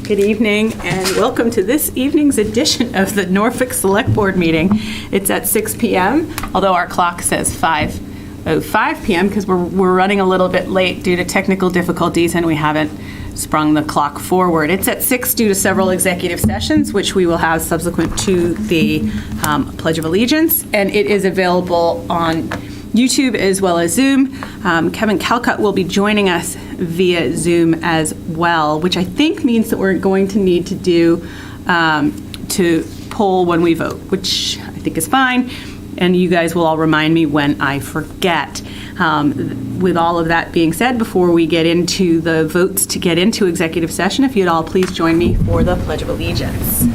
Good evening and welcome to this evening's edition of the Norfolk Select Board meeting. It's at 6 p.m., although our clock says 5:05 p.m. because we're running a little bit late due to technical difficulties and we haven't sprung the clock forward. It's at 6 due to several executive sessions, which we will have subsequent to the Pledge of Allegiance, and it is available on YouTube as well as Zoom. Kevin Calcutt will be joining us via Zoom as well, which I think means that we're going to need to do to poll when we vote, which I think is fine. And you guys will all remind me when I forget. With all of that being said, before we get into the votes to get into executive session, if you'd all please join me for the Pledge of Allegiance.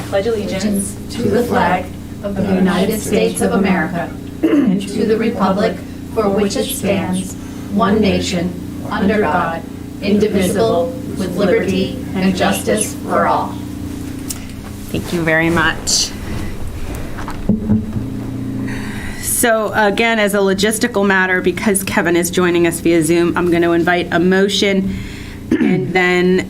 Pledge allegiance to the flag of the United States of America and to the republic for which it stands, one nation, under God, indivisible, with liberty and justice for all. Thank you very much. So again, as a logistical matter, because Kevin is joining us via Zoom, I'm going to invite a motion, and then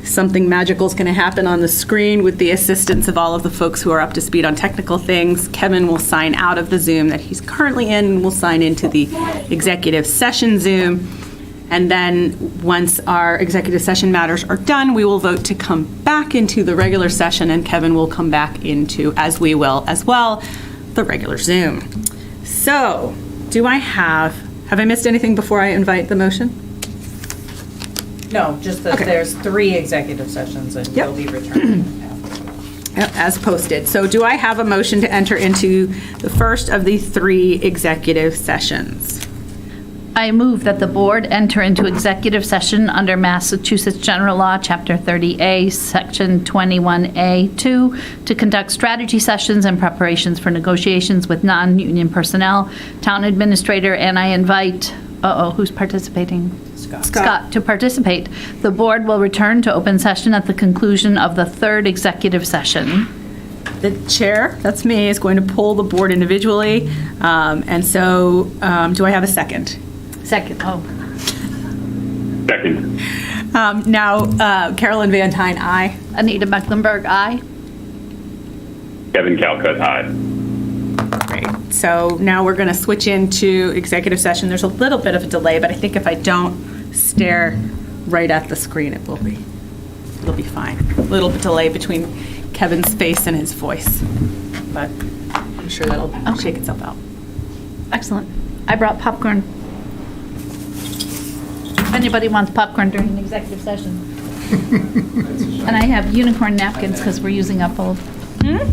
something magical is going to happen on the screen with the assistance of all of the folks who are up to speed on technical things. Kevin will sign out of the Zoom that he's currently in, and we'll sign into the executive session Zoom. And then once our executive session matters are done, we will vote to come back into the regular session, and Kevin will come back into, as we will as well, the regular Zoom. So, have I missed anything before I invite the motion? No, just that There's 3 executive sessions and Yep. you'll be returning. Yep, as posted. So do I have a motion to enter into the first of the 3 executive sessions? I move that the board enter into executive session under Massachusetts General Law, Chapter 30A, Section 21A2, to conduct strategy sessions and preparations for negotiations with non-union personnel, town administrator, and I invite, who's participating? Scott to participate. The board will return to open session at the conclusion of the 3rd executive session. The chair, that's me, is going to poll the board individually. And so do I have a second? Second. Second. Now, Carolyn Van Tyne, aye. Anita Mecklenburg, aye. Kevin Calcutt, aye. Great. So now we're going to switch into executive session. There's a little bit of a delay, but I think if I don't stare right at the screen, it'll be fine. A little bit delay between Kevin's face and his voice, but I'm sure that'll shake itself out. Excellent. I brought popcorn. If anybody wants popcorn during an executive session. And I have unicorn napkins because we're using up old. Yeah.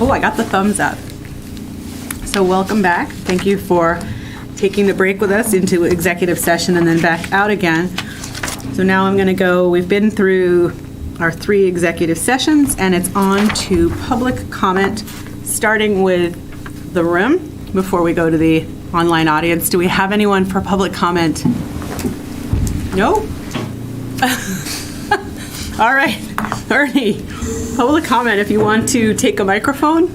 Oh, I got the thumbs up. So welcome back. Thank you for taking the break with us into executive session and then back out again. So now I'm going to go, we've been through our 3 executive sessions, and it's on to public comment, starting with the room before we go to the online audience. Do we have anyone for public comment? No? All right, Ernie, public comment if you want to take a microphone.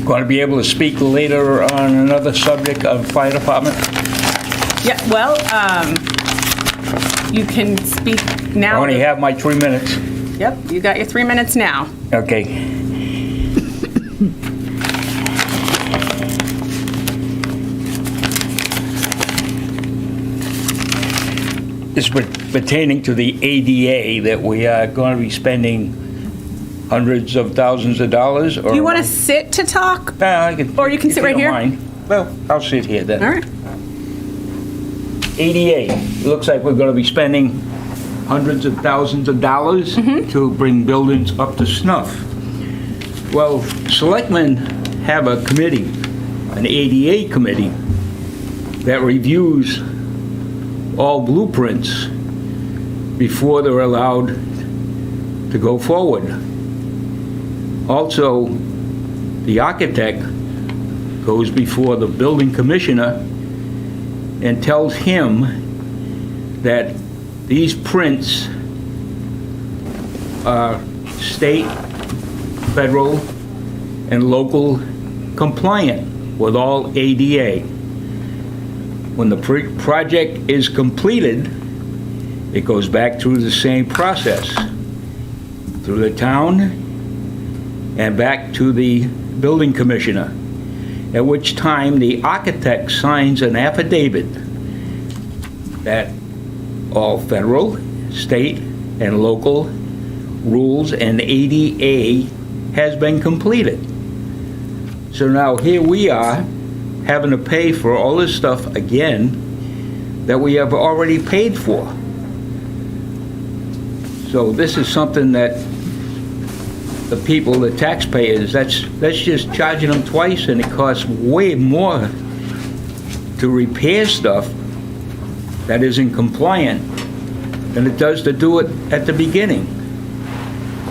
Going to be able to speak later on another subject of fire department? Yeah, well, you can speak I now. only have my 3 minutes. Yep, you got your 3 minutes now. Okay. It's pertaining to the ADA that we are going to be spending hundreds of thousands of dollars. Do you want to sit to talk? I can, Or you can if sit right don't here? mind. Well, I'll sit here then. All right. ADA, it looks like we're going to be spending hundreds of thousands of dollars to bring buildings up to snuff. Well, selectmen have a committee, an ADA committee, that reviews all blueprints before they're allowed to go forward. Also, the architect goes before the building commissioner and tells him that these prints are state, federal, and local compliant with all ADA. When the project is completed, it goes back through the same process, through the town and back to the building commissioner, at which time the architect signs an affidavit that all federal, state, and local rules and ADA has been completed. So now here we are having to pay for all this stuff again that we have already paid for. So this is something that the people, the taxpayers, that's just charging them twice, and it costs way more to repair stuff that isn't compliant than it does to do it at the beginning.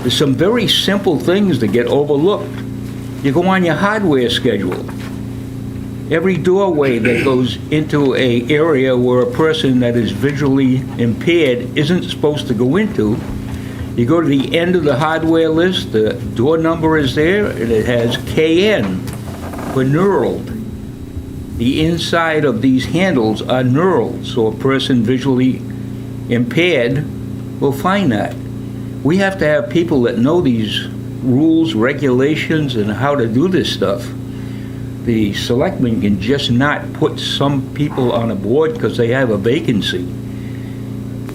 There's some very simple things that get overlooked. You go on your hardware schedule. Every doorway that goes into an area where a person that is visually impaired isn't supposed to go into, you go to the end of the hardware list, the door number is there, and it has KN for knurled. The inside of these handles are knurled, so a person visually impaired will find that. We have to have people that know these rules, regulations, and how to do this stuff. The selectmen can just not put some people on a board because they have a vacancy.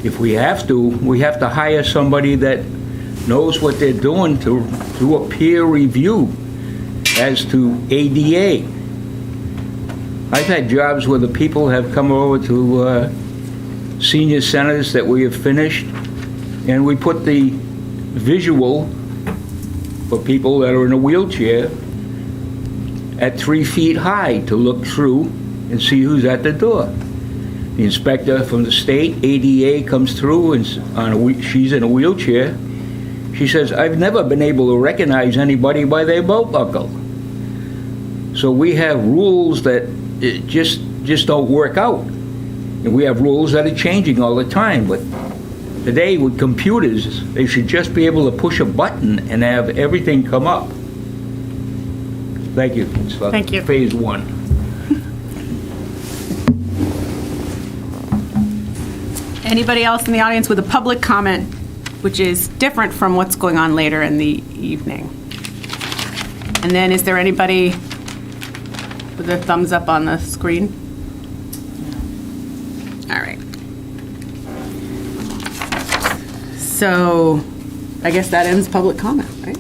If we have to hire somebody that knows what they're doing to do a peer review as to ADA. I've had jobs where the people have come over to senior centers that we have finished, and we put the visual for people that are in a wheelchair at 3 feet high to look through and see who's at the door. The inspector from the state, ADA, comes through and she's in a wheelchair. She says, I've never been able to recognize anybody by their belt buckle. So we have rules that just don't work out. And we have rules that are changing all the time. But today with computers, they should just be able to push a button and have everything come up. Thank you. Thank you. Phase 1. Anybody else in the audience with a public comment, which is different from what's going on later in the evening? And then is there anybody with a thumbs up on the screen? All right. So I guess that ends public comment, right?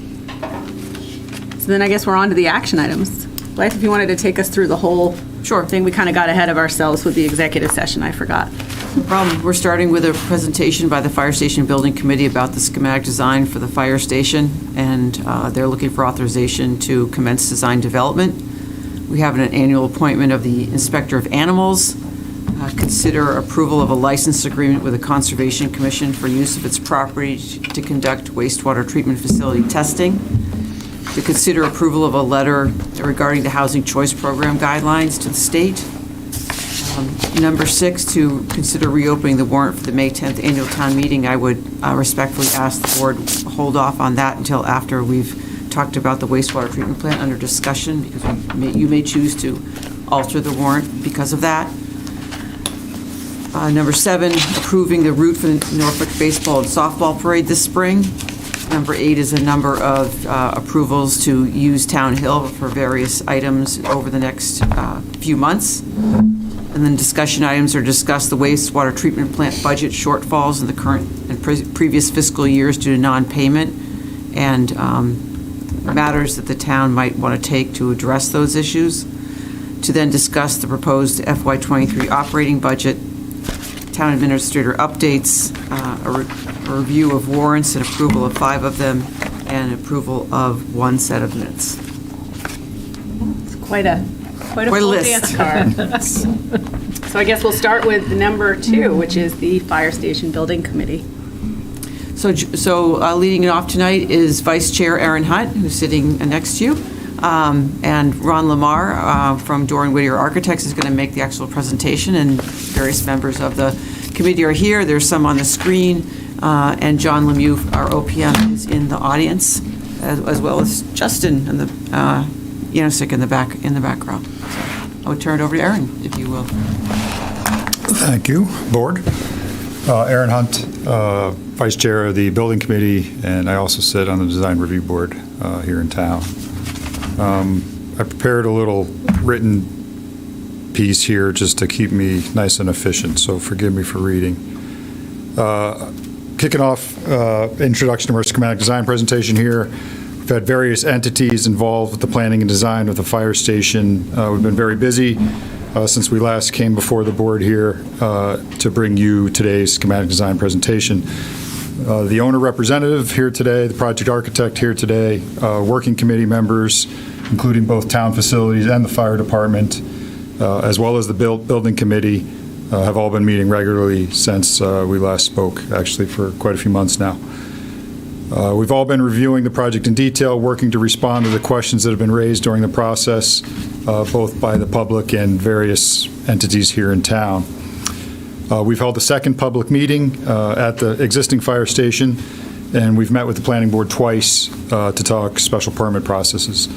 So then I guess we're on to the action items. Blythe, if you wanted to take us through the whole thing, we kind of got ahead of ourselves with the executive session, I forgot. We're starting with a presentation by the Fire Station Building Committee about the schematic design for the fire station, and they're looking for authorization to commence design development. We have an annual appointment of the Inspector of Animals. Consider approval of a license agreement with the Conservation Commission for use of its property to conduct wastewater treatment facility testing. To consider approval of a letter regarding the Housing Choice Program guidelines to the state. Number 6, to consider reopening the warrant for the May 10th annual town meeting. I would respectfully ask the board hold off on that until after we've talked about the wastewater treatment plant under discussion, because you may choose to alter the warrant because of that. Number 7, approving the route for the Norfolk baseball and softball parade this spring. Number 8 is a number of approvals to use Town Hill for various items over the next few months. And then discussion items are discuss the wastewater treatment plant budget shortfalls in the current and previous fiscal years due to non-payment, and matters that the town might want to take to address those issues. To then discuss the proposed FY23 operating budget, town administrator updates, a review of warrants and approval of 5 of them, and approval of 1 set of minutes. It's quite a Quite a full list. dance card. So I guess we'll start with number 2, which is the Fire Station Building Committee. So leading it off tonight is Vice Chair Aaron Hunt, who's sitting next to you, and Ron Lamar from Doran Whittier Architects is going to make the actual presentation, and various members of the committee are here. There's some on the screen, and John Lemieux, our OPM, is in the audience, as well as Justin and the Yanisick in the back row. So I would turn it over to Aaron, if you will. Thank you, Board. Aaron Hunt, Vice Chair of the Building Committee, and I also sit on the Design Review Board here in town. I prepared a little written piece here just to keep me nice and efficient, so forgive me for reading. Kicking off, introduction to our schematic design presentation here. We've had various entities involved with the planning and design of the fire station. We've been very busy since we last came before the board here to bring you today's schematic design presentation. The owner representative here today, the project architect here today, working committee members, including both town facilities and the fire department, as well as the building committee, have all been meeting regularly since we last spoke, actually for quite a few months now. We've all been reviewing the project in detail, working to respond to the questions that have been raised during the process, both by the public and various entities here in town. We've held a second public meeting at the existing fire station, and we've met with the planning board twice to talk special permit processes.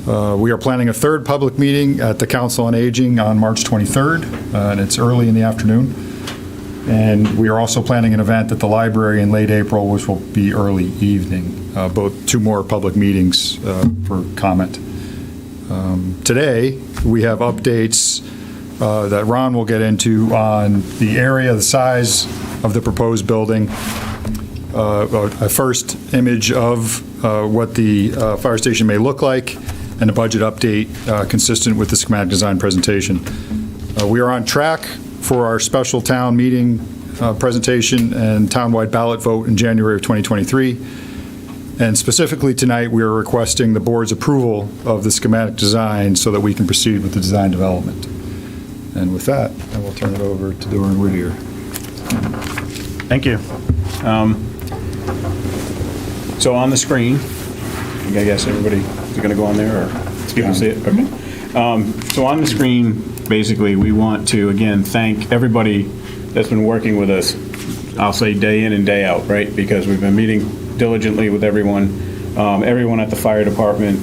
We are planning a third public meeting at the Council on Aging on March 23rd, and it's early in the afternoon. And we are also planning an event at the library in late April, which will be early evening, both 2 more public meetings for comment. Today, we have updates that Ron will get into on the area, the size of the proposed building, a first image of what the fire station may look like, and a budget update consistent with the schematic design presentation. We are on track for our special town meeting presentation and townwide ballot vote in January of 2023. And specifically tonight, we are requesting the board's approval of the schematic design so that we can proceed with the design development. And with that, I will turn it over to Doran Whittier. Thank you. So on the screen, I guess everybody is going to go on there, or you can see it? Okay. So on the screen, basically, we want to, again, thank everybody that's been working with us, I'll say day in and day out, right? Because we've been meeting diligently with everyone, everyone at the fire department,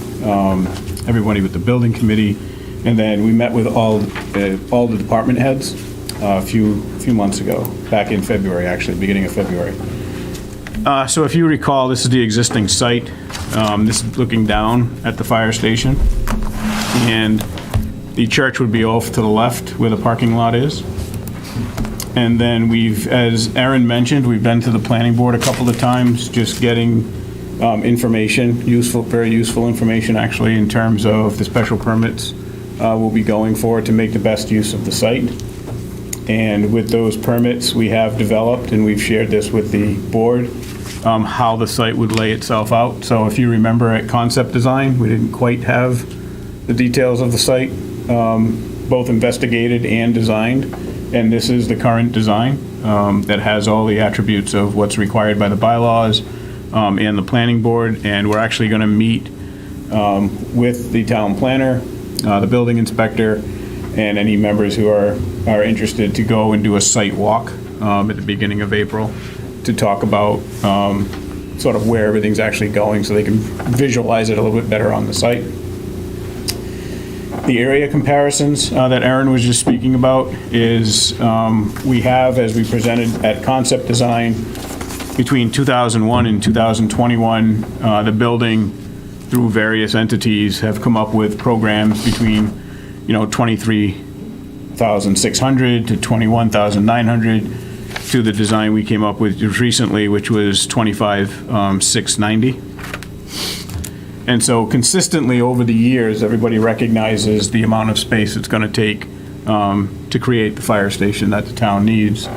everybody with the building committee, and then we met with all the department heads a few months ago, back in February, actually, beginning of February. So if you recall, this is the existing site. This is looking down at the fire station, and the church would be off to the left where the parking lot is. And then we've, as Aaron mentioned, we've been to the planning board a couple of times, just getting information, very useful information actually, in terms of the special permits we'll be going for to make the best use of the site. And with those permits, we have developed, and we've shared this with the board, how the site would lay itself out. So if you remember at concept design, we didn't quite have the details of the site, both investigated and designed. And this is the current design that has all the attributes of what's required by the bylaws and the planning board. And we're actually going to meet with the town planner, the building inspector, and any members who are interested to go and do a site walk at the beginning of April to talk about sort of where everything's actually going so they can visualize it a little bit better on the site. The area comparisons that Aaron was just speaking about is we have, as we presented at concept design, between 2001 and 2021, the building through various entities have come up with programs between 23,600 to 21,900 to the design we came up with just recently, which was 25,690. And so consistently over the years, everybody recognizes the amount of space it's going to take to create the fire station that the town needs.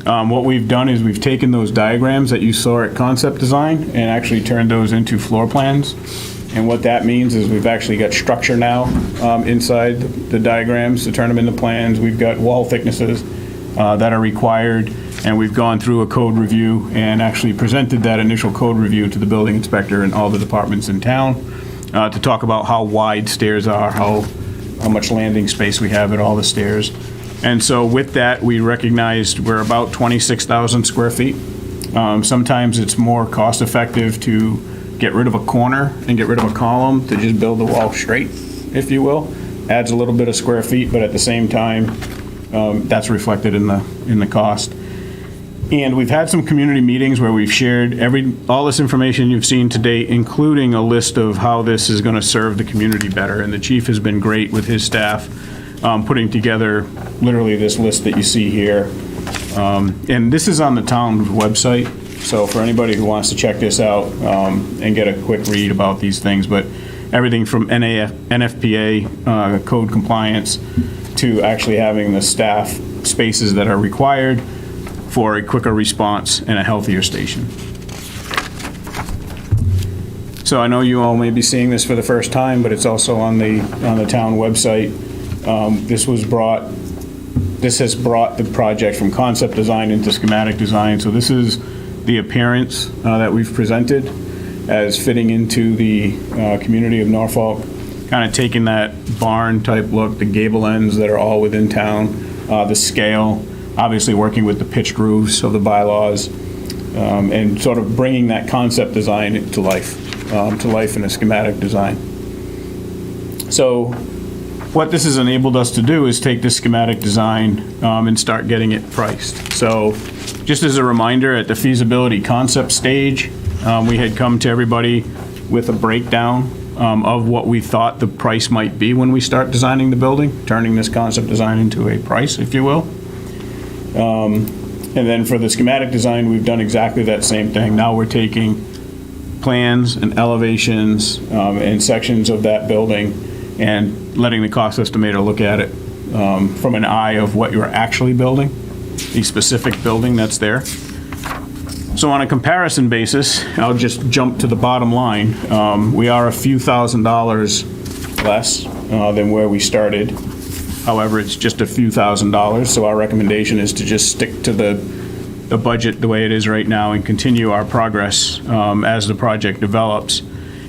What we've done is we've taken those diagrams that you saw at concept design and actually turned those into floor plans. And what that means is we've actually got structure now inside the diagrams to turn them into plans. We've got wall thicknesses that are required, and we've gone through a code review and actually presented that initial code review to the building inspector and all the departments in town to talk about how wide stairs are, how much landing space we have at all the stairs. And so with that, we recognized we're about 26,000 square feet. Sometimes it's more cost effective to get rid of a corner and get rid of a column to just build the wall straight, if you will. Adds a little bit of square feet, but at the same time, that's reflected in the cost. And we've had some community meetings where we've shared all this information you've seen to date, including a list of how this is going to serve the community better. And the chief has been great with his staff putting together literally this list that you see here. And this is on the town website. So for anybody who wants to check this out and get a quick read about these things, but everything from NFPA code compliance to actually having the staff spaces that are required for a quicker response and a healthier station. So I know you all may be seeing this for the first time, but it's also on the town website. This has brought the project from concept design into schematic design. So this is the appearance that we've presented as fitting into the community of Norfolk, kind of taking that barn type look, the gable ends that are all within town, the scale, obviously working with the pitch grooves of the bylaws, and sort of bringing that concept design to life in a schematic design. So what this has enabled us to do is take this schematic design and start getting it priced. So just as a reminder, at the feasibility concept stage, we had come to everybody with a breakdown of what we thought the price might be when we start designing the building, turning this concept design into a price, if you will. And then for the schematic design, we've done exactly that same thing. Now we're taking plans and elevations and sections of that building and letting the cost estimator look at it from an eye of what you're actually building, the specific building that's there. So on a comparison basis, I'll just jump to the bottom line. We are a few $1,000s less than where we started. However, it's just a few $1,000s, so our recommendation is to just stick to the budget the way it is right now and continue our progress as the project develops.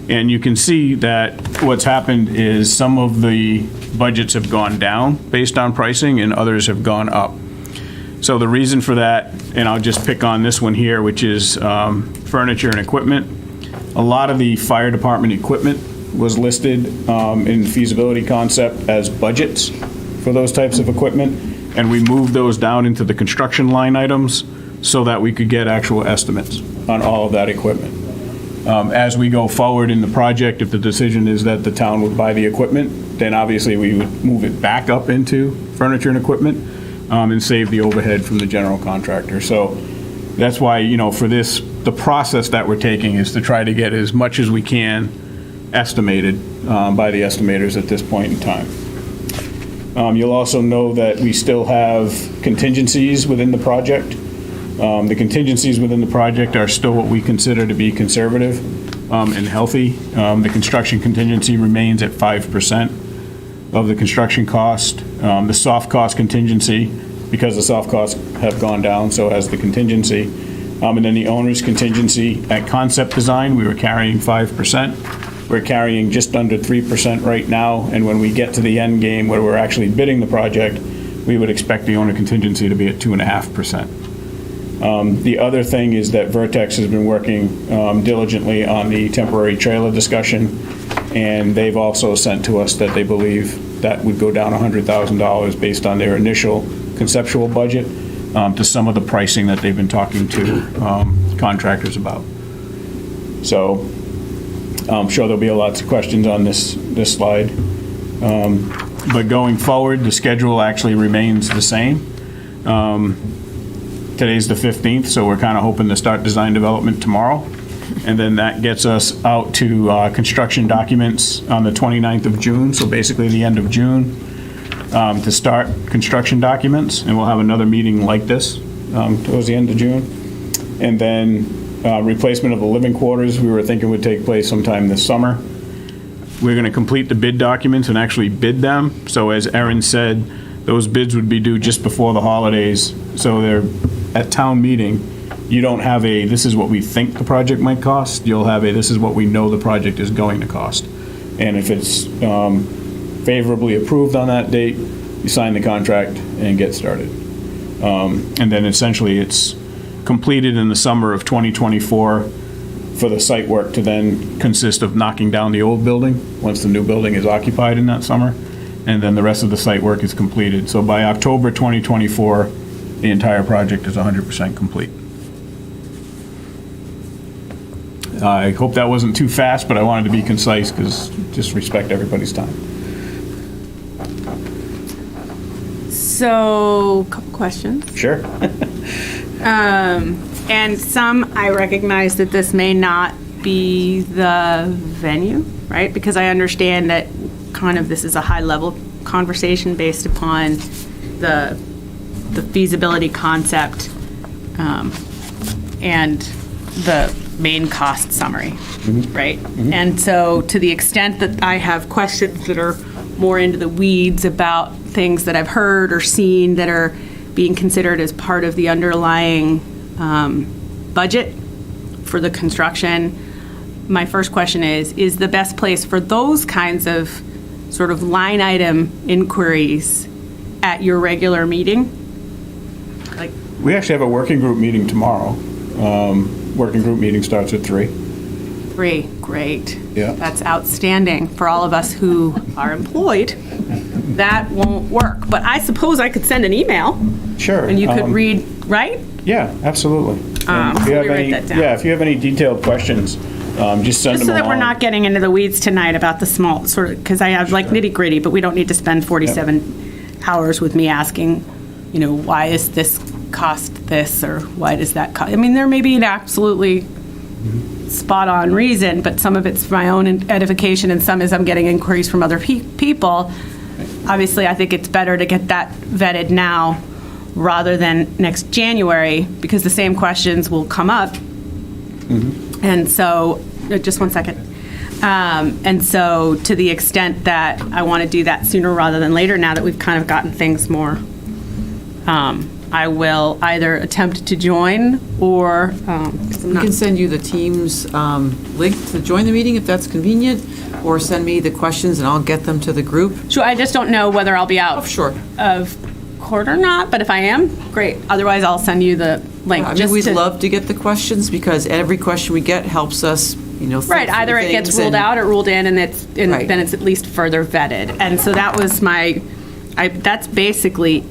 And you can see that what's happened is some of the budgets have gone down based on pricing and others have gone up. So the reason for that, and I'll just pick on this one here, which is furniture and equipment. A lot of the fire department equipment was listed in feasibility concept as budgets for those types of equipment, and we moved those down into the construction line items so that we could get actual estimates on all of that equipment. As we go forward in the project, if the decision is that the town would buy the equipment, then obviously we would move it back up into furniture and equipment and save the overhead from the general contractor. So that's why, for this, the process that we're taking is to try to get as much as we can estimated by the estimators at this point in time. You'll also know that we still have contingencies within the project. The contingencies within the project are still what we consider to be conservative and healthy. The construction contingency remains at 5% of the construction cost. The soft cost contingency, because the soft costs have gone down, so has the contingency. And then the owner's contingency at concept design, we were carrying 5%. We're carrying just under 3% right now, and when we get to the end game where we're actually bidding the project, we would expect the owner contingency to be at 2.5%. The other thing is that Vertex has been working diligently on the temporary trailer discussion, and they've also sent to us that they believe that would go down $100,000 based on their initial conceptual budget to some of the pricing that they've been talking to contractors about. So I'm sure there'll be lots of questions on this slide. But going forward, the schedule actually remains the same. Today's the 15th, so we're kind of hoping to start design development tomorrow. And then that gets us out to construction documents on the 29th of June, so basically the end of June, to start construction documents. And we'll have another meeting like this towards the end of June. And then replacement of the living quarters, we were thinking would take place sometime this summer. We're going to complete the bid documents and actually bid them. So as Erin said, those bids would be due just before the holidays. So they're at town meeting. You don't have a, this is what we think the project might cost. You'll have a, this is what we know the project is going to cost. And if it's favorably approved on that date, you sign the contract and get started. And then essentially it's completed in the summer of 2024 for the site work to then consist of knocking down the old building once the new building is occupied in that summer. And then the rest of the site work is completed. So by October 2024, the entire project is 100% complete. I hope that wasn't too fast, but I wanted to be concise because just respect everybody's time. So, couple questions. Sure. And some, I recognize that this may not be the venue, right? Because I understand that kind of this is a high-level conversation based upon the feasibility concept and the main cost summary, right? And so to the extent that I have questions that are more into the weeds about things that I've heard or seen that are being considered as part of the underlying budget for the construction, my first question is the best place for those kinds of sort of line item inquiries at your regular meeting? Like, We actually have a working group meeting tomorrow. Working group meeting starts at 3. 3, great. Yeah. That's outstanding. For all of us who are employed, that won't work. But I suppose I could send an email Sure. and you could read, right? Yeah, absolutely. And if you let me have write any- that down. Yeah, if you have any detailed questions, just send Just them so that we're along. not getting into the weeds tonight about the small, sort of, because I have like nitty gritty, but we don't need to spend 47 hours with me asking, why is this cost this, or why does that cost? I mean, there may be an absolutely spot-on reason, but some of it's for my own edification, and some is I'm getting inquiries from other people. Obviously, I think it's better to get that vetted now rather than next January, because the same questions will come up. And so, just one second. And so, to the extent that I want to do that sooner rather than later, now that we've kind of gotten things more, I will either attempt to join or, We can send you the Teams link to join the meeting if that's convenient, or send me the questions and I'll get them to the group. sure, I just don't know whether I'll be out Oh, sure. of court or not, but if I am, great. Otherwise, I'll send you the link. I mean, just we'd to- love to get the questions because every question we get helps us, think Right, through either it gets things ruled and- out or ruled in, and Right. then it's at least further vetted. And so that was that's basically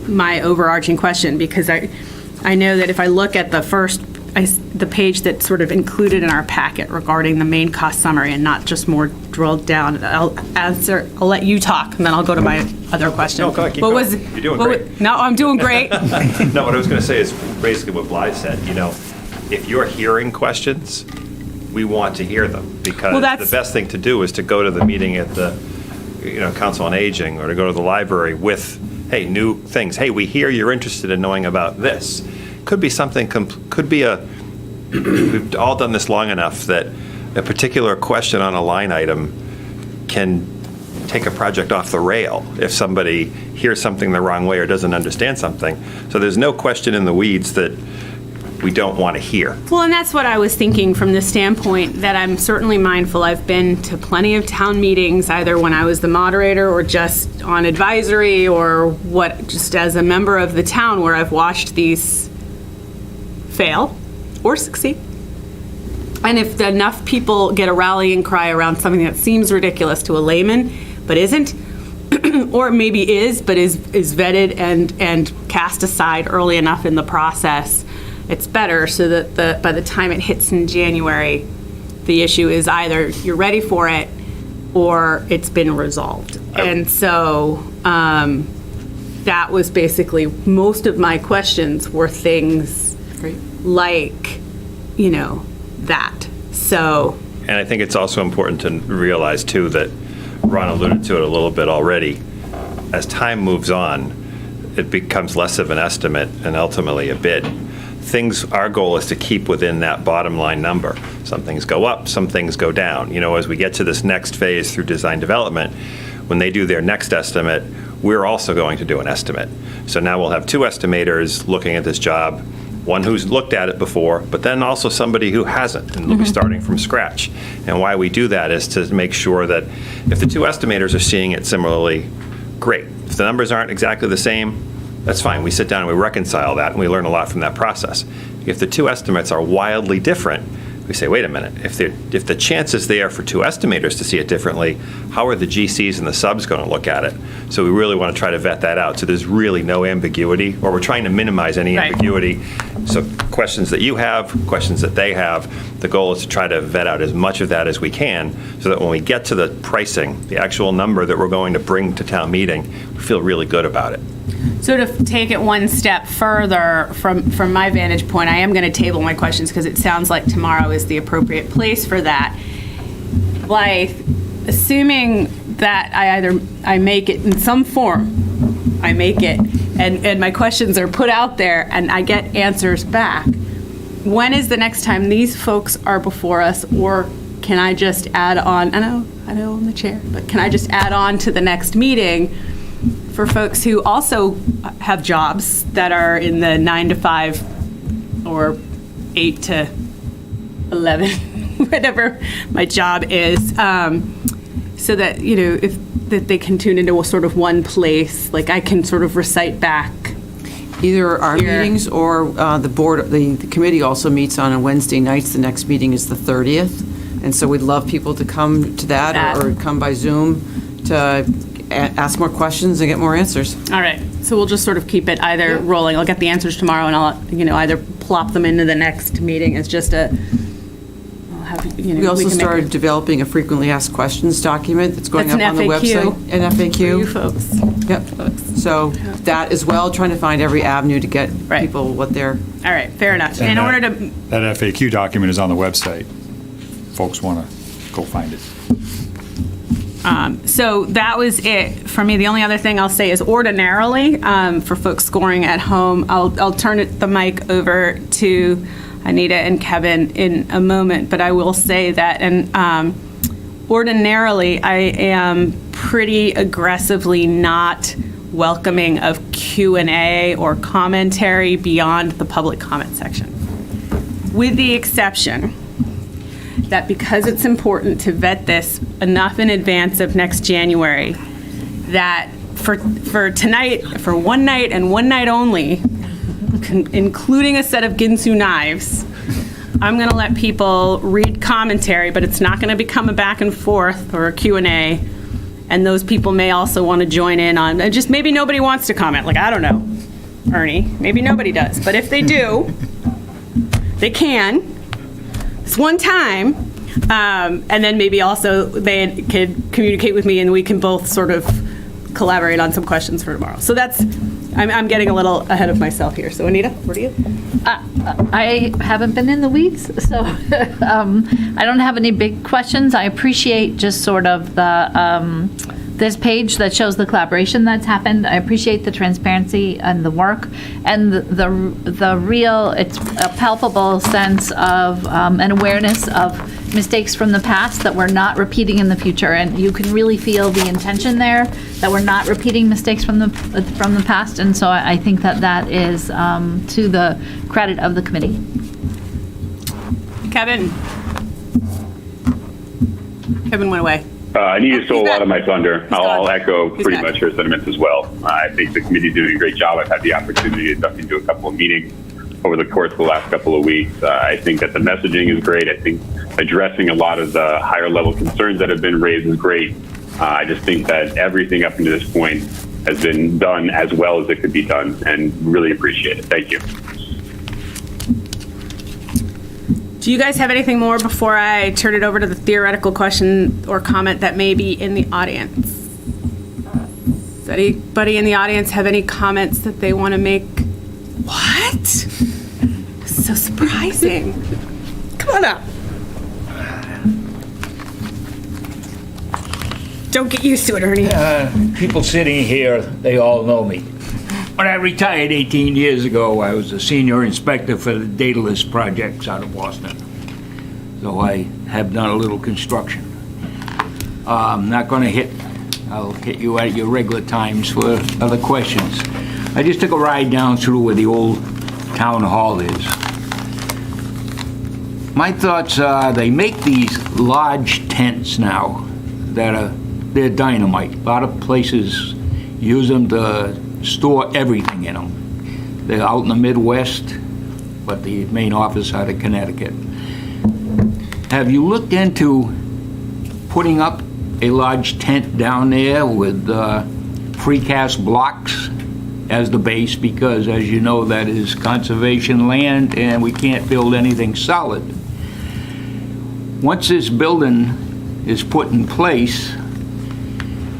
my overarching question, because I know that if I look at the page that's sort of included in our packet regarding the main cost summary and not just more drilled down, I'll let you talk, and then I'll go to my other question. No, go ahead, keep What going. was- You're doing what great. was- No, I'm doing great. No, what I was going to say is basically what Blythe said, if you're hearing questions, we want to hear them, because Well, the that's- best thing to do is to go to the meeting at the Council on Aging or to go to the library with, hey, new things. Hey, we hear you're interested in knowing about this. Could be something, we've all done this long enough that a particular question on a line item can take a project off the rail if somebody hears something the wrong way or doesn't understand something. So there's no question in the weeds that we don't want to hear. Well, and that's what I was thinking from the standpoint that I'm certainly mindful. I've been to plenty of town meetings, either when I was the moderator or just on advisory or just as a member of the town, where I've watched these fail or succeed. And if enough people get a rallying cry around something that seems ridiculous to a layman, but isn't, or maybe is, but is vetted and cast aside early enough in the process, it's better so that by the time it hits in January, the issue is either you're ready for it or it's been resolved. And so that was basically, most of my questions were things like, that. So. And I think it's also important to realize, too, that Ron alluded to it a little bit already. As time moves on, it becomes less of an estimate and ultimately a bid. Our goal is to keep within that bottom line number. Some things go up, some things go down. As we get to this next phase through design development, when they do their next estimate, we're also going to do an estimate. So now we'll have two estimators looking at this job, one who's looked at it before, but then also somebody who hasn't, and they'll be starting from scratch. And why we do that is to make sure that if the two estimators are seeing it similarly, great. If the numbers aren't exactly the same, that's fine. We sit down and we reconcile that, and we learn a lot from that process. If the two estimates are wildly different, we say, wait a minute, if the chance is there for two estimators to see it differently, how are the GCs and the subs going to look at it? So we really want to try to vet that out. So there's really no ambiguity, or we're trying to minimize any ambiguity. So questions that you have, questions that they have, the goal is to try to vet out as much of that as we can so that when we get to the pricing, the actual number that we're going to bring to town meeting, we feel really good about it. So to take it one step further from my vantage point, I am going to table my questions because it sounds like tomorrow is the appropriate place for that. Like, assuming that I make it in some form, I make it, and my questions are put out there and I get answers back, when is the next time these folks are before us, or can I just add on, I know I'm the chair, but can I just add on to the next meeting for folks who also have jobs that are in the 9 to 5 or 8 to 11, whatever my job is, so that, that they can tune into a sort of one place, like I can sort of recite back. Either our meetings or the board, the committee also meets on a Wednesday nights. The next meeting is the 30th. And so we'd love people to come to that. Or come by Zoom to ask more questions and get more answers. All right. So we'll just sort of keep it either rolling. I'll get the answers tomorrow and I'll, either plop them into the next meeting as just I'll have, we also started developing a frequently asked questions document that's going up on the website. An FAQ. For you folks. Yep. So that as well, trying to find every avenue to get people what they're. All right. Fair enough. And in order to. That FAQ document is on the website. Folks want to go find it. So that was it for me. The only other thing I'll say is ordinarily, for folks scoring at home, I'll turn the mic over to Anita and Kevin in a moment, but I will say that, and ordinarily I am pretty aggressively not welcoming of Q&A or commentary beyond the public comment section, with the exception that because it's important to vet this enough in advance of next January, that for tonight, for one night and one night only, including a set of Ginsu knives, I'm going to let people read commentary, but it's not going to become a back and forth or a Q&A, and those people may also want to join in on, just maybe nobody wants to comment, like, I don't know, Ernie, maybe nobody does, but if they do, they can. It's one time, and then maybe also they could communicate with me and we can both sort of collaborate on some questions for tomorrow. So I'm getting a little ahead of myself here. So Anita, where do you? I haven't been in the weeds, so I don't have any big questions. I appreciate just sort of the this page that shows the collaboration that's happened. I appreciate the transparency and the work and the real, it's a palpable sense of an awareness of mistakes from the past that we're not repeating in the future. And you can really feel the intention there that we're not repeating mistakes from the past. And so I think that is to the credit of the committee. Kevin went away. Anita stole a lot of my thunder. I'll back. echo He's pretty back. much her sentiments as well. I think the committee's doing a great job. I've had the opportunity to duck into a couple of meetings over the course of the last couple of weeks. I think that the messaging is great. I think addressing a lot of the higher level concerns that have been raised is great. I just think that everything up to this point has been done as well as it could be done, and really appreciate it. Thank you. Do you guys have anything more before I turn it over to the theoretical question or comment that may be in the audience? Does anybody in the audience have any comments that they want to make? What? So surprising. Come on up. Don't get used to it, Ernie. People sitting here, they all know me. When I retired 18 years ago, I was a senior inspector for the Daedalus projects out of Boston. So I have done a little construction. I'm not going to I'll hit you at your regular times for other questions. I just took a ride down through where the old town hall is. My thoughts are they make these large tents now they're dynamite. A lot of places use them to store everything in them. They're out in the Midwest, but the main office out of Connecticut. Have you looked into putting up a large tent down there with precast blocks as the base? Because, as you know, that is conservation land and we can't build anything solid. Once this building is put in place,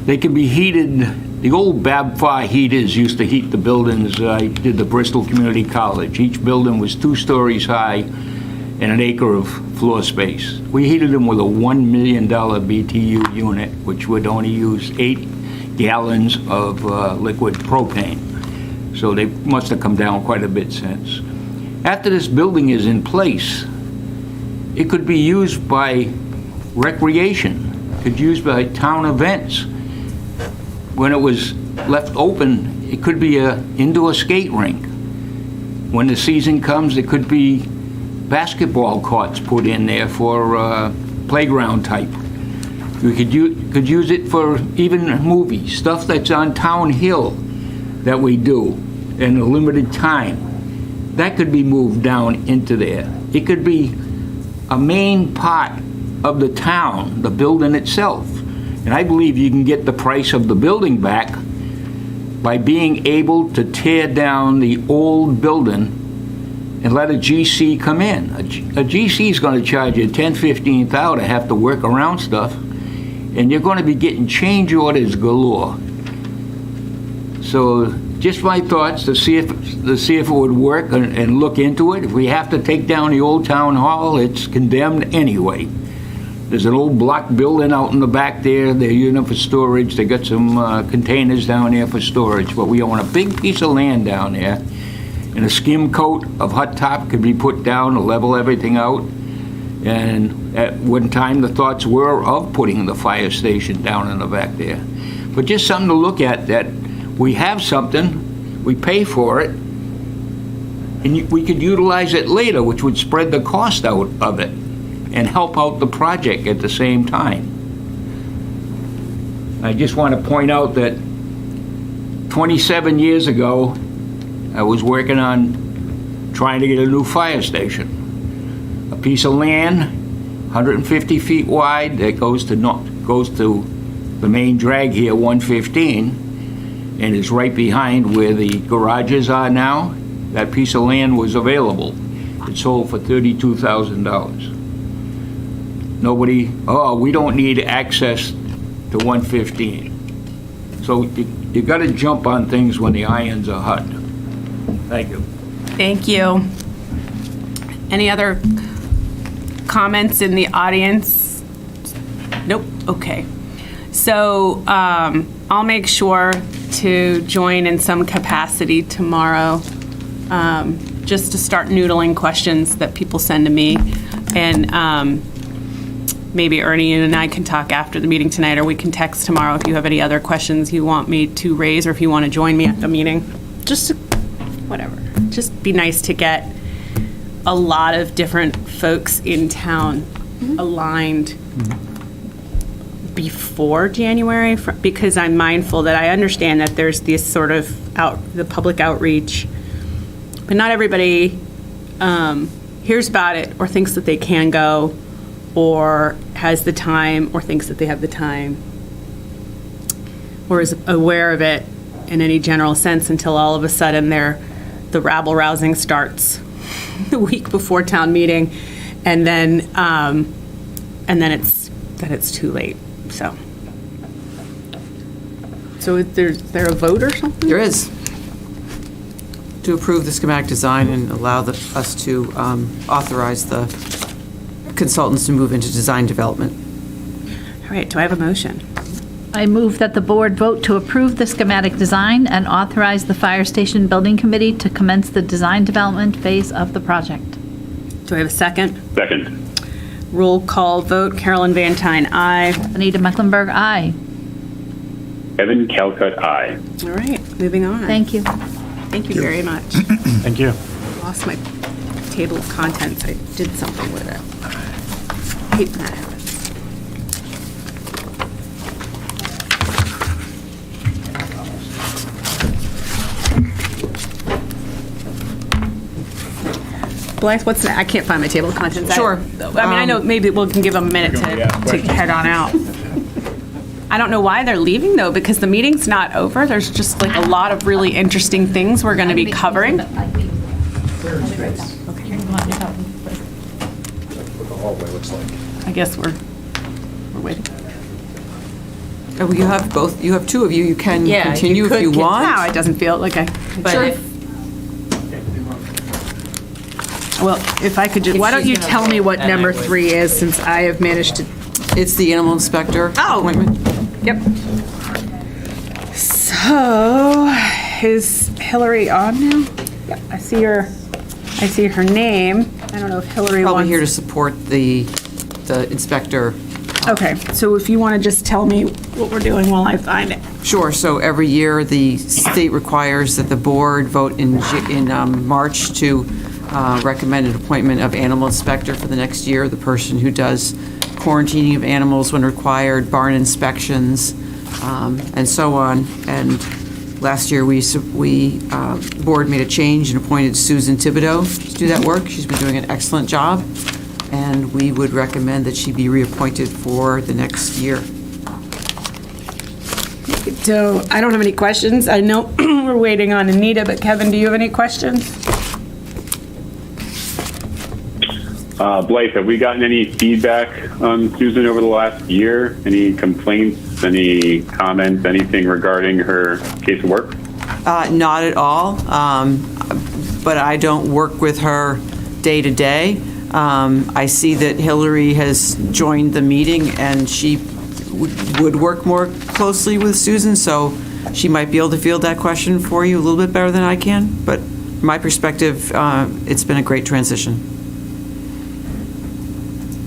they can be heated. The old BABFA heaters used to heat the buildings. I did the Bristol Community College. Each building was 2 stories high and an acre of floor space. We heated them with a $1 million BTU unit, which would only use 8 gallons of liquid propane. So they must have come down quite a bit since. After this building is in place, it could be used by recreation, could be used by town events. When it was left open, it could be an indoor skate rink. When the season comes, it could be basketball courts put in there for playground type. We could use it for even movies, stuff that's on Town Hill that we do in a limited time. That could be moved down into there. It could be a main part of the town, the building itself. And I believe you can get the price of the building back by being able to tear down the old building and let a GC come in. A GC is going to charge you $10,000, $15,000 to have to work around stuff, and you're going to be getting change orders galore. So just my thoughts to see if it would work and look into it. If we have to take down the old town hall, it's condemned anyway. There's an old block building out in the back there. They're using it for storage. They got some containers down there for storage. But we own a big piece of land down there. And a skim coat of hot top could be put down to level everything out. And at one time, the thoughts were of putting the fire station down in the back there. But just something to look at, that we have something, we pay for it, and we could utilize it later, which would spread the cost out of it and help out the project at the same time. I just want to point out that 27 years ago, I was working on trying to get a new fire station. A piece of land, 150 feet wide, that goes to the main drag here, 115, and is right behind where the garages are now. That piece of land was available. It sold for $32,000. Nobody, we don't need access to 115. So you got to jump on things when the irons are hot. Thank you. Thank you. Any other comments in the audience? Nope. Okay. So I'll make sure to join in some capacity tomorrow, just to start noodling questions that people send to me. And maybe Ernie and I can talk after the meeting tonight, or we can text tomorrow if you have any other questions you want me to raise, or if you want to join me at the meeting. Just whatever. Just be nice to get a lot of different folks in town aligned before January, because I'm mindful that I understand that there's this sort of the public outreach, but not everybody hears about it or thinks that they can go or has the time or thinks that they have the time or is aware of it in any general sense until all of a sudden the rabble-rousing starts the week before town meeting, and then it's too late. So is there a vote or something? There is. To approve the schematic design and allow us to authorize the consultants to move into design development. All right, do I have a motion? I move that the board vote to approve the schematic design and authorize the Fire Station Building Committee to commence the design development phase of the project. Do I have a second? Second. Roll call vote. Carolyn Van Tine, aye. Anita Mecklenburg, aye. Evan Calcutt, aye. All right, moving on. Thank you. Thank you very much. Thank you. Lost my table of contents. I did something with it. I hate when that happens. Blythe, what's that? I can't find my table of contents. Sure. I know maybe we can give them a minute to head on out. I don't know why they're leaving though, because the meeting's not over. There's just like a lot of really interesting things we're going to be covering. What the hallway looks like. I guess we're waiting. Oh, you have both, you have two of you. You can continue if you want. Wow, it doesn't feel like I. Sure. Well, if I could just, why don't you tell me what number 3 is, since I have managed to. It's the animal inspector appointment. Yep. So, is Hillary on now? Yep, I see her name. I don't know if Hillary Probably wants. here to support the inspector. Okay, so if you want to just tell me what we're doing while I find it. Sure. So every year, the state requires that the board vote in March to recommend an appointment of animal inspector for the next year, the person who does quarantining of animals when required, barn inspections, and so on. And last year, the board made a change and appointed Susan Thibodeau to do that work. She's been doing an excellent job, and we would recommend that she be reappointed for the next year. So I don't have any questions. I know we're waiting on Anita, but Kevin, do you have any questions? Blythe, have we gotten any feedback on Susan over the last year? Any complaints, any comments, anything regarding her case of work? Not at all, but I don't work with her day to day. I see that Hillary has joined the meeting, and she would work more closely with Susan, so she might be able to field that question for you a little bit better than I can. But from my perspective, it's been a great transition.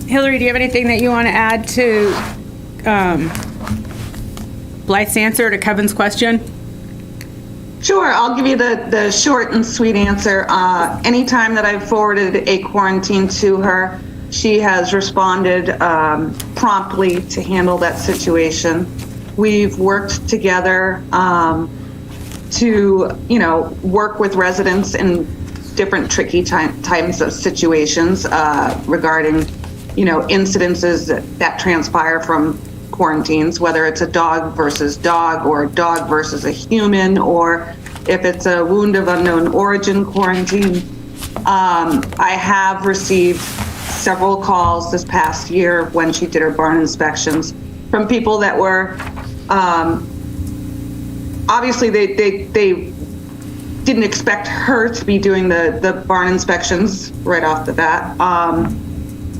Hillary, do you have anything that you want to add to Blythe's answer to Kevin's question? Sure, I'll give you the short and sweet answer. Anytime that I've forwarded a quarantine to her, she has responded promptly to handle that situation. We've worked together to, work with residents in different tricky types of situations regarding, incidences that transpire from quarantines, whether it's a dog versus dog or a dog versus a human, or if it's a wound of unknown origin quarantine. I have received several calls this past year when she did her barn inspections from people that were, obviously they didn't expect her to be doing the barn inspections right off the bat.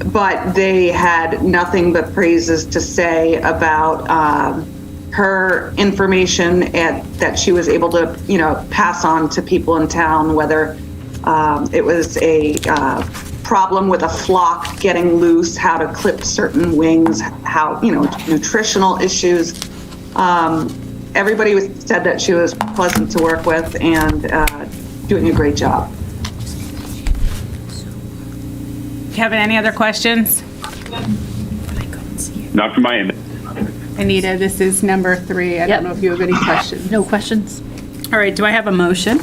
but they had nothing but praises to say about her information that she was able to, pass on to people in town, whether it was a problem with a flock getting loose, how to clip certain wings, how, nutritional issues. Everybody said that she was pleasant to work with and doing a great job. Kevin, any other questions? Not from my end. Anita, this is number 3. I Yep. don't know if you have any questions. No questions? All right, do I have a motion?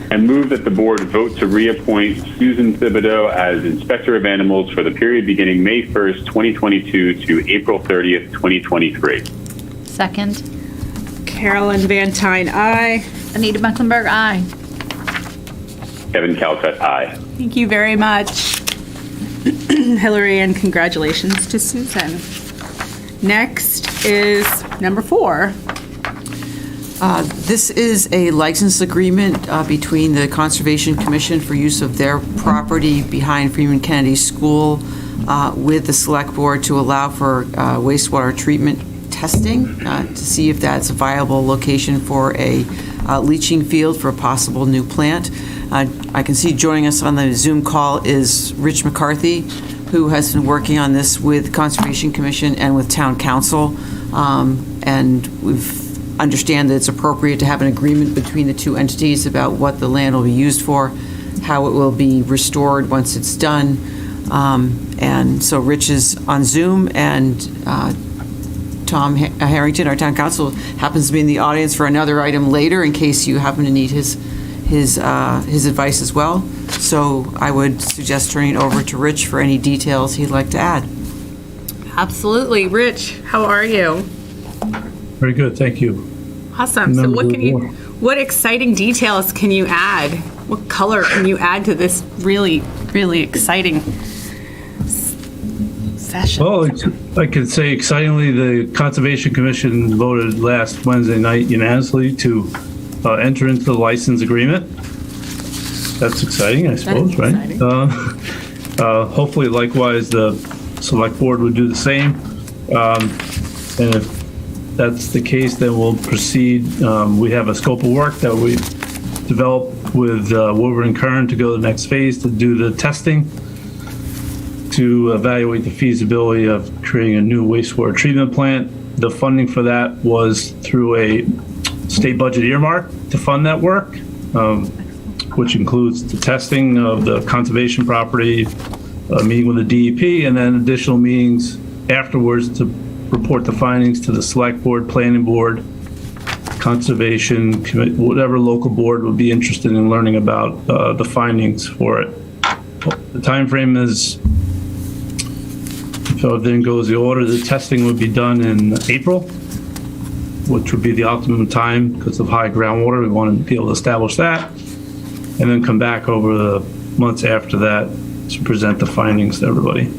I move that the board vote to reappoint Susan Thibodeau as Inspector of Animals for the period beginning May 1st, 2022 to April 30th, 2023. Second. Carolyn Van Tyne, aye. Anita Mecklenburg, aye. Kevin Calcutt, aye. Thank you very much, Hillary, and congratulations to Susan. Next is number 4. This is a license agreement between the Conservation Commission for use of their property behind Freeman Kennedy School with the Select Board to allow for wastewater treatment testing to see if that's a viable location for a leaching field for a possible new plant. I can see joining us on the Zoom call is Rich McCarthy, who has been working on this with Conservation Commission and with Town Council, and we've understand that it's appropriate to have an agreement between the two entities about what the land will be used for, how it will be restored once it's done. And so Rich is on Zoom, and Tom Harrington, our town council, happens to be in the audience for another item later in case you happen to need his advice as well. So I would suggest turning it over to Rich for any details he'd like to add. Absolutely. Rich, how are you? Very good, thank you. Awesome. So what exciting details can you add? What color can you add to this really, really exciting session? Well, I could say excitingly, the Conservation Commission voted last Wednesday night unanimously to enter into the license agreement. That's exciting, I suppose, right? Hopefully, likewise, the Select Board would do the same. And if that's the case, then we'll proceed. We have a scope of work that we developed with Woodward and Kern to go to the next phase to do the testing, to evaluate the feasibility of creating a new wastewater treatment plant. The funding for that was through a state budget earmark to fund that work, which includes the testing of the conservation property, a meeting with the DEP, and then additional meetings afterwards to report the findings to the Select Board, Planning Board, Conservation, whatever local board would be interested in learning about the findings for it. The time frame is, if everything goes the order, the testing would be done in April, which would be the optimum time because of high groundwater. We want to be able to establish that, and then come back over the months after that to present the findings to everybody.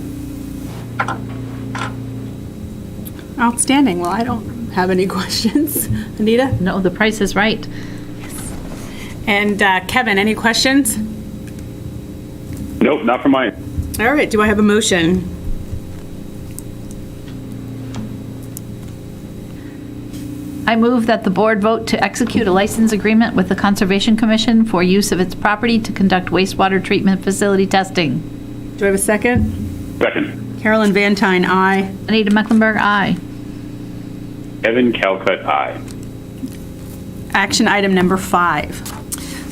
Outstanding. Well, I don't have any questions. Anita? No, the price is right. And Kevin, any questions? Nope, not from my end. All right, do I have a motion? I move that the board vote to execute a license agreement with the Conservation Commission for use of its property to conduct wastewater treatment facility testing. Do I have a second? Second. Carolyn Van Tyne, aye. Anita Mecklenburg, aye. Kevin Calcutt, aye. Action item number 5.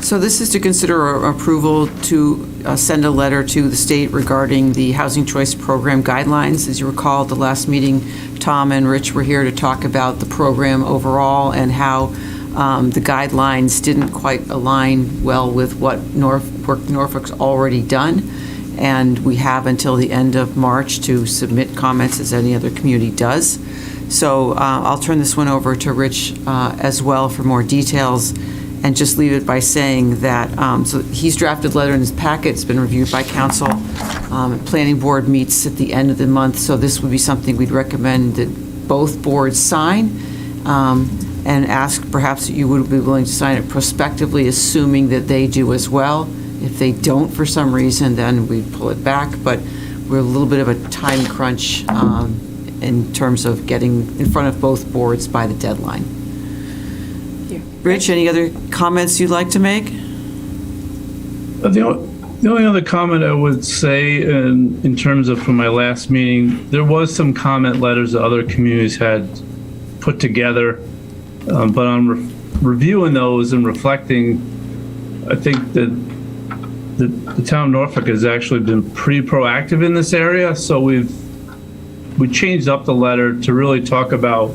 So this is to consider approval to send a letter to the state regarding the Housing Choice Program guidelines. As you recall, at the last meeting, Tom and Rich were here to talk about the program overall and how the guidelines didn't quite align well with what Norfolk's already done. And we have until the end of March to submit comments, as any other community does. So I'll turn this one over to Rich as well for more details, and just leave it by saying that, so he's drafted a letter in his packet, it's been reviewed by council. Planning board meets at the end of the month, so this would be something we'd recommend that both boards sign, and ask perhaps that you would be willing to sign it prospectively, assuming that they do as well. If they don't for some reason, then we pull it back, but we're a little bit of a time crunch in terms of getting in front of both boards by the deadline. Rich, any other comments you'd like to make? The only other comment I would say in terms of from my last meeting, there was some comment letters that other communities had put together, but on reviewing those and reflecting, I think that the town of Norfolk has actually been pretty proactive in this area. So we changed up the letter to really talk about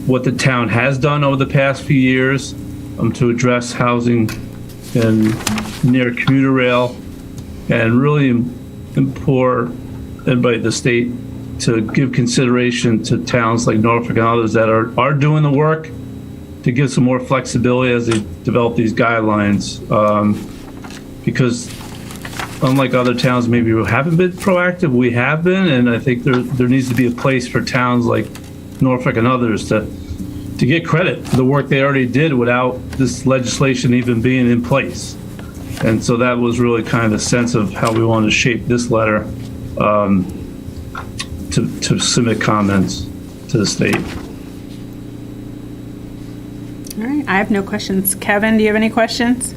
what the town has done over the past few years to address housing and near commuter rail, and really implore everybody at the state to give consideration to towns like Norfolk and others that are doing the work to give some more flexibility as they develop these guidelines. Because unlike other towns maybe who haven't been proactive, we have been, and I think there needs to be a place for towns like Norfolk and others to get credit for the work they already did without this legislation even being in place. And so that was really kind of the sense of how we wanted to shape this letter to submit comments to the state. All right, I have no questions. Kevin, do you have any questions?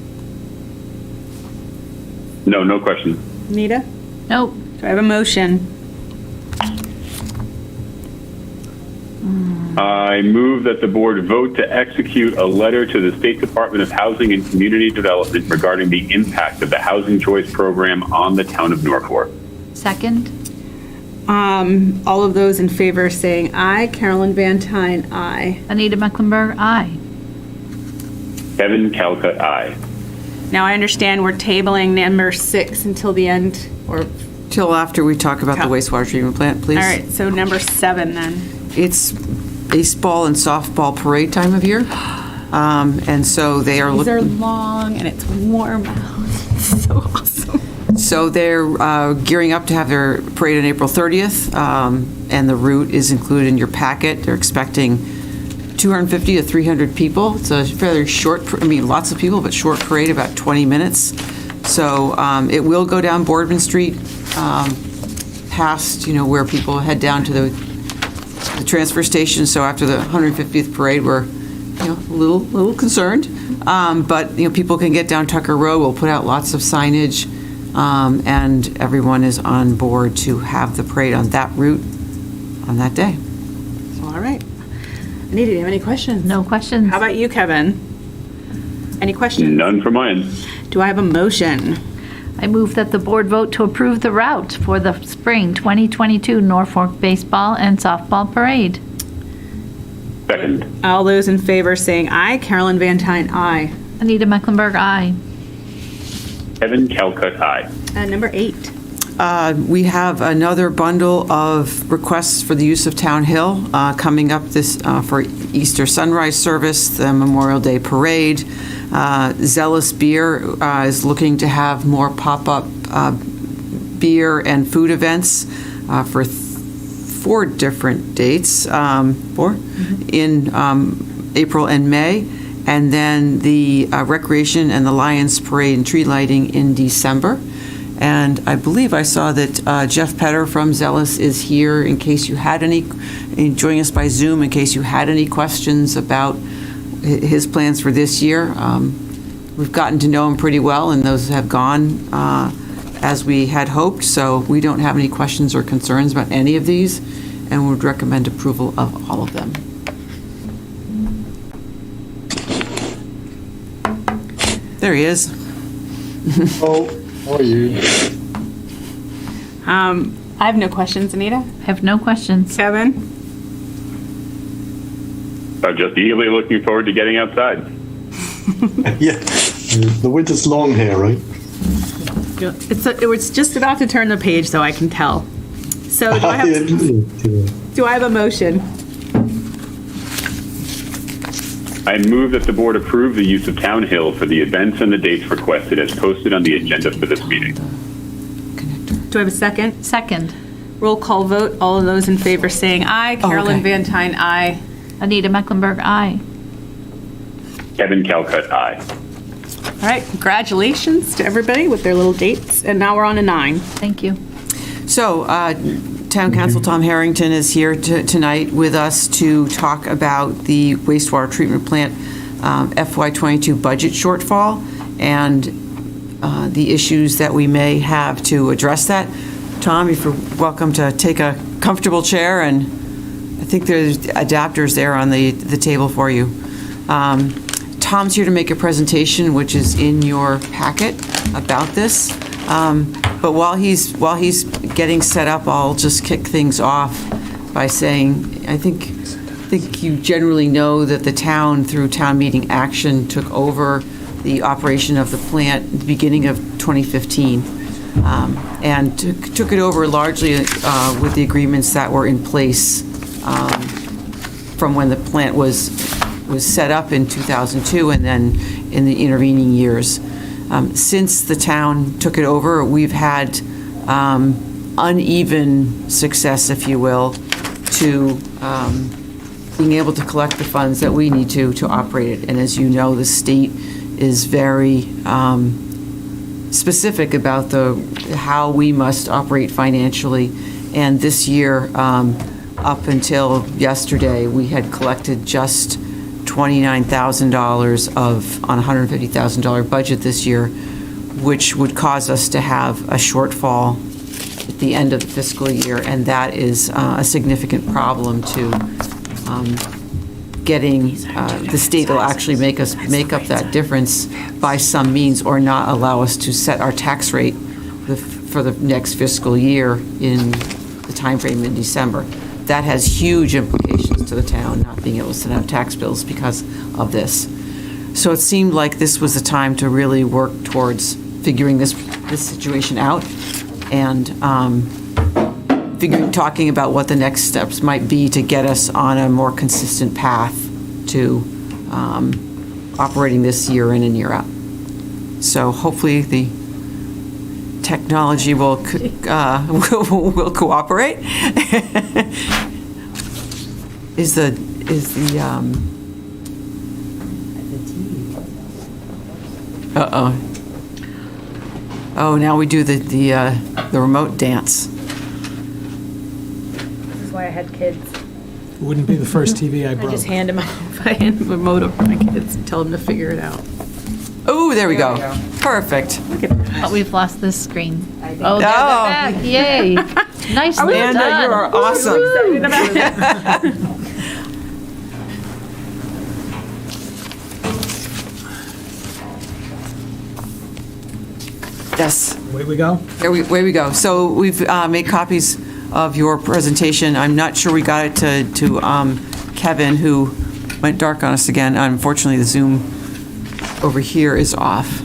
No questions. Anita? Nope. Do I have a motion? I move that the board vote to execute a letter to the State Department of Housing and Community Development regarding the impact of the Housing Choice Program on the town of Norfolk. Second? All of those in favor saying aye. Carolyn Van Tyne, aye. Anita Mecklenburg, aye. Kevin Calcutt, aye. Now I understand we're tabling number 6 until the end, or, Till after we talk about the wastewater treatment plant, please. all right, so number 7 then. It's baseball and softball parade time of year. And so they are These are looking, long and it's warm out. It's so awesome. so they're gearing up to have their parade on April 30th. And the route is included in your packet. They're expecting 250 to 300 people. It's a fairly short, lots of people, but short parade, about 20 minutes. So it will go down Boardman Street, past, where people head down to the transfer station. So after the 150th parade, we're, a little concerned. But, people can get down Tucker Road. We'll put out lots of signage, and everyone is on board to have the parade on that route on that day. All right. Anita, do you have any questions? No questions. How about you, Kevin? Any questions? None from my end. Do I have a motion? I move that the board vote to approve the route for the spring 2022 Norfolk Baseball and Softball Parade. Second. All those in favor saying aye. Carolyn Van Tyne, aye. Anita Mecklenburg, aye. Kevin Calcutt, aye. And number 8. We have another bundle of requests for the use of Town Hill coming up this for Easter sunrise service, the Memorial Day parade. Zealous Beer is looking to have more pop-up beer and food events for 4 different dates, 4 in April and May, and then the Recreation and the Lions Parade and tree lighting in December. And I believe I saw that Jeff Petter from Zealous is here in case you had any, joining us by Zoom, in case you had any questions about his plans for this year. We've gotten to know him pretty well, and those have gone as we had hoped, so we don't have any questions or concerns about any of these, and would recommend approval of all of them. There he is. Oh, how are you? I have no questions, Anita. I have no questions. Kevin? I'm just eagerly looking forward to getting outside. Yeah, the winter's long here, right? It was just about to turn the page, so I can tell. So do I have a motion? I move that the board approve the use of Town Hill for the events and the dates requested as posted on the agenda for this meeting. Do I have a second? Second. Roll call vote. All of those in favor saying aye. Carolyn okay. Van Tyne, aye. Anita Mecklenburg, aye. Kevin Calcutt, aye. All right, congratulations to everybody with their little dates, and now we're on to 9. Thank you. So, Town Council Tom Harrington is here tonight with us to talk about the wastewater treatment plant FY22 budget shortfall and the issues that we may have to address that. Tom, you're welcome to take a comfortable chair, and I think there's adapters there on the table for you. Tom's here to make a presentation, which is in your packet about this. But while he's getting set up, I'll just kick things off by saying I think you generally know that the town, through town meeting action, took over the operation of the plant at the beginning of 2015, and took it over largely with the agreements that were in place from when the plant was set up in 2002 and then in the intervening years. Since the town took it over, we've had uneven success, if you will, to being able to collect the funds that we need to operate it. And as you know, the state is very specific about how we must operate financially. And this year, up until yesterday, we had collected just $29,000 on a $150,000 budget this year, which would cause us to have a shortfall at the end of the fiscal year, and that is a significant problem to getting the state will actually make up that difference by some means or not allow us to set our tax rate for the next fiscal year in the time frame in December. That has huge implications to the town, not being able to send out tax bills because of this. So it seemed like this was the time to really work towards figuring this situation out and talking about what the next steps might be to get us on a more consistent path to operating this year in and year out. So hopefully the technology will cooperate. Oh, now we do the remote dance. This is why I had kids. Wouldn't be the first TV I broke. I just hand them a remote over to my kids and tell them to figure it out. Oh, there we go. Perfect. But we've lost this screen. Oh, they're back. Yay. Nicely done. Amanda, you are awesome. Yes. Away we go. Away we go. So we've made copies of your presentation. I'm not sure we got it to Kevin, who went dark on us again. Unfortunately, the Zoom over here is off.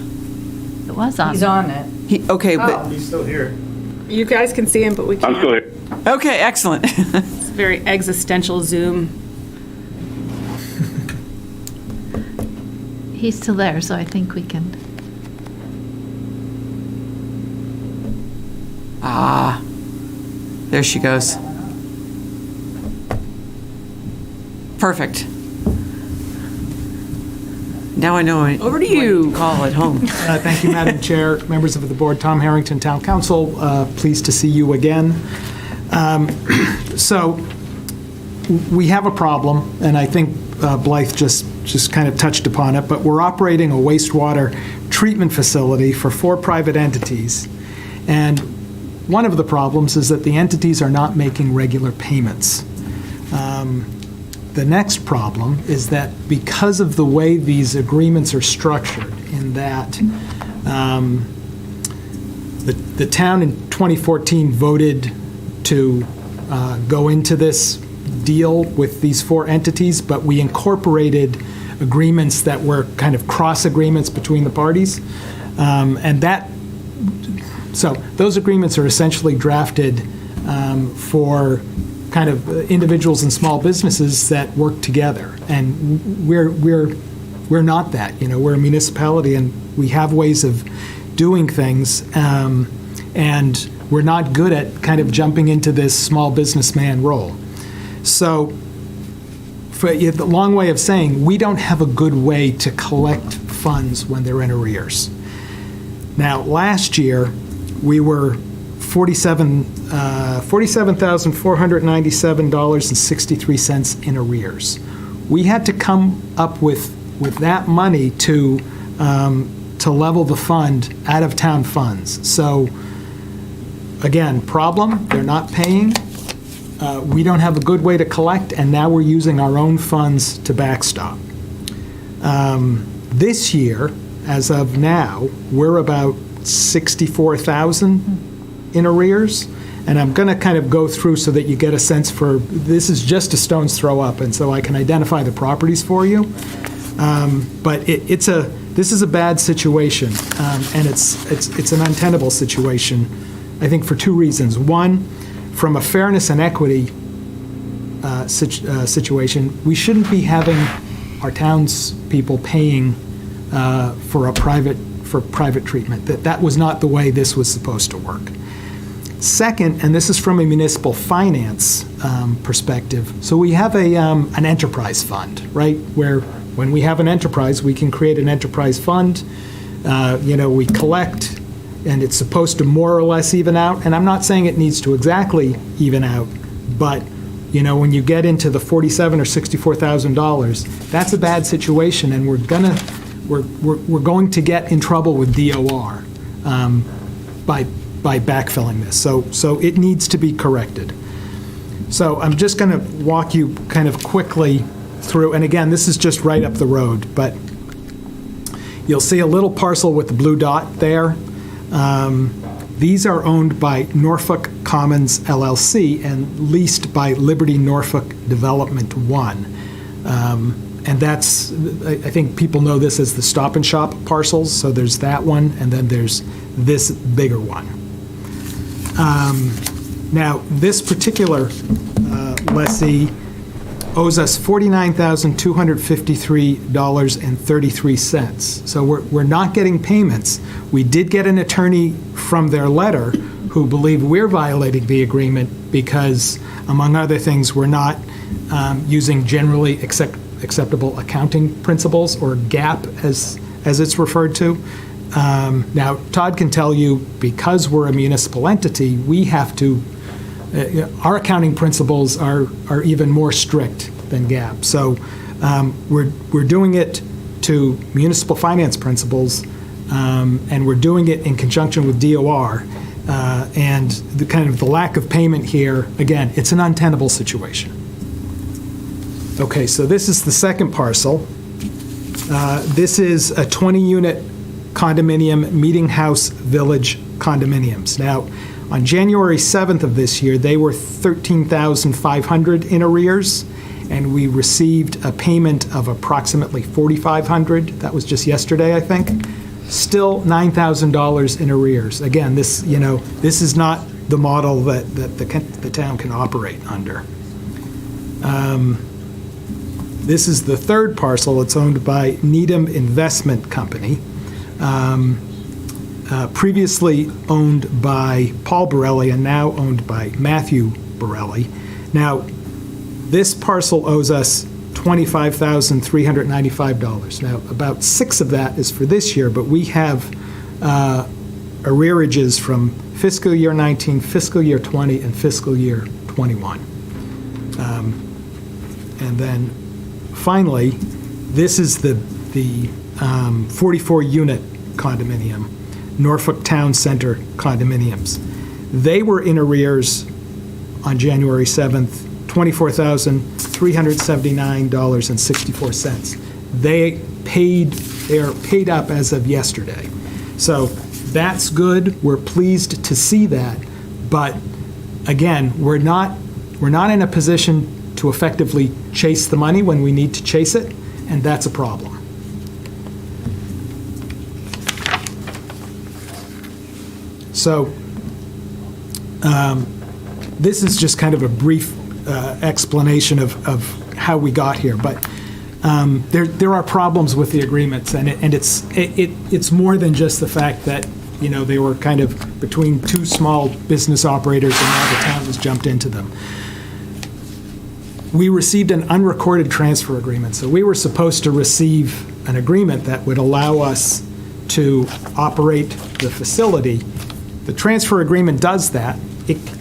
It was on. He's on it. But He's still here. You guys can see him, but we can't. I'm still here. Okay, excellent. It's very existential Zoom. He's still there, so I think we can. There she goes. Perfect. Now I know Over to you. Call at home. Thank you, Madam Chair, members of the board. Tom Harrington, Town Council. Pleased to see you again. So we have a problem, and I think Blythe just kind of touched upon it, but we're operating a wastewater treatment facility for 4 private entities. And one of the problems is that the entities are not making regular payments. The next problem is that because of the way these agreements are structured, in that the town in 2014 voted to go into this deal with these 4 entities, but we incorporated agreements that were kind of cross agreements between the parties. So those agreements are essentially drafted for kind of individuals and small businesses that work together, and we're not that. We're a municipality, and we have ways of doing things, and we're not good at kind of jumping into this small businessman role. So, for the long way of saying, we don't have a good way to collect funds when they're in arrears. Now, last year, we were $47,497.63 in arrears. We had to come up with that money to level the fund out of town funds. So, again, problem, they're not paying. We don't have a good way to collect, and now we're using our own funds to backstop. This year, as of now, we're about 64,000 in arrears, and I'm going to kind of go through so that you get a sense for, this is just a stone's throw up, and so I can identify the properties for you. But this is a bad situation, and it's an untenable situation, I think, for two reasons. One, from a fairness and equity situation, we shouldn't be having our townspeople paying for private treatment. That was not the way this was supposed to work. Second, and this is from a municipal finance perspective, so we have an enterprise fund, right? Where when we have an enterprise, we can create an enterprise fund. We collect, and it's supposed to more or less even out. And I'm not saying it needs to exactly even out, but when you get into the $47,000 or $64,000, that's a bad situation, and we're going to get in trouble with DOR by backfilling this. So it needs to be corrected. So I'm just going to walk you kind of quickly through, and again, this is just right up the road, but you'll see a little parcel with the blue dot there. These are owned by Norfolk Commons LLC and leased by Liberty Norfolk Development 1. And that's, I think people know this as the Stop and Shop parcels. So there's that one, and then there's this bigger one. Now, this particular lessee owes us $49,253.33. So we're not getting payments. We did get an attorney from their letter who believe we're violating the agreement because, among other things, we're not using generally acceptable accounting principles, or GAAP as it's referred to. Now, Todd can tell you, because we're a municipal entity, we have to, our accounting principles are even more strict than GAAP. So we're doing it to municipal finance principles, and we're doing it in conjunction with DOR. And the lack of payment here, again, it's an untenable situation. Okay, so this is the second parcel. This is a 20-unit condominium, Meeting House Village condominiums. Now, on January 7th of this year, they were $13,500 in arrears, and we received a payment of approximately $4,500. That was just yesterday, I think. Still $9,000 in arrears. Again, this is not the model that the town can operate under. This is the third parcel. It's owned by Needham Investment Company, previously owned by Paul Borelli and now owned by Matthew Borelli. Now, this parcel owes us $25,395. Now, about $6,000 of that is for this year, but we have arrearages from fiscal year 19, fiscal year 20, and fiscal year 21. And then finally, this is the 44-unit condominium, Norfolk Town Center condominiums. They were in arrears on January 7th, $24,379.64. They are paid up as of yesterday. So that's good. We're pleased to see that. But again, we're not in a position to effectively chase the money when we need to chase it, and that's a problem. So this is just kind of a brief explanation of how we got here, but there are problems with the agreements, and it's more than just the fact that they were kind of between two small business operators, and now the town has jumped into them. We received an unrecorded transfer agreement, so we were supposed to receive an agreement that would allow us to operate the facility. The transfer agreement does that.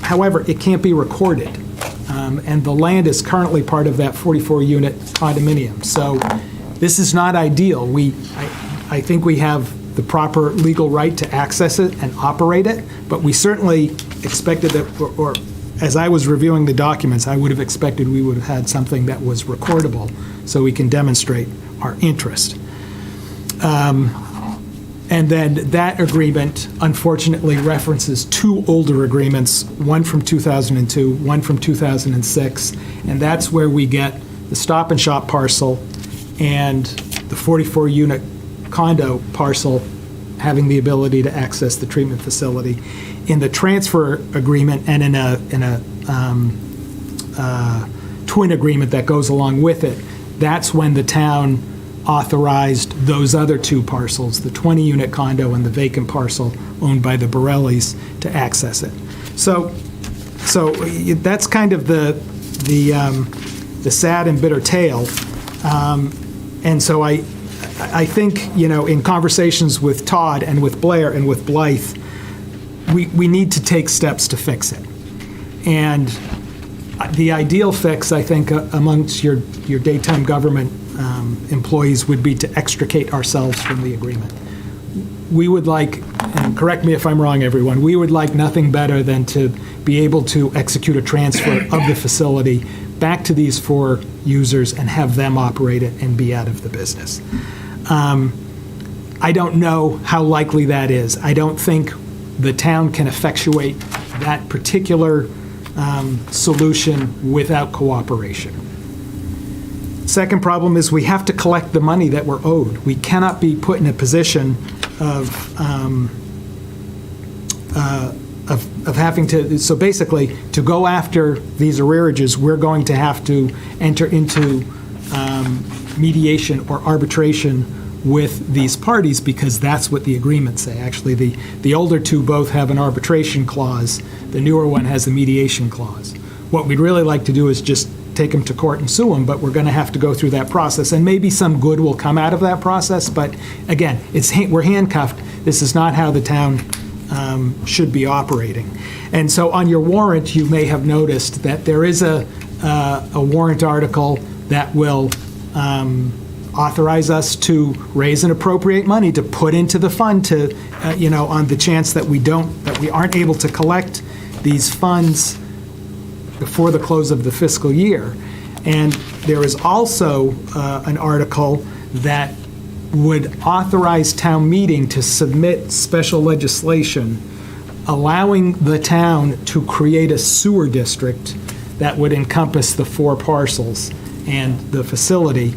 However, it can't be recorded. And the land is currently part of that 44-unit condominium. So this is not ideal. I think we have the proper legal right to access it and operate it, but we certainly expected that, or as I was reviewing the documents, I would have expected we would have had something that was recordable so we can demonstrate our interest. And then that agreement, unfortunately, references two older agreements, one from 2002, one from 2006, and that's where we get the Stop and Shop parcel and the 44-unit condo parcel having the ability to access the treatment facility. In the transfer agreement and in a twin agreement that goes along with it, that's when the town authorized those other two parcels, the 20-unit condo and the vacant parcel owned by the Borellis, to access it. So that's kind of the sad and bitter tale. And so I think, in conversations with Todd and with Blair and with Blythe, we need to take steps to fix it. And the ideal fix, I think, amongst your daytime government employees would be to extricate ourselves from the agreement. We would like, and correct me if I'm wrong, everyone, we would like nothing better than to be able to execute a transfer of the facility back to these four users and have them operate it and be out of the business. I don't know how likely that is. I don't think the town can effectuate that particular solution without cooperation. Second problem is we have to collect the money that we're owed. We cannot be put in a position of having to, so basically, to go after these arrearages, we're going to have to enter into mediation or arbitration with these parties because that's what the agreements say. Actually, the older two both have an arbitration clause. The newer one has a mediation clause. What we'd really like to do is just take them to court and sue them, but we're going to have to go through that process, and maybe some good will come out of that process, but again, we're handcuffed. This is not how the town should be operating. And so on your warrant, you may have noticed that there is a warrant article that will authorize us to raise and appropriate money to put into the fund to, on the chance that we aren't able to collect these funds before the close of the fiscal year. And there is also an article that would authorize town meeting to submit special legislation allowing the town to create a sewer district that would encompass the four parcels and the facility.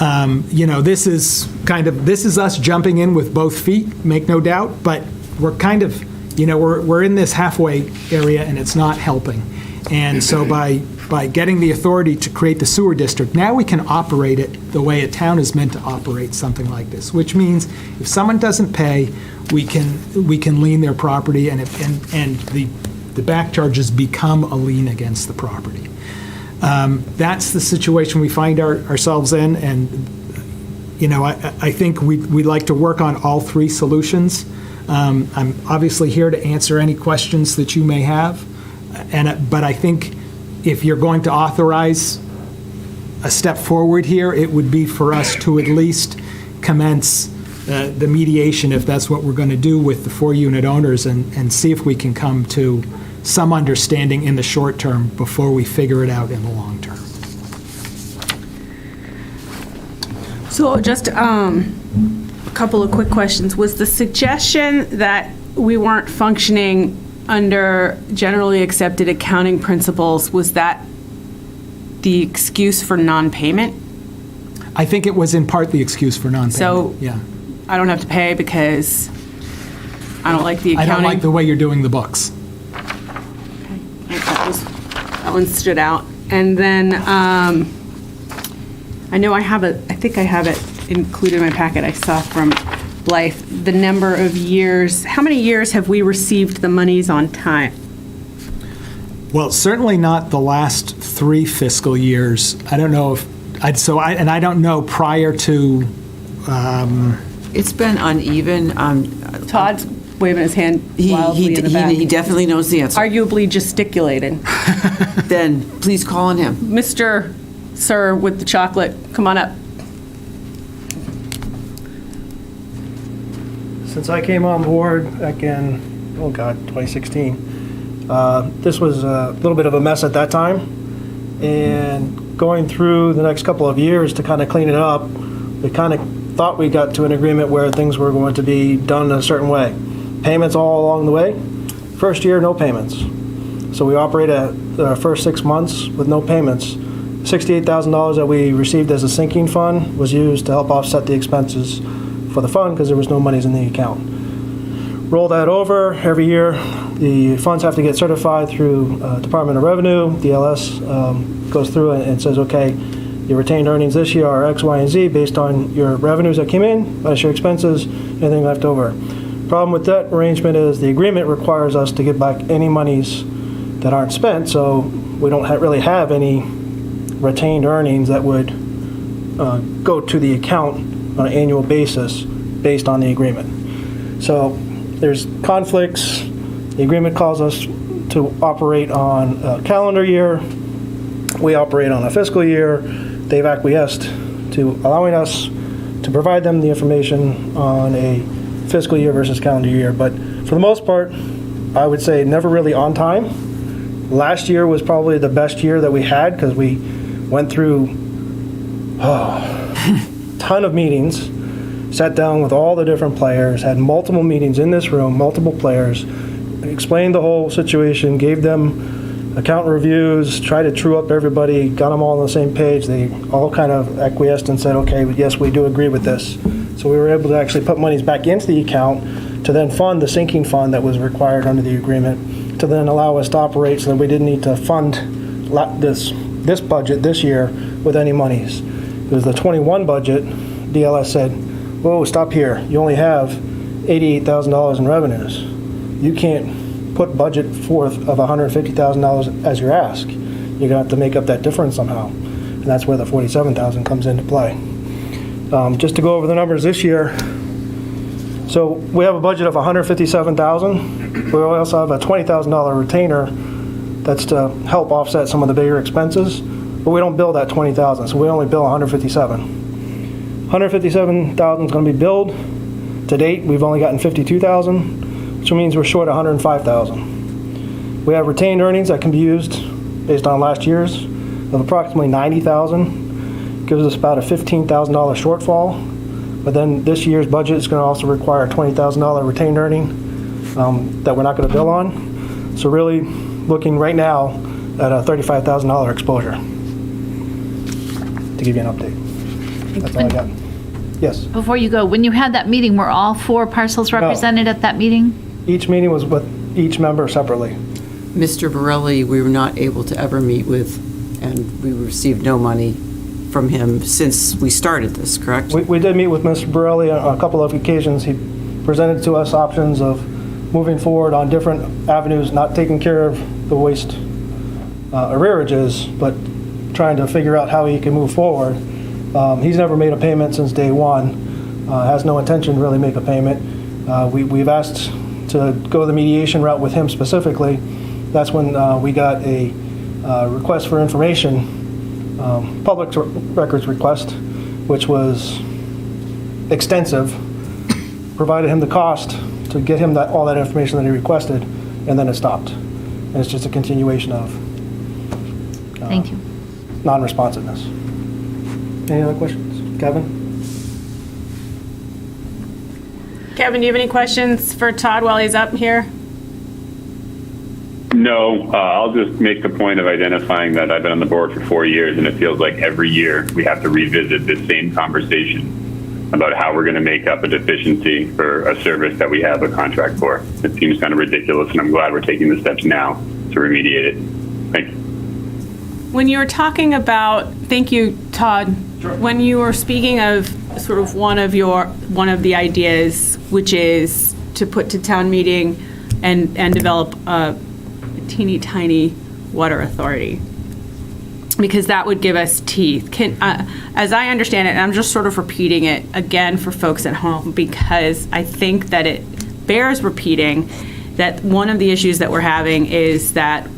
This is us jumping in with both feet, make no doubt, but we're kind of, we're in this halfway area and it's not helping. And so by getting the authority to create the sewer district, now we can operate it the way a town is meant to operate something like this, which means if someone doesn't pay, we can lien their property and the back charges become a lien against the property. That's the situation we find ourselves in, and I think we'd like to work on all three solutions. I'm obviously here to answer any questions that you may have, but I think if you're going to authorize a step forward here, it would be for us to at least commence the mediation, if that's what we're going to do, with the 4-unit owners and see if we can come to some understanding in the short term before we figure it out in the long term. So just a couple of quick questions. Was the suggestion that we weren't functioning under generally accepted accounting principles, was that the excuse for non-payment? I think it was in part the excuse for non-payment. So yeah. I don't have to pay because I don't like the accounting? I don't like the way you're doing the books. That one stood out. And then I know I think I have it included in my packet I saw from Blythe, the number of years. How many years have we received the monies on time? Well, certainly not the last 3 fiscal years. I don't know if I don't know prior to, It's been uneven. Todd's waving his hand He wildly in the back. he definitely knows the answer. Arguably gesticulating. Then please call on him. Mr. Sir with the chocolate, come on up. Since I came on board back in, 2016, this was a little bit of a mess at that time. And going through the next couple of years to kind of clean it up, we kind of thought we got to an agreement where things were going to be done in a certain way. Payments all along the way. First year, no payments. So we operated the first 6 months with no payments. $68,000 that we received as a sinking fund was used to help offset the expenses for the fund because there was no monies in the account. Roll that over every year. The funds have to get certified through Department of Revenue. DLS goes through and says, okay, your retained earnings this year are X, Y, and Z based on your revenues that came in, minus your expenses, anything left over. Problem with that arrangement is the agreement requires us to give back any monies that aren't spent, so we don't really have any retained earnings that would go to the account on an annual basis based on the agreement. So there's conflicts. The agreement calls us to operate on a calendar year. We operate on a fiscal year. They've acquiesced to allowing us to provide them the information on a fiscal year versus calendar year. But for the most part, I would say never really on time. Last year was probably the best year that we had because we went through a ton of meetings, sat down with all the different players, had multiple meetings in this room, multiple players, explained the whole situation, gave them account reviews, tried to true up everybody, got them all on the same page. They all kind of acquiesced and said, okay, yes, we do agree with this. So we were able to actually put monies back into the account to then fund the sinking fund that was required under the agreement, to then allow us to operate so that we didn't need to fund this budget this year with any monies. It was the 21 budget, DLS said, whoa, stop here. You only have $88,000 in revenues. You can't put budget forth of $150,000 as your ask. You're going to have to make up that difference somehow. And that's where the $47,000 comes into play. Just to go over the numbers this year, so we have a budget of $157,000. We also have a $20,000 retainer that's to help offset some of the bigger expenses, but we don't bill that $20,000, so we only bill $157,000. $157,000 is going to be billed. To date, we've only gotten $52,000, which means we're short $105,000. We have retained earnings that can be used based on last year's of approximately $90,000. Gives us about a $15,000 shortfall. But then this year's budget is going to also require a $20,000 retained earning that we're not going to bill on. So really looking right now at a $35,000 exposure, to give you an update. That's all I got. Yes? Before you go, when you had that meeting, were all 4 parcels represented at that meeting? Each meeting was with each member separately. Mr. Borelli, we were not able to ever meet with, and we received no money from him since we started this, correct? We did meet with Mr. Borelli on a couple of occasions. He presented to us options of moving forward on different avenues, not taking care of the waste arrearages, but trying to figure out how he can move forward. He's never made a payment since day one, has no intention to really make a payment. We've asked to go the mediation route with him specifically. That's when we got a request for information, public records request, which was extensive, provided him the cost to get him all that information that he requested, and then it stopped. And it's just a continuation of Thank you. non-responsiveness. Any other questions? Kevin? Kevin, do you have any questions for Todd while he's up here? No, I'll just make the point of identifying that I've been on the board for 4 years, and it feels like every year we have to revisit this same conversation about how we're going to make up a deficiency for a service that we have a contract for. It seems kind of ridiculous, and I'm glad we're taking the steps now to remediate it. Thank you. When you were talking about, thank you, Todd. Sure. When you were speaking of sort of one of the ideas, which is to put to town meeting and develop a teeny tiny water authority. because that would give us teeth. As I understand it, and I'm just sort of repeating it again for folks at home, because I think that it bears repeating, that one of the issues that we're having is that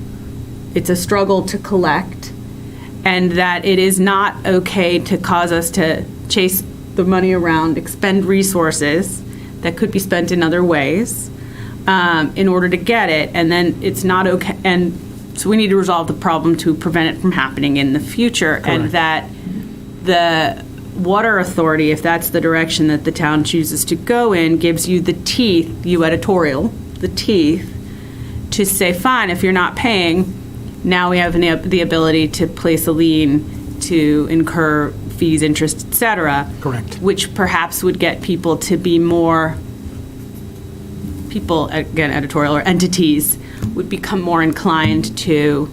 it's a struggle to collect, and that it is not okay to cause us to chase the money around, expend resources that could be spent in other ways in order to get it, and then it's not okay. And so we need to resolve the problem to prevent it from happening in the future. Correct. And that the water authority, if that's the direction that the town chooses to go in, gives you the teeth, you editorial, the teeth, to say, fine, if you're not paying, now we have the ability to place a lien, to incur fees, interest, et cetera. Correct. Which perhaps would get people to be more, people, again, editorial or entities, would become more inclined to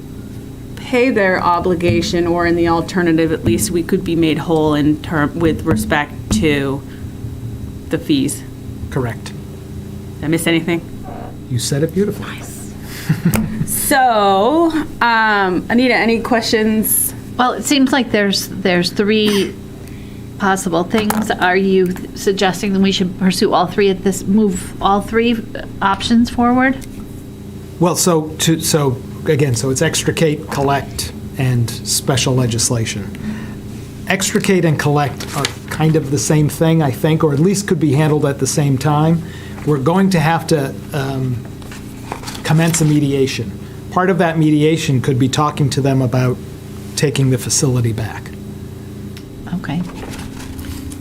pay their obligation, or in the alternative, at least we could be made whole in with respect to the fees. Correct. Did I miss anything? You said it beautifully. Nice. So, Anita, any questions? Well, it seems like there's three possible things. Are you suggesting that we should pursue all three at this, move all three options forward? Well, so it's extricate, collect, and special legislation. Extricate and collect are kind of the same thing, I think, or at least could be handled at the same time. We're going to have to commence a mediation. Part of that mediation could be talking to them about taking the facility back. Okay.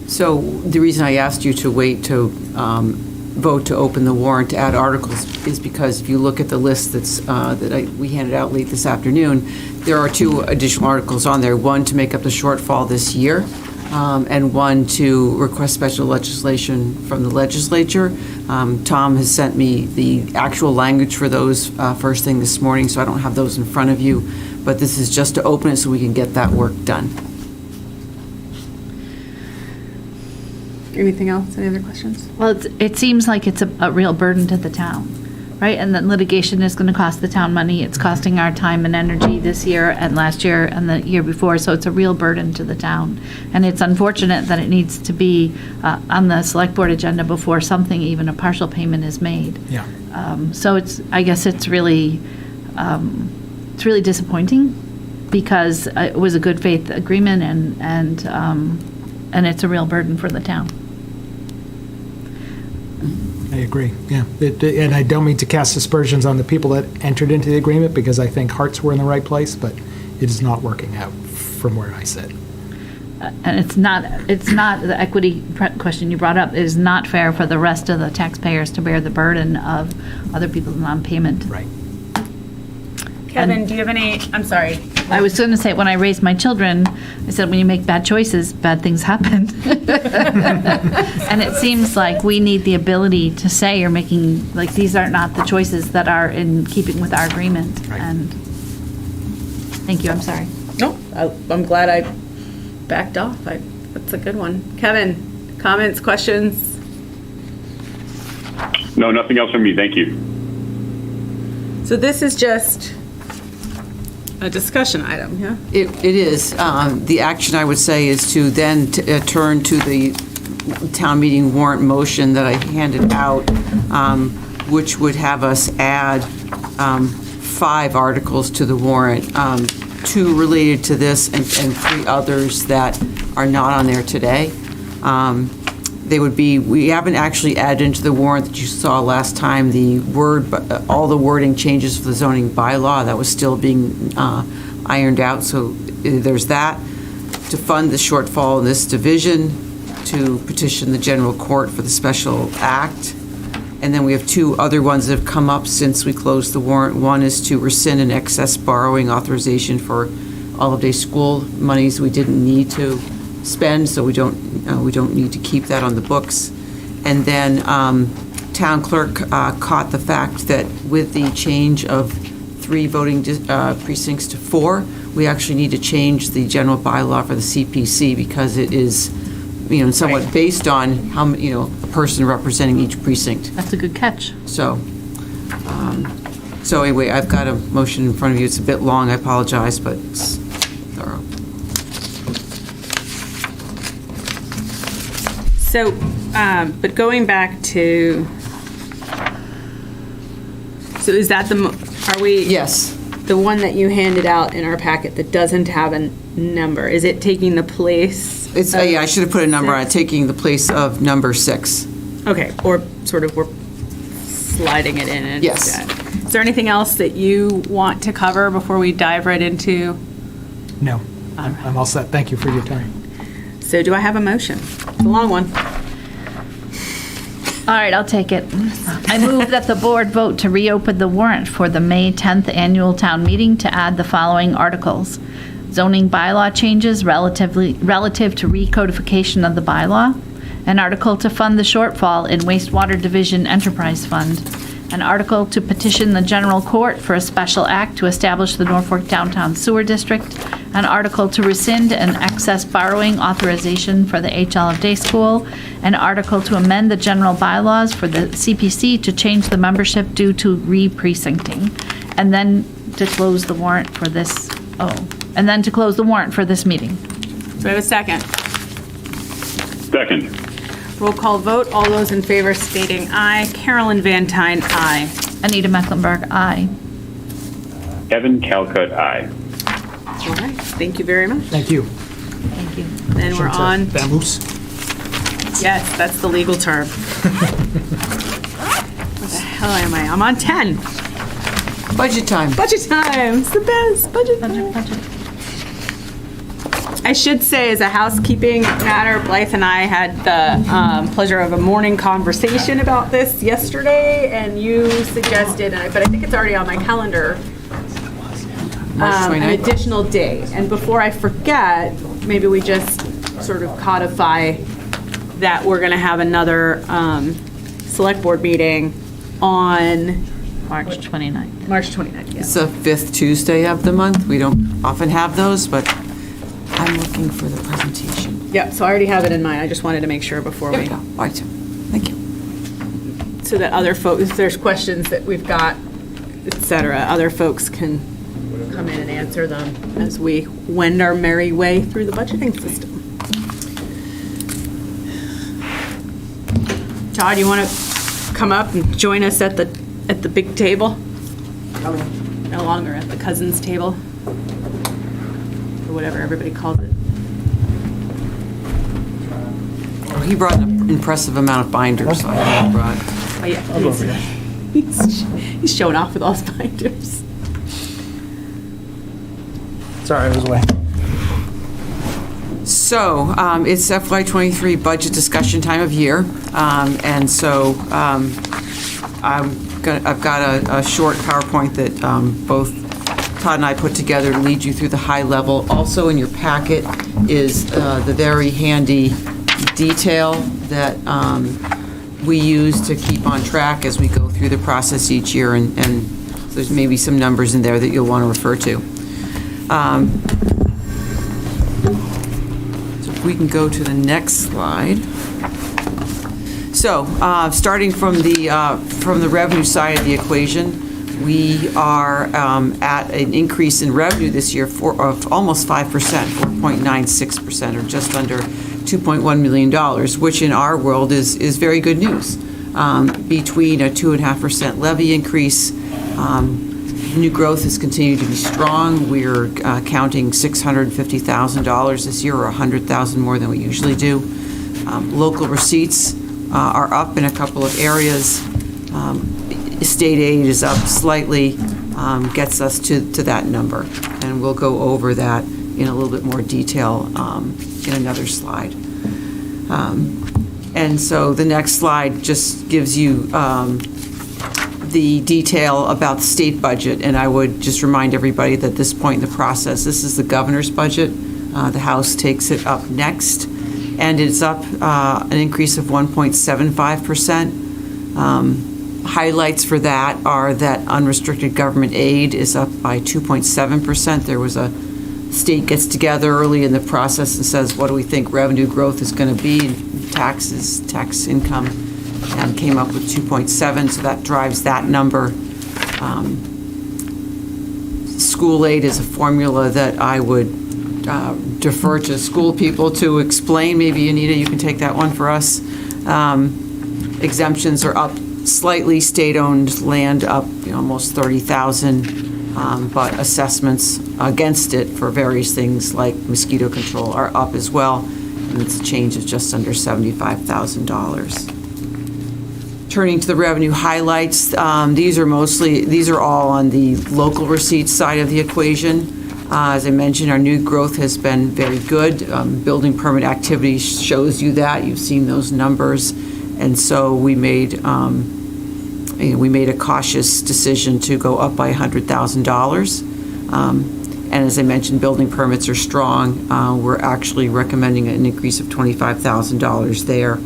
So the reason I asked you to wait to vote to open the warrant to add articles is because if you look at the list we handed out late this afternoon, there are 2 additional articles on there, one to make up the shortfall this year, and one to request special legislation from the legislature. Tom has sent me the actual language for those first thing this morning, so I don't have those in front of you, but this is just to open it so we can get that work done. Anything else? Any other questions? Well, it seems like it's a real burden to the town, right? And that litigation is going to cost the town money. It's costing our time and energy this year and last year and the year before, so it's a real burden to the town. And it's unfortunate that it needs to be on the select board agenda before something, even a partial payment, is made. Yeah. So I guess it's really disappointing, because it was a good faith agreement, and it's a real burden for the town. I agree, yeah. And I don't mean to cast aspersions on the people that entered into the agreement, because I think hearts were in the right place, but it is not working out from where I sit. And it's not the equity question you brought up. It is not fair for the rest of the taxpayers to bear the burden of other people's non-payment. Right. Kevin, do you have any, I'm sorry. I was going to say, when I raised my children, I said, when you make bad choices, bad things happen. And it seems like we need the ability to say, you're making, like, these are not the choices that are in keeping with our agreement. Right. And thank you, I'm sorry. No, I'm glad I backed off. That's a good one. Kevin, comments, questions? No, nothing else from me. Thank you. So this is just a discussion item, yeah? It is. The action, I would say, is to then turn to the town meeting warrant motion that I handed out, which would have us add 5 articles to the warrant, 2 related to this and 3 others that are not on there today. They would be, we haven't actually added into the warrant that you saw last time, all the wording changes for the zoning bylaw. That was still being ironed out, so there's that. To fund the shortfall in this division, to petition the general court for the special act. And then we have 2 other ones that have come up since we closed the warrant. One is to rescind an excess borrowing authorization for all-of-day school monies we didn't need to spend, so we don't need to keep that on the books. And then town clerk caught the fact that with the change of 3 voting precincts to 4, we actually need to change the general bylaw for the CPC, because it is, somewhat based on how, a person representing each precinct. That's a good catch. So anyway, I've got a motion in front of you. It's a bit long, I apologize, but thorough. So, but going back to, so is that are we? Yes. The one that you handed out in our packet that doesn't have a number, is it taking the place? It's, yeah, I should have put a number on it, taking the place of number 6. Okay, or sort of we're sliding it in instead. Yes. Is there anything else that you want to cover before we dive right into? No, I'm all set. Thank you for your time. So do I have a motion? It's a long one. All right, I'll take it. I move that the board vote to reopen the warrant for the May 10th annual town meeting to add the following articles: zoning bylaw changes relative to recodification of the bylaw, an article to fund the shortfall in wastewater division enterprise fund, an article to petition the general court for a special act to establish the Norfolk Downtown Sewer District, an article to rescind an excess borrowing authorization for the HL Day School, an article to amend the general bylaws for the CPC to change the membership due to re-precincting, and then to close the warrant for this, and then to close the warrant for this meeting. Do I have a second? Second. Roll call vote. All those in favor stating aye. Carolyn Van Tine, aye. Anita Mecklenburg, aye. Evan Calcutt, aye. All right, thank you very much. Thank you. Thank you. Then we're on, Vamoose. yes, that's the legal term. What the hell am I? I'm on 10. Budget time. Budget time, it's the best, budget time. I should say, as a housekeeping matter, Blythe and I had the pleasure of a morning conversation about this yesterday, and you suggested, but I think it's already on my calendar, an additional day. And before I forget, maybe we just sort of codify that we're going to have another select board meeting on March 29th. March 29th, yes. It's the 5th Tuesday of the month. We don't often have those, but I'm looking for the presentation. Yep, so I already have it in mind. I just wanted to make sure before There we, we go. All right. Thank you. so that other folks, if there's questions that we've got, et cetera, other folks can come in and answer them as we wend our merry way through the budgeting system. Todd, you want to come up and join us at the big table? No longer at the cousins table, or whatever everybody calls it. Oh, he brought an impressive amount of binders, so I brought. Oh, yeah. He's showing off with all his binders. Sorry, I was away. So, it's FY23 budget discussion time of year, and so I've got a short PowerPoint that both Todd and I put together to lead you through the high level. Also in your packet is the very handy detail that we use to keep on track as we go through the process each year, and there's maybe some numbers in there that you'll want to refer to. So if we can go to the next slide. So, starting from the revenue side of the equation, we are at an increase in revenue this year of almost 5%, 4.96%, or just under $2.1 million, which in our world is very good news. Between a 2.5% levy increase, new growth has continued to be strong. We're counting $650,000 this year, or $100,000 more than we usually do. Local receipts are up in a couple of areas. State aid is up slightly, gets us to that number. And we'll go over that in a little bit more detail in another slide. And so the next slide just gives you the detail about the state budget. And I would just remind everybody that at this point in the process, this is the governor's budget. The House takes it up next. And it's up an increase of 1.75%. Highlights for that are that unrestricted government aid is up by 2.7%. There was a state gets together early in the process and says, what do we think revenue growth is going to be? And tax income, and came up with 2.7, so that drives that number. School aid is a formula that I would defer to school people to explain. Maybe, Anita, you can take that one for us. Exemptions are up slightly, state-owned land up almost 30,000, but assessments against it for various things like mosquito control are up as well, and it's a change of just under $75,000. Turning to the revenue highlights, these are all on the local receipts side of the equation. As I mentioned, our new growth has been very good. Building permit activity shows you that. You've seen those numbers. And so we made a cautious decision to go up by $100,000. And as I mentioned, building permits are strong. We're actually recommending an increase of $25,000 there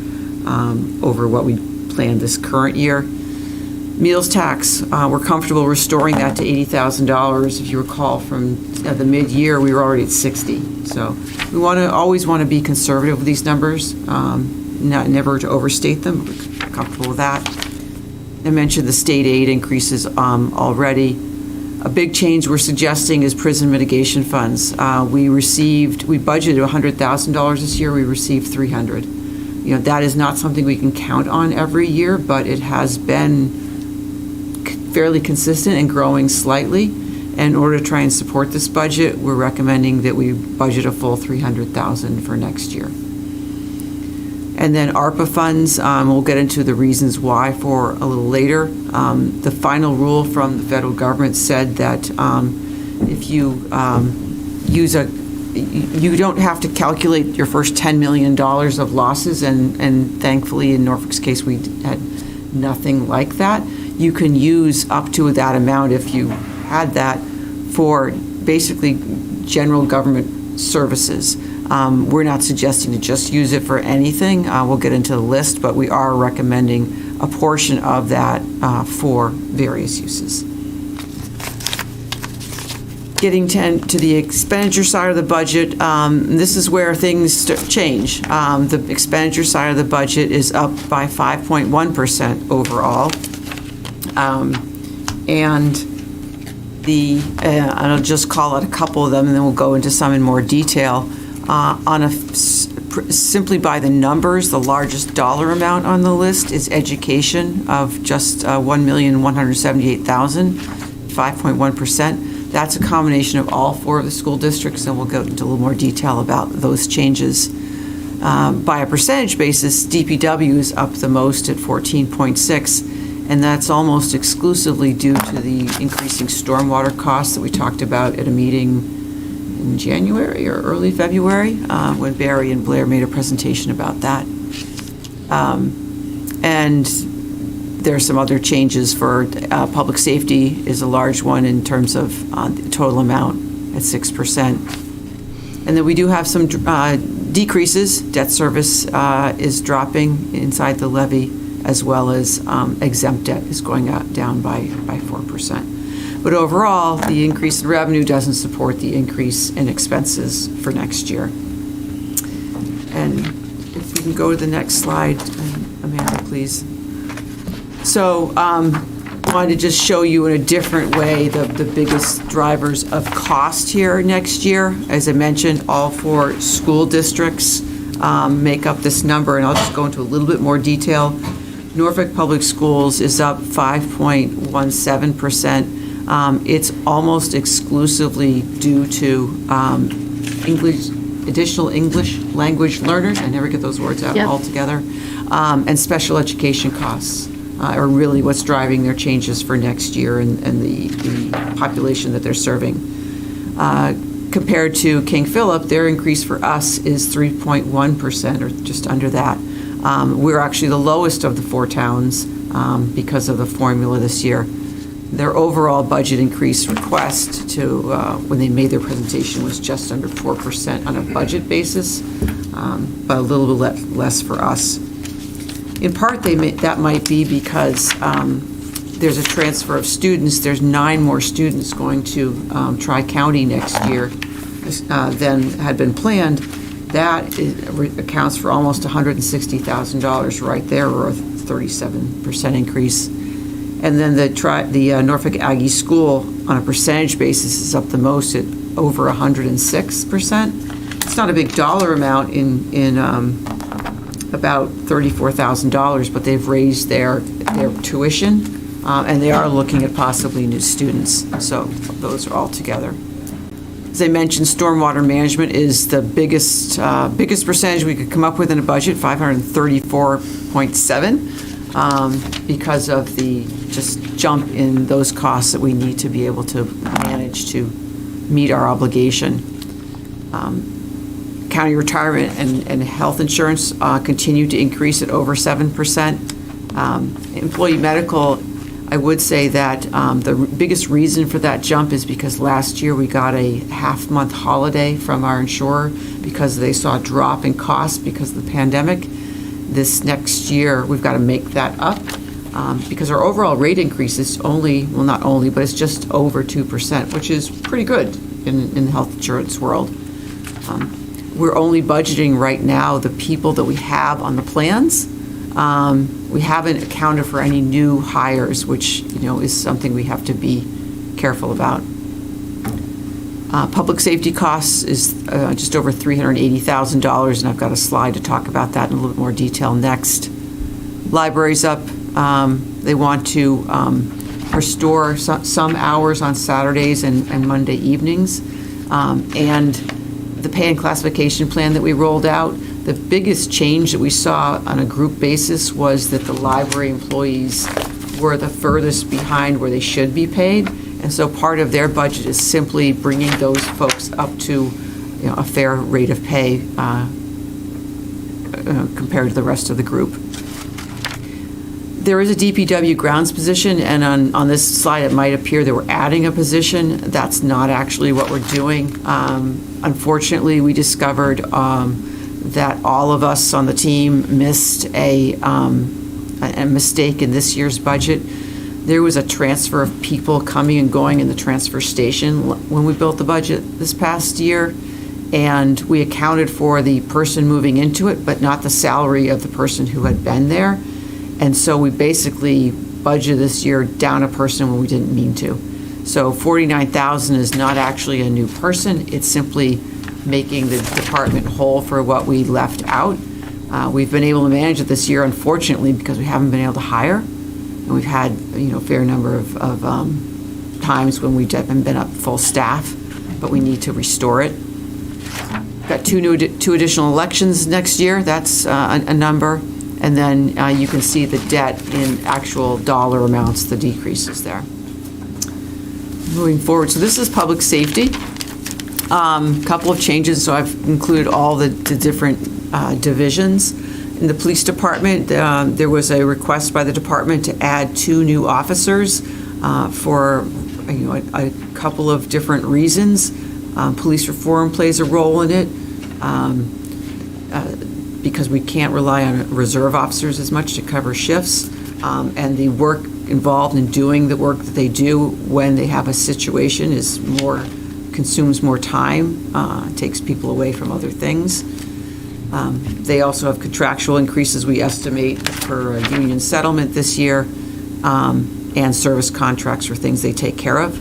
over what we planned this current year. Meals tax, we're comfortable restoring that to $80,000. If you recall from the mid-year, we were already at 60. So we always want to be conservative with these numbers, never to overstate them. We're comfortable with that. I mentioned the state aid increases already. A big change we're suggesting is prison mitigation funds. We budgeted $100,000 this year. We received $300,000. That is not something we can count on every year, but it has been fairly consistent and growing slightly. And in order to try and support this budget, we're recommending that we budget a full $300,000 for next year. And then ARPA funds, we'll get into the reasons why for a little later. The final rule from the federal government said that if you you don't have to calculate your first $10 million of losses, and thankfully in Norfolk's case we had nothing like that. You can use up to that amount if you had that for basically general government services. We're not suggesting to just use it for anything. We'll get into the list, but we are recommending a portion of that for various uses. Getting to the expenditure side of the budget, this is where things change. The expenditure side of the budget is up by 5.1% overall. And I'll just call out a couple of them and then we'll go into some in more detail. Simply by the numbers, the largest dollar amount on the list is education of just $1,178,000, 5.1%. That's a combination of all four of the school districts, and we'll go into a little more detail about those changes. By a percentage basis, DPW is up the most at 14.6%, and that's almost exclusively due to the increasing stormwater costs that we talked about at a meeting in January or early February when Barry and Blair made a presentation about that. And there are some other changes for public safety is a large one in terms of the total amount at 6%. And then we do have some decreases. Debt service is dropping inside the levy, as well as exempt debt is going down by 4%. But overall, the increase in revenue doesn't support the increase in expenses for next year. And if we can go to the next slide, Amanda, please. So I wanted to just show you in a different way the biggest drivers of cost here next year. As I mentioned, all four school districts make up this number, and I'll just go into a little bit more detail. Norfolk Public Schools is up 5.17%. It's almost exclusively due to additional English language learners. I never get those words out altogether. And special education costs are really what's driving their changes for next year and the population that they're serving. Compared to King Philip, their increase for us is 3.1%, or just under that. We're actually the lowest of the four towns because of the formula this year. Their overall budget increase request to when they made their presentation was just under 4% on a budget basis, but a little bit less for us. In part, that might be because there's a transfer of students. There's 9 more students going to Tri-County next year than had been planned. That accounts for almost $160,000 right there, or a 37% increase. And then the Norfolk Aggie School, on a percentage basis, is up the most at over 106%. It's not a big dollar amount in about $34,000, but they've raised their tuition, and they are looking at possibly new students. So those are all together. As I mentioned, stormwater management is the biggest percentage we could come up with in a budget, 534.7, because of the just jump in those costs that we need to be able to manage to meet our obligation. County retirement and health insurance continue to increase at over 7%. Employee medical, I would say that the biggest reason for that jump is because last year we got a half-month holiday from our insurer because they saw a drop in costs because of the pandemic. This next year, we've got to make that up because our overall rate increase is only, well, not only, but it's just over 2%, which is pretty good in the health insurance world. We're only budgeting right now the people that we have on the plans. We haven't accounted for any new hires, which, is something we have to be careful about. Public safety costs is just over $380,000, and I've got a slide to talk about that in a little bit more detail next. Library's up. They want to restore some hours on Saturdays and Monday evenings. And the pay and classification plan that we rolled out, the biggest change that we saw on a group basis was that the library employees were the furthest behind where they should be paid. And so part of their budget is simply bringing those folks up to a fair rate of pay compared to the rest of the group. There is a DPW grounds position, and on this slide it might appear that we're adding a position. That's not actually what we're doing. Unfortunately, we discovered that all of us on the team missed a mistake in this year's budget. There was a transfer of people coming and going in the transfer station when we built the budget this past year, and we accounted for the person moving into it, but not the salary of the person who had been there. And so we basically budgeted this year down a person when we didn't mean to. So $49,000 is not actually a new person. It's simply making the department whole for what we left out. We've been able to manage it this year, unfortunately, because we haven't been able to hire. And we've had, a fair number of times when we haven't been up full staff, but we need to restore it. Got two additional elections next year. That's a number. And then you can see the debt in actual dollar amounts, the decreases there. Moving forward, so this is public safety. Couple of changes, so I've included all the different divisions. In the police department, there was a request by the department to add 2 new officers for a couple of different reasons. Police reform plays a role in it. Because we can't rely on reserve officers as much to cover shifts, and the work involved in doing the work that they do when they have a situation consumes more time, takes people away from other things. They also have contractual increases we estimate for a union settlement this year, and service contracts for things they take care of.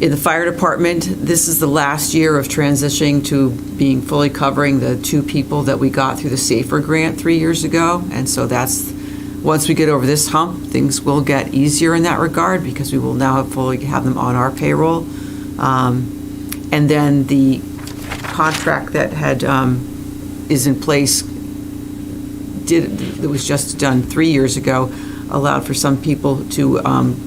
In the fire department, this is the last year of transitioning to being fully covering the 2 people that we got through the SAFER grant 3 years ago. And so once we get over this hump, things will get easier in that regard because we will now have them on our payroll. And then the contract that is in place that was just done 3 years ago allowed for some people to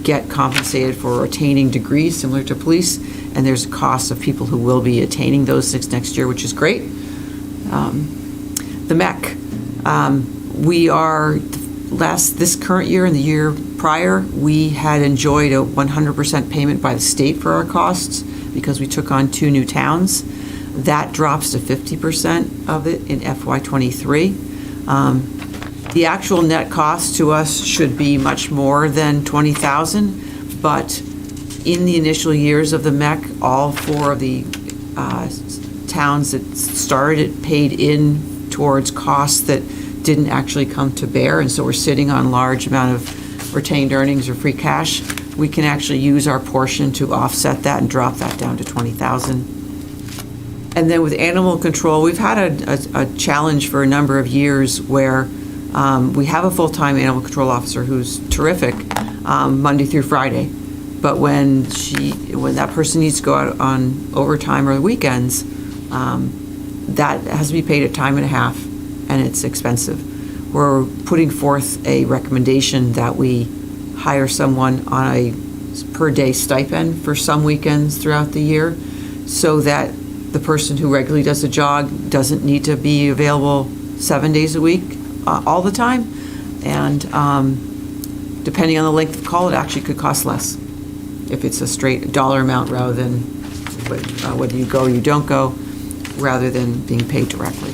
get compensated for attaining degrees similar to police, and there's a cost of people who will be attaining those 6 next year, which is great. The MEC, we are this current year and the year prior, we had enjoyed a 100% payment by the state for our costs because we took on 2 new towns. That drops to 50% of it in FY23. The actual net cost to us should be much more than $20,000, but in the initial years of the MEC, all 4 of the towns that started paid in towards costs that didn't actually come to bear, and so we're sitting on large amount of retained earnings or free cash. we can actually use our portion to offset that and drop that down to 20,000. And then with animal control, we've had a challenge for a number of years where we have a full-time animal control officer who's terrific Monday through Friday. But when that person needs to go out on overtime or weekends, that has to be paid at time and a half, and it's expensive. We're putting forth a recommendation that we hire someone on a per-day stipend for some weekends throughout the year, so that the person who regularly does the jog doesn't need to be available 7 days a week all the time. And depending on the length of call, it actually could cost less if it's a straight dollar amount rather than whether you go or you don't go, rather than being paid directly.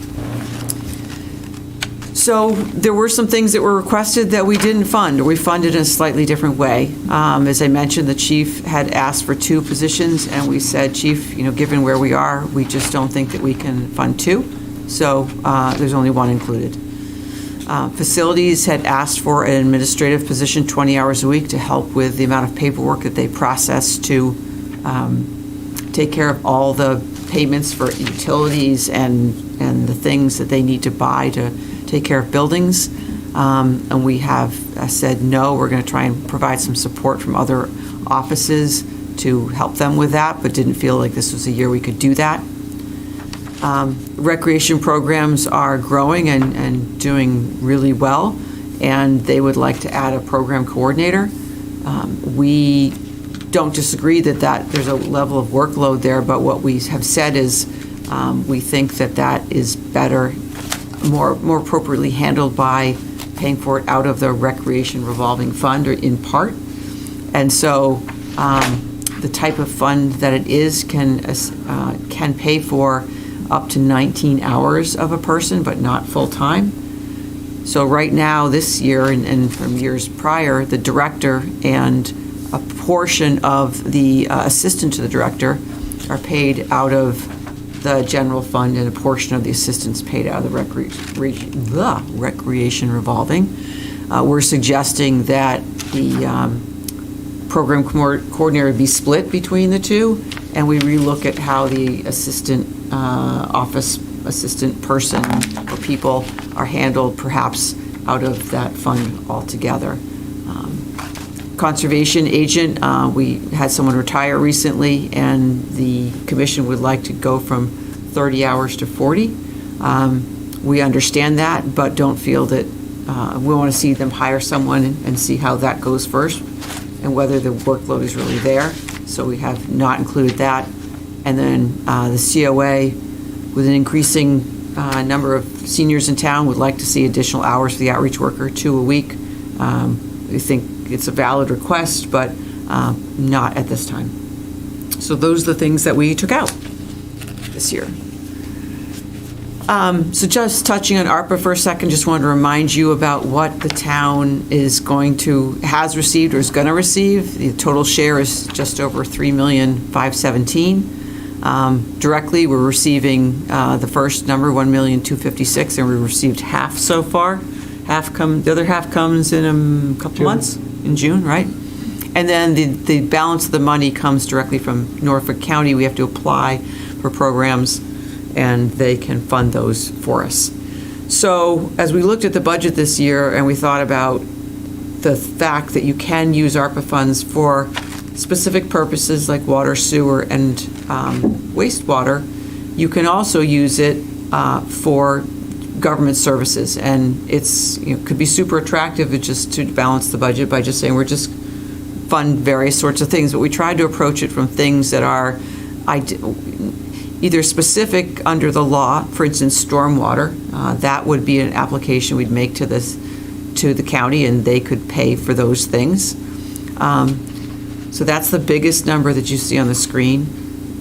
So there were some things that were requested that we didn't fund, or we funded in a slightly different way. As I mentioned, the chief had asked for 2 positions, and we said, Chief, given where we are, we just don't think that we can fund 2. So there's only 1 included. Facilities had asked for an administrative position 20 hours a week to help with the amount of paperwork that they process to take care of all the payments for utilities and the things that they need to buy to take care of buildings. And we have said, no, we're going to try and provide some support from other offices to help them with that, but didn't feel like this was a year we could do that. Recreation programs are growing and doing really well, and they would like to add a program coordinator. We don't disagree that there's a level of workload there, but what we have said is we think that is better, more appropriately handled by paying for it out of the recreation revolving fund, or in part. And so the type of fund that it is can pay for up to 19 hours of a person, but not full-time. So right now, this year, and from years prior, the director and a portion of the assistant to the director are paid out of the general fund, and a portion of the assistants paid out of the recreation revolving. We're suggesting that the program coordinator be split between the 2, and we relook at how the office assistant person or people are handled, perhaps out of that fund altogether. Conservation agent, we had someone retire recently, and the commission would like to go from 30 hours to 40. We understand that, but don't feel that we want to see them hire someone and see how that goes first, and whether the workload is really there. So we have not included that. And then the COA, with an increasing number of seniors in town, would like to see additional hours for the outreach worker, 2 a week. We think it's a valid request, but not at this time. So those are the things that we took out this year. So just touching on ARPA for a second, just wanted to remind you about what the town has received or is going to receive. The total share is just over $3,517,000. Directly, we're receiving the first number, $1,256,000, and we received half so far. The other half comes in a couple months, in June, right? And then the balance of the money comes directly from Norfolk County. We have to apply for programs, and they can fund those for us. So as we looked at the budget this year, and we thought about the fact that you can use ARPA funds for specific purposes like water, sewer, and wastewater, you can also use it for government services. And it could be super attractive just to balance the budget by just saying we're just fund various sorts of things. But we tried to approach it from things that are either specific under the law, for instance, stormwater. That would be an application we'd make to the county, and they could pay for those things. So that's the biggest number that you see on the screen.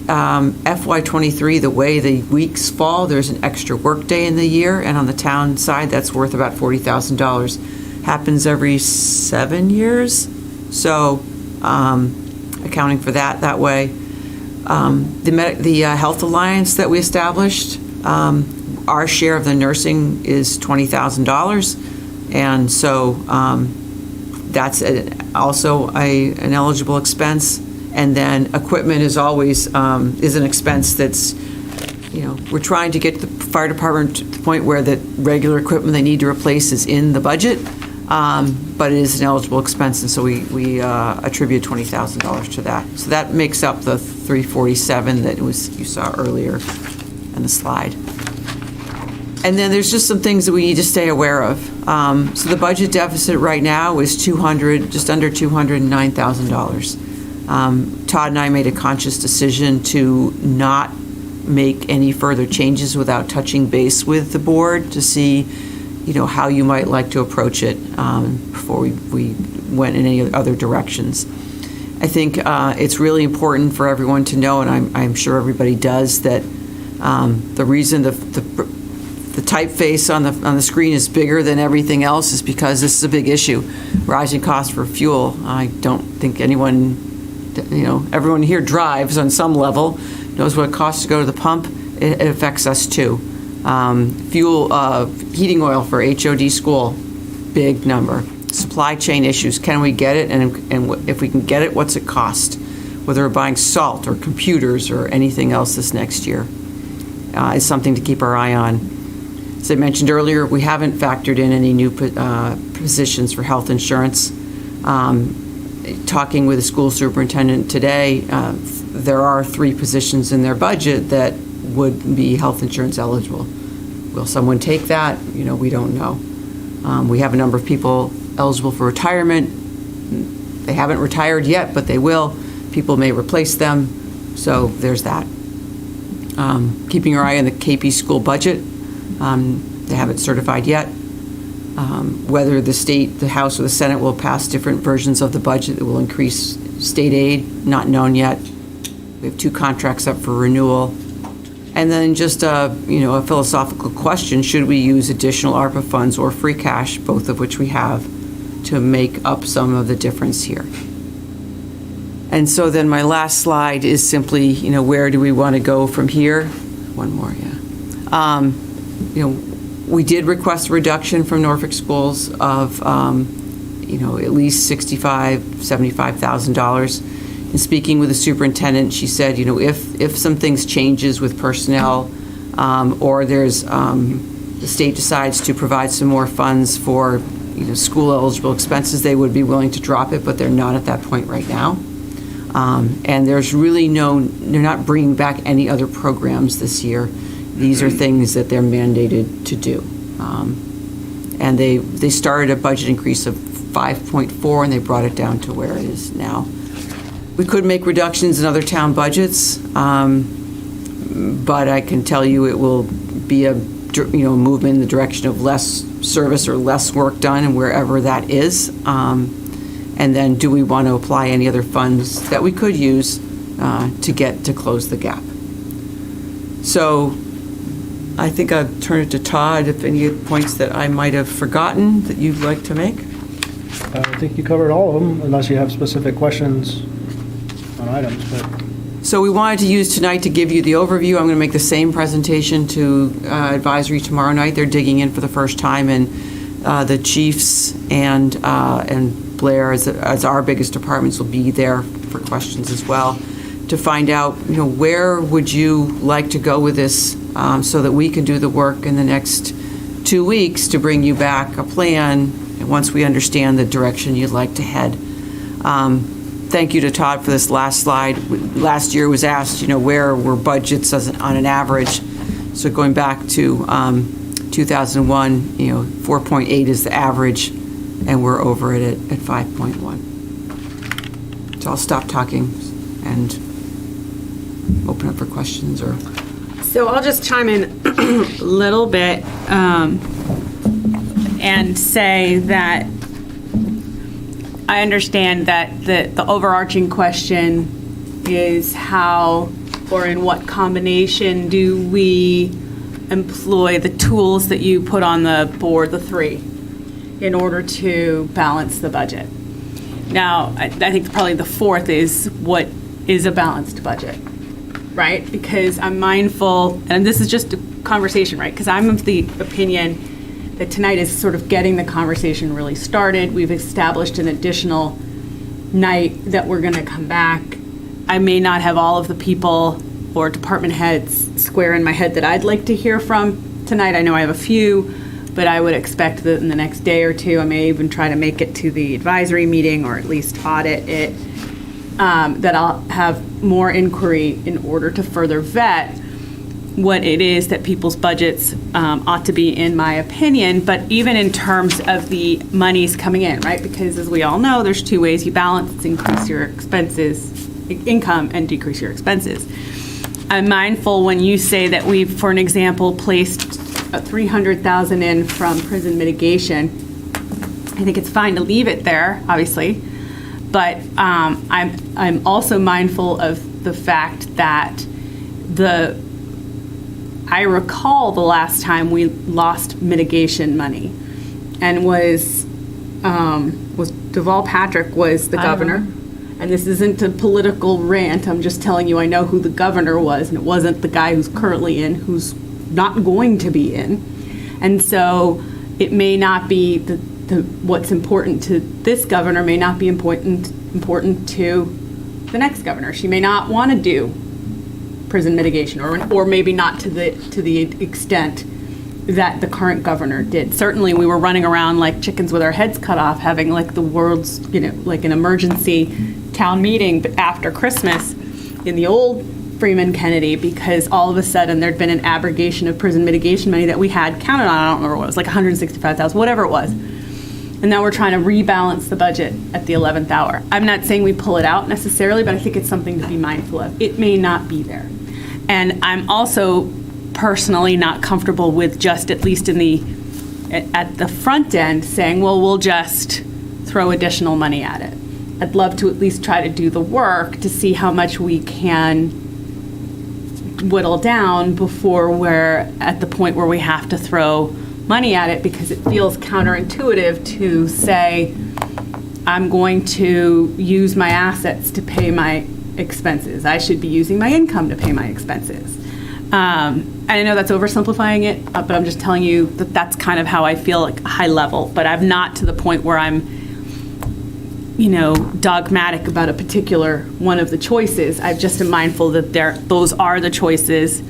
FY23, the way the weeks fall, there's an extra work day in the year, and on the town side, that's worth about $40,000. Happens every 7 years, so accounting for that way. The Health Alliance that we established, our share of the nursing is $20,000, and so That's also an eligible expense. And then equipment is always, is an expense that's, we're trying to get the fire department to the point where the regular equipment they need to replace is in the budget, but it is an eligible expense, and so we attribute $20,000 to that. So that makes up the $347 that you saw earlier in the slide. And then there's just some things that we need to stay aware of. So the budget deficit right now is just under $209,000. Todd and I made a conscious decision to not make any further changes without touching base with the board to see, how you might like to approach it before we went in any other directions. I think it's really important for everyone to know, and I'm sure everybody does, that the reason the typeface on the screen is bigger than everything else is because this is a big issue. Rising costs for fuel. I don't think everyone here drives on some level, knows what it costs to go to the pump. It affects us too. Heating oil for HOD school, big number. Supply chain issues, can we get it? And if we can get it, what's it cost? Whether we're buying salt or computers or anything else this next year is something to keep our eye on. As I mentioned earlier, we haven't factored in any new positions for health insurance. Talking with the school superintendent today, there are 3 positions in their budget that would be health insurance eligible. Will someone take that? We don't know. We have a number of people eligible for retirement. They haven't retired yet, but they will. People may replace them, so there's that. Keeping our eye on the KP school budget. They haven't certified yet. Whether the state, the House, or the Senate will pass different versions of the budget that will increase state aid, not known yet. We have 2 contracts up for renewal. And then just a philosophical question, should we use additional ARPA funds or free cash, both of which we have, to make up some of the difference here? And so then my last slide is simply, where do we want to go from here? One more, yeah. We did request a reduction from Norfolk Schools of, at least $75,000. In speaking with the superintendent, she said, if some things changes with personnel, or there's the state decides to provide some more funds for school eligible expenses, they would be willing to drop it, but they're not at that point right now. And there's really they're not bringing back any other programs this year. These are things that they're mandated to do. And they started a budget increase of 5.4 and they brought it down to where it is now. We could make reductions in other town budgets, but I can tell you it will be a movement in the direction of less service or less work done, and wherever that is. And then, do we want to apply any other funds that we could use to close the gap? So, I think I'll turn it to Todd if any points that I might have forgotten that you'd like to make. I think you covered all of them, unless you have specific questions on items. But So we wanted to use tonight to give you the overview. I'm going to make the same presentation to advisory tomorrow night. They're digging in for the first time, and the chiefs and Blair, as our biggest departments, will be there for questions as well, to find out, where would you like to go with this, so that we can do the work in the next 2 weeks to bring you back a plan once we understand the direction you'd like to head. Thank you to Todd for this last slide. Last year was asked, where were budgets on an average? So going back to 2001, 4.8 is the average, and we're over it at 5.1. So I'll stop talking and open up for questions or. So I'll just chime in a little bit and say that I understand that the overarching question is how or in what combination do we employ the tools that you put on the board, the 3, in order to balance the budget. Now, I think probably the 4th is what is a balanced budget, right? Because I'm mindful, and this is just a conversation, right? Because I'm of the opinion that tonight is sort of getting the conversation really started. We've established an additional night that we're going to come back. I may not have all of the people or department heads square in my head that I'd like to hear from tonight. I know I have a few, but I would expect that in the next day or two, I may even try to make it to the advisory meeting or at least audit it, that I'll have more inquiry in order to further vet what it is that people's budgets ought to be, in my opinion, but even in terms of the monies coming in, right? Because as we all know, there's two ways you balance: it's increase your expenses, income, and decrease your expenses. I'm mindful when you say that we've, for an example, placed $300,000 in from prison mitigation. I think it's fine to leave it there, obviously, but I'm also mindful of the fact that I recall the last time we lost mitigation money, and was Deval Patrick was the governor. And this isn't a political rant. I'm just telling you I know who the governor was, and it wasn't the guy who's currently in, who's not going to be in. And so it may not be what's important to this governor may not be important to the next governor. She may not want to do prison mitigation, or maybe not to the extent that the current governor did. Certainly we were running around like chickens with our heads cut off, having like the world's, like an emergency town meeting after Christmas in the old Freeman Kennedy, because all of a sudden there'd been an abrogation of prison mitigation money that we had counted on. I don't remember what it was, like $165,000, whatever it was. And now we're trying to rebalance the budget at the 11th hour. I'm not saying we pull it out necessarily, but I think it's something to be mindful of. It may not be there. And I'm also personally not comfortable with just, at least at the front end, saying, well, we'll just throw additional money at it. I'd love to at least try to do the work to see how much we can whittle down before we're at the point where we have to throw money at it, because it feels counterintuitive to say, I'm going to use my assets to pay my expenses. I should be using my income to pay my expenses. And I know that's oversimplifying it, but I'm just telling you that that's kind of how I feel, like high level. But I'm not to the point where I'm, dogmatic about a particular one of the choices. I'm just mindful that those are the choices,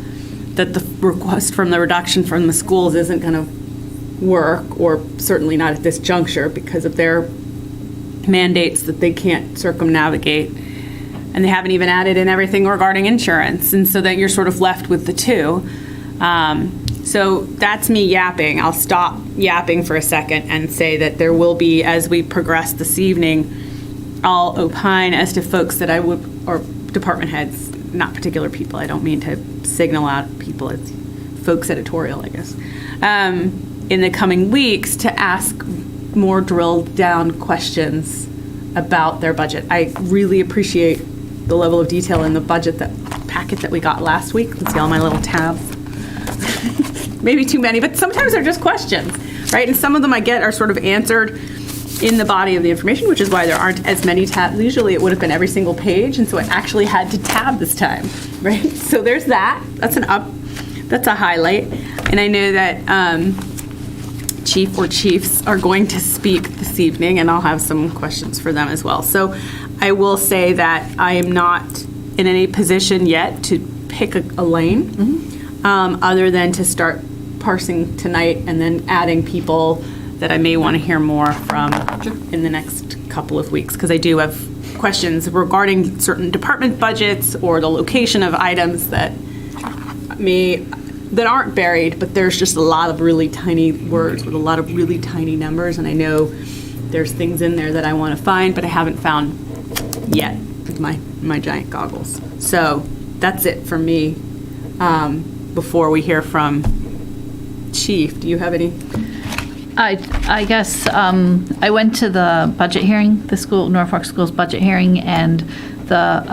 that the request from the reduction from the schools isn't going to work, or certainly not at this juncture, because of their mandates that they can't circumnavigate. And they haven't even added in everything regarding insurance. And so then you're sort of left with the two. So that's me yapping. I'll stop yapping for a second and say that there will be, as we progress this evening, I'll opine as to folks that I would, or department heads, not particular people. I don't mean to signal out people. It's folks editorial, I guess. In the coming weeks, to ask more drilled down questions about their budget. I really appreciate the level of detail in the budget packet that we got last week. Let's see all my little tabs. Maybe too many, but sometimes they're just questions, right? And some of them I get are sort of answered in the body of the information, which is why there aren't as many tabs. Usually it would have been every single page, and so I actually had to tab this time, right? So there's that. That's an up. That's a highlight. And I know that Chief or Chiefs are going to speak this evening, and I'll have some questions for them as well. So I will say that I am not in any position yet to pick a lane, other than to start parsing tonight and then adding people that I may want to hear more from in the next couple of weeks, because I do have questions regarding certain department budgets or the location of items that aren't buried, but there's just a lot of really tiny words with a lot of really tiny numbers, and I know there's things in there that I want to find, but I haven't found yet with my giant goggles. So that's it for me. Before we hear from Chief, do you have any? I guess I went to the budget hearing, the Norfolk School's budget hearing, and the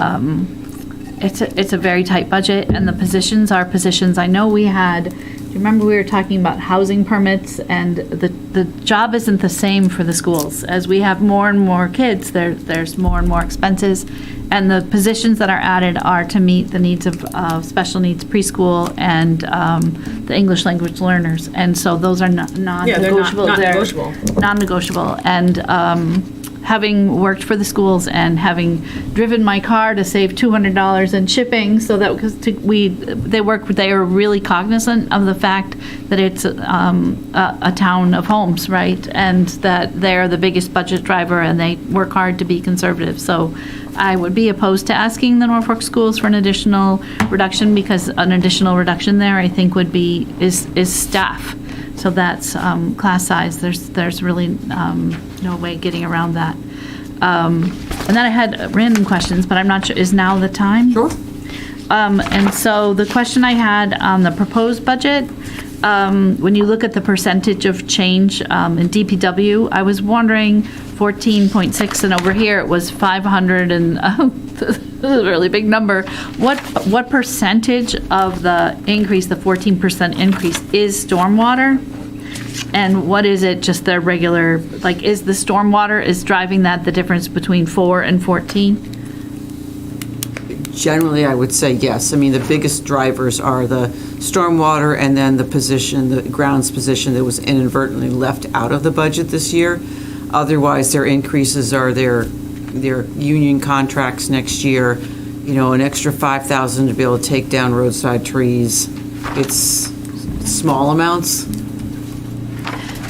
it's a very tight budget, and the positions are positions. I know we had, do you remember we were talking about housing permits, and the job isn't the same for the schools. As we have more and more kids, there's more and more expenses, and the positions that are added are to meet the needs of special needs preschool and the English language learners. And so those are non-negotiable. non-negotiable. Non-negotiable. And having worked for the schools and having driven my car to save $200 in shipping, so that because they are really cognizant of the fact that it's a town of homes, right, and that they are the biggest budget driver, and they work hard to be conservative. So I would be opposed to asking the Norfolk schools for an additional reduction, because an additional reduction there, I think, would be is staff. So that's class size. There's really no way getting around that. And then I had random questions, but I'm not sure, is now the time? Sure. And so the question I had on the proposed budget, when you look at the percentage of change in DPW, I was wondering 14.6, and over here it was 500, and this is a really big number. What percentage of the increase, the 14% increase, is stormwater? And what is it, just the regular, like, is the stormwater is driving that, the difference between 4 and 14? Generally, I would say yes. I mean, the biggest drivers are the stormwater and then the grounds position that was inadvertently left out of the budget this year. Otherwise, their increases are their union contracts next year, an extra $5,000 to be able to take down roadside trees. It's small amounts.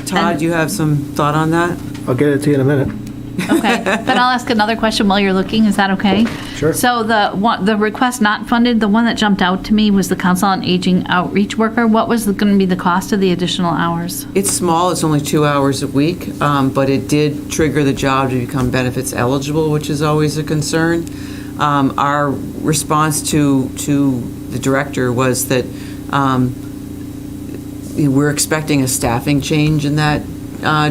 Todd, you have some thought on that? I'll get it to you in a minute. Okay, then I'll ask another question while you're looking, is that okay? Sure. So the request not funded, the one that jumped out to me was the Council on Aging outreach worker. What was going to be the cost of the additional hours? It's small, it's only 2 hours a week, but it did trigger the job to become benefits eligible, which is always a concern. Our response to the director was that we're expecting a staffing change in that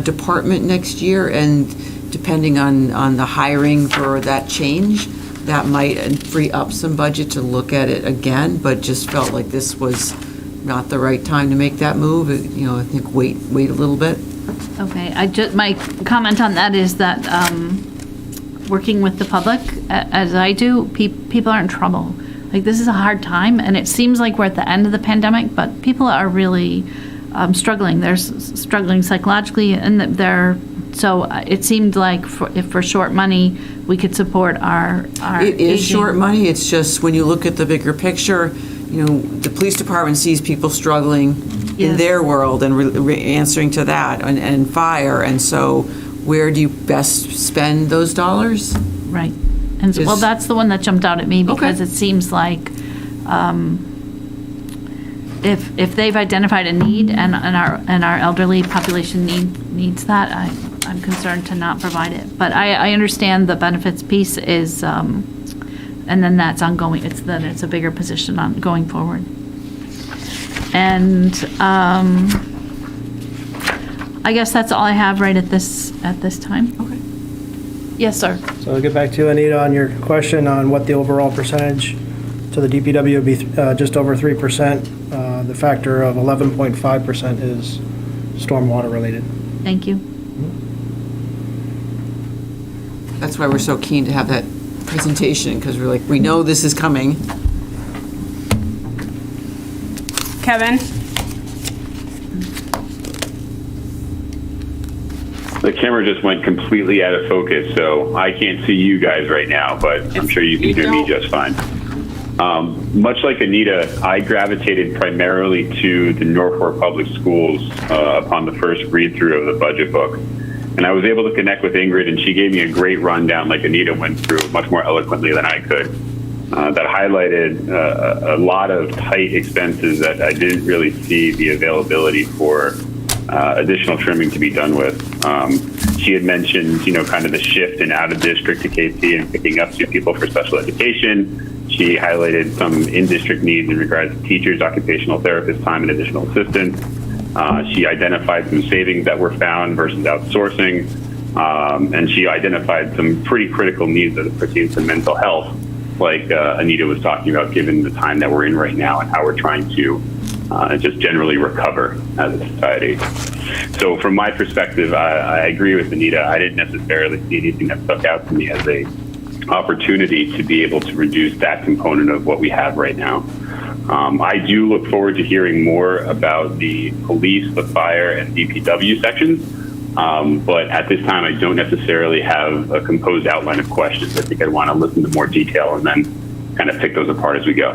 department next year, and depending on the hiring for that change, that might free up some budget to look at it again, but just felt like this was not the right time to make that move. I think wait a little bit. Okay, my comment on that is that working with the public, as I do, people are in trouble. Like, this is a hard time, and it seems like we're at the end of the pandemic, but people are really struggling. They're struggling psychologically, and so it seemed like if for short money, we could support our It is aging. short money. It's just when you look at the bigger picture, the police department sees people struggling in Yes. their world and answering to that, and fire. And so where do you best spend those dollars? Right. And so, well, that's the one that jumped out at me, because it seems like if they've identified a need and our elderly population needs that, I'm concerned to not provide it. But I understand the benefits piece is, and then that's ongoing. It's a bigger position on going forward. And I guess that's all I have right at this time. Okay. Yes, sir. So I'll get back to you, Anita, on your question on what the overall percentage to the DPW would be, just over 3%. The factor of 11.5% is stormwater related. Thank you. That's why we're so keen to have that presentation, because we're like, we know this is coming. Kevin? The camera just went completely out of focus, so I can't see you guys right now, but I'm sure you can hear me just fine. Much like Anita, I gravitated primarily to the Norfolk Public Schools upon the first read-through of the budget book. And I was able to connect with Ingrid, and she gave me a great rundown, like Anita went through, much more eloquently than I could, that highlighted a lot of tight expenses that I didn't really see the availability for additional trimming to be done with. She had mentioned, kind of the shift in out of district to KC and picking up 2 people for special education. She highlighted some in-district needs in regards to teachers, occupational therapists, time, and additional assistance. She identified some savings that were found versus outsourcing, and she identified some pretty critical needs as it pertains to mental health. like Anita was talking about, given the time that we're in right now and how we're trying to just generally recover as a society. So from my perspective, I agree with Anita. I didn't necessarily see anything that stuck out to me as a opportunity to be able to reduce that component of what we have right now. I do look forward to hearing more about the police, the fire, and DPW sections. But at this time, I don't necessarily have a composed outline of questions. I think I'd want to listen to more detail and then kind of pick those apart as we go.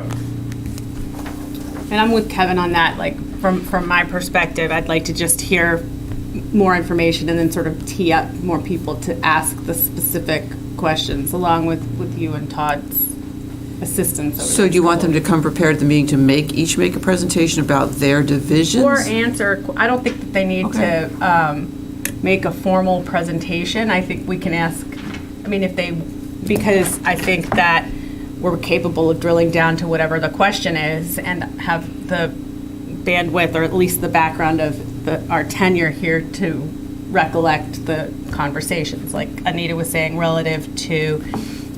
And I'm with Kevin on that. Like from my perspective, I'd like to just hear more information and then sort of tee up more people to ask the specific questions, along with you and Todd's assistance. So do you want them to come prepared at the meeting to make a presentation about their divisions? Or answer, I don't think that they need to make a formal presentation. I think we can ask, because I think that we're capable of drilling down to whatever the question is and have the bandwidth, or at least the background of our tenure here to recollect the conversations. Like Anita was saying, relative to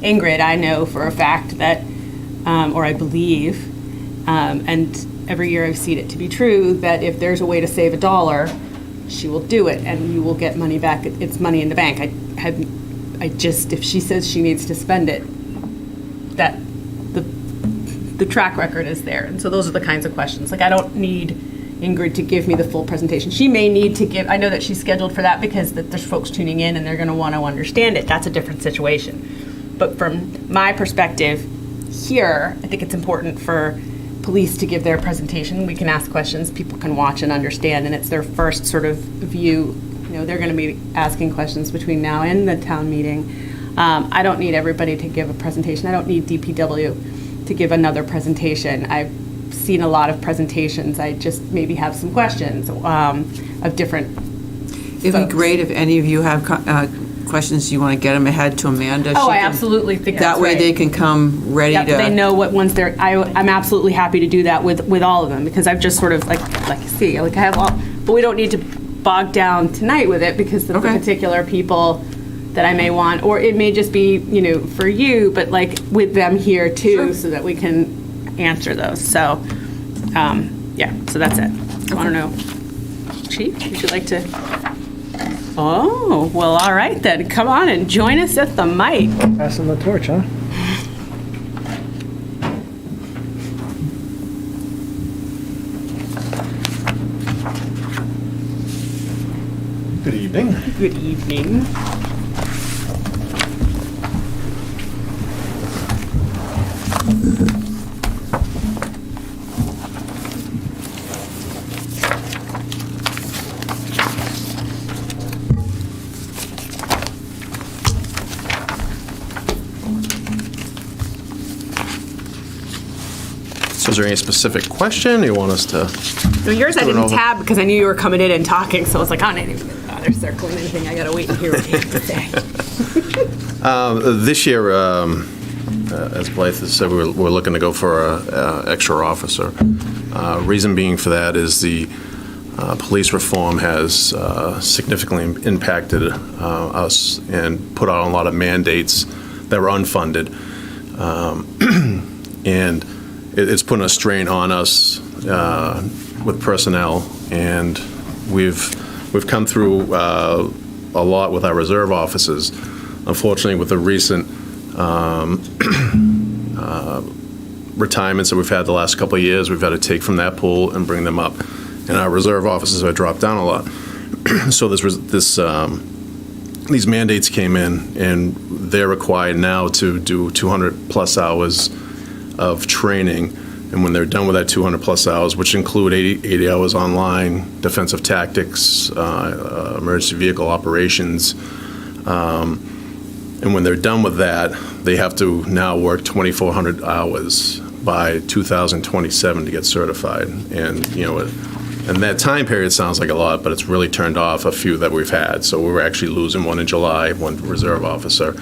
Ingrid, I know for a fact that, or I believe, and every year I've seen it to be true, that if there's a way to save $1, she will do it, and you will get money back. It's money in the bank. If she says she needs to spend it, that the track record is there. And so those are the kinds of questions. Like, I don't need Ingrid to give me the full presentation. She may need to give, I know that she's scheduled for that because there's folks tuning in and they're going to want to understand it. That's a different situation. But from my perspective here, I think it's important for police to give their presentation. We can ask questions, people can watch and understand, and it's their first sort of view. They're going to be asking questions between now and the town meeting. I don't need everybody to give a presentation. I don't need DPW to give another presentation. I've seen a lot of presentations. I just maybe have some questions of different It'd be great if any of you have questions, you want to get them ahead to Amanda. I absolutely think that's that way right. They can come ready to. They know what ones they're. I'm absolutely happy to do that with all of them, because I've just sort of I have all, but we don't need to bog down tonight with it, because the particular people that I may want, or it may just be for you, but with them here too, so that we can answer those. So so that's it. I want to know, Chief, would you like to? Oh, well, all right then. Come on and join us at the mic. Passing the torch, huh? Good evening. Good evening. So is there any specific question you want us to? No, yours I do it didn't over? tab because I knew you were coming in and talking, so I was like, I didn't even bother circling anything. I gotta wait and hear what you have to say. This year, as Blythe has said, we're looking to go for an extra officer. Reason being for that is the police reform has significantly impacted us and put out a lot of mandates that were unfunded. And it's putting a strain on us with personnel, and we've come through a lot with our reserve officers. Unfortunately, with the recent retirements that we've had the last couple of years, we've had to take from that pool and bring them up, and our reserve officers have dropped down a lot. So these mandates came in, and they're required now to do 200 plus hours of training, and when they're done with that 200 plus hours, which include 80 hours online, defensive tactics, emergency vehicle operations, and when they're done with that, they have to now work 2,400 hours by 2027 to get certified. And and that time period sounds like a lot, but it's really turned off a few that we've had. So we're actually losing one in July, one reserve officer.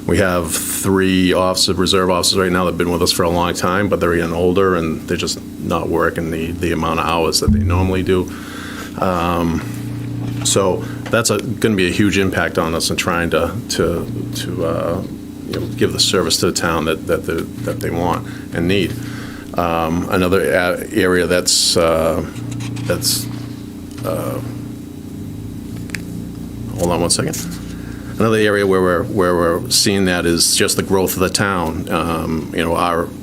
We have 3 reserve officers right now that have been with us for a long time, but they're getting older and they're just not working the amount of hours that they normally do. So that's going to be a huge impact on us in trying to give the service to the town that they want and need. Another area that's hold on one second. Another area where we're seeing that is just the growth of the town.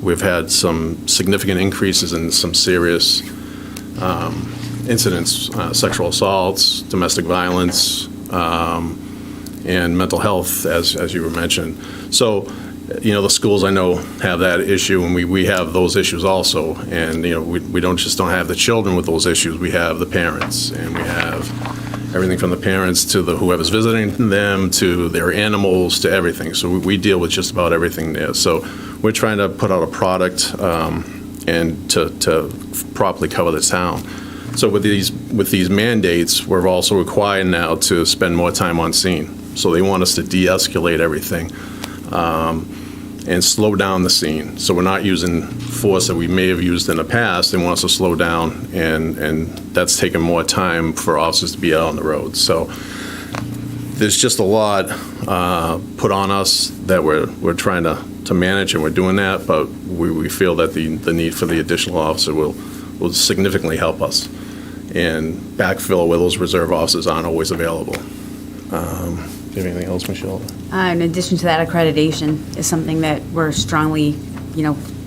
We've had some significant increases in some serious incidents, sexual assaults, domestic violence, and mental health, as you were mentioning. So, the schools I know have that issue, and we have those issues also. And we don't have the children with those issues. We have the parents, and we have everything from the parents to whoever's visiting them, to their animals, to everything. So we deal with just about everything there. So we're trying to put out a product and to properly cover the town. So with these mandates, we're also required now to spend more time on scene. So they want us to de-escalate everything and slow down the scene. So we're not using force that we may have used in the past. They want us to slow down, and that's taking more time for officers to be out on the road. So there's just a lot put on us that we're trying to manage, and we're doing that, but we feel that the need for the additional officer will significantly help us and backfill where those reserve officers aren't always available. Do you have anything else, Michelle? In addition to that, accreditation is something that we're strongly,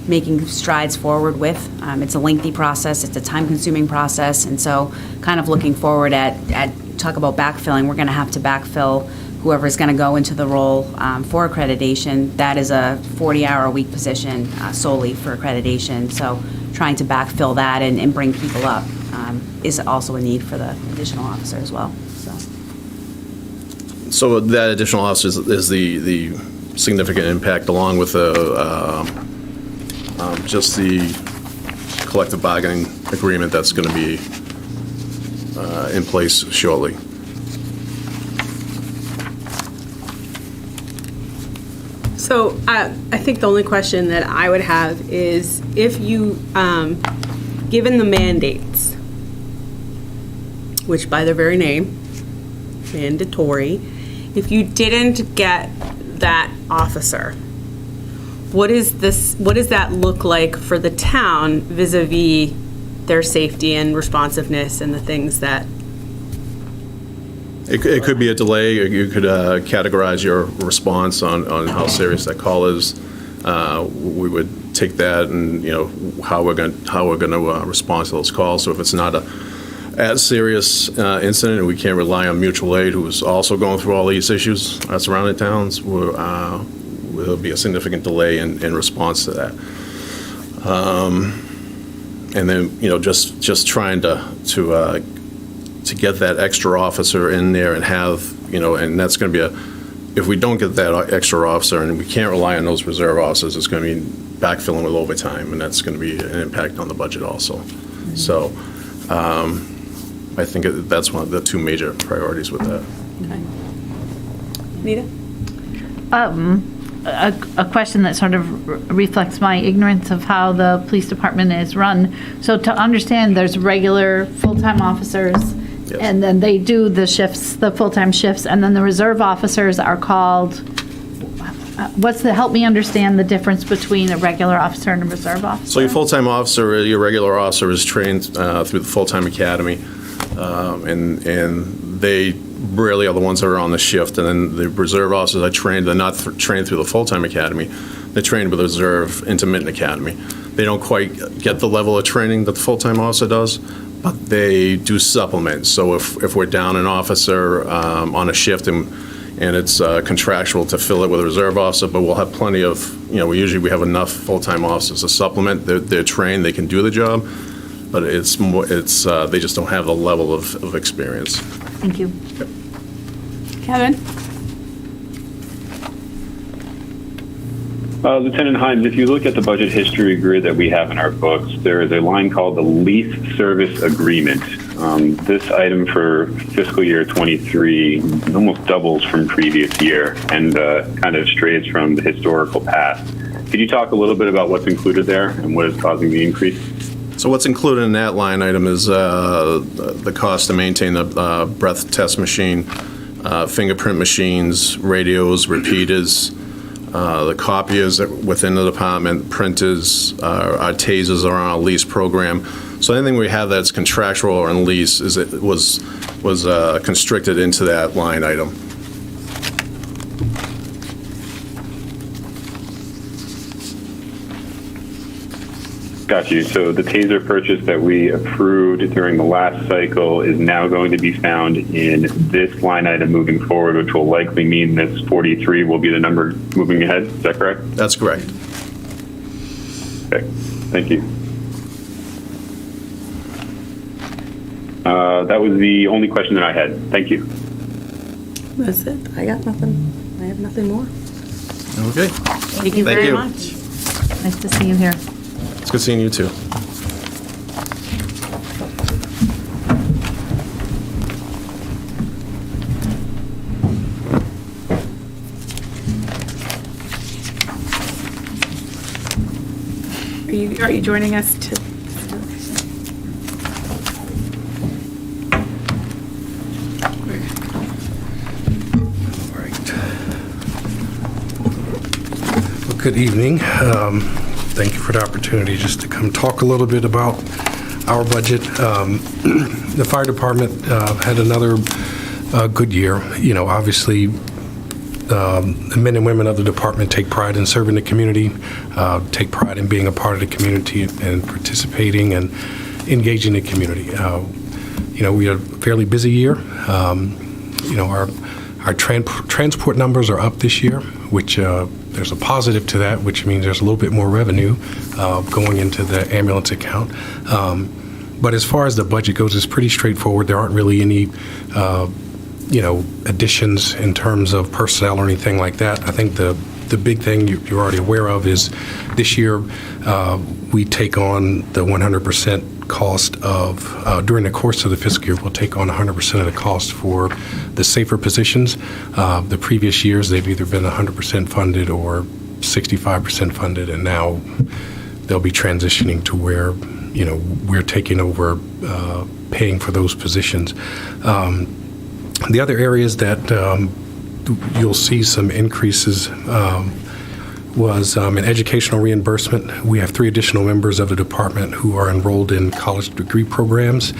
making strides forward with. It's a lengthy process, it's a time-consuming process, and so kind of looking forward at talk about backfilling, we're going to have to backfill whoever's going to go into the role for accreditation. That is a 40-hour-a-week position solely for accreditation, so trying to backfill that and bring people up is also a need for the additional officer as well. So that additional officer is the significant impact, along with just the collective bargaining agreement that's going to be in place shortly. So I think the only question that I would have is, if you, given the mandates, which by their very name, mandatory, if you didn't get that officer, what does that look like for the town vis-a-vis their safety and responsiveness and the things that? It could be a delay. You could categorize your response on how serious that call is. We would take that and how we're going to respond to those calls. So if it's not as serious incident, and we can't rely on mutual aid, who is also going through all these issues surrounding towns, there'll be a significant delay in response to that. And then just trying to get that extra officer in there and have and that's going to be if we don't get that extra officer and we can't rely on those reserve officers, it's going to be backfilling with overtime, and that's going to be an impact on the budget also. Mm-hmm. So I think that's one of the two major priorities with that. Okay. Anita? A question that sort of reflects my ignorance of how the police department is run. So to understand, there's regular full-time officers, yes, and then they do the shifts, the full-time shifts, and then the reserve officers are called, help me understand the difference between a regular officer and a reserve officer? So your full-time officer, your regular officer is trained through the full-time academy, and they really are the ones that are on the shift. And then the reserve officers are trained, they're not trained through the full-time academy, they're trained with the reserve intermittent academy. They don't quite get the level of training that the full-time officer does, but they do supplement. So if we're down an officer on a shift and it's contractual to fill it with a reserve officer, but we'll have plenty of, we have enough full-time officers to supplement. They're trained, they can do the job, but it's they just don't have the level of experience. Thank you. Yep. Kevin? Lieutenant Hines, if you look at the budget history grid that we have in our books, there is a line called the lease service agreement. This item for fiscal year 23 almost doubles from previous year and kind of strays from the historical past. Could you talk a little bit about what's included there and what is causing the increase? So what's included in that line item is the cost to maintain the breath test machine, fingerprint machines, radios, repeaters, the copiers within the department, printers, our tasers are on our lease program. So anything we have that's contractual or in lease was constricted into that line item. Got you. So the taser purchase that we approved during the last cycle is now going to be found in this line item moving forward, which will likely mean this 43 will be the number moving ahead. Is that correct? That's correct. Okay. Thank you. That was the only question that I had. Thank you. That's it. I got nothing. I have nothing more. Okay. Thank you very much. Nice to see you here. It's good seeing you too. Are you joining us to? Good evening. Thank you for the opportunity just to come talk a little bit about our budget. The fire department had another good year. You know, obviously, the men and women of the department take pride in serving the community, take pride in being a part of the community and participating and engaging the community. You know, we had a fairly busy year. You know, our transport numbers are up this year, which there's a positive to that, which means there's a little bit more revenue going into the ambulance account. But as far as the budget goes, it's pretty straightforward. There aren't really any, you know, additions in terms of personnel or anything like that. I think the big thing you're already aware of is this year we take on the 100% cost of, during the course of the fiscal year, we'll take on 100% of the cost for the safer positions. The previous years, they've either been 100% funded or 65% funded, and now they'll be transitioning to where, you know, we're taking over paying for those positions. The other areas that you'll see some increases was in educational reimbursement. We have 3 additional members of the department who are enrolled in college degree programs,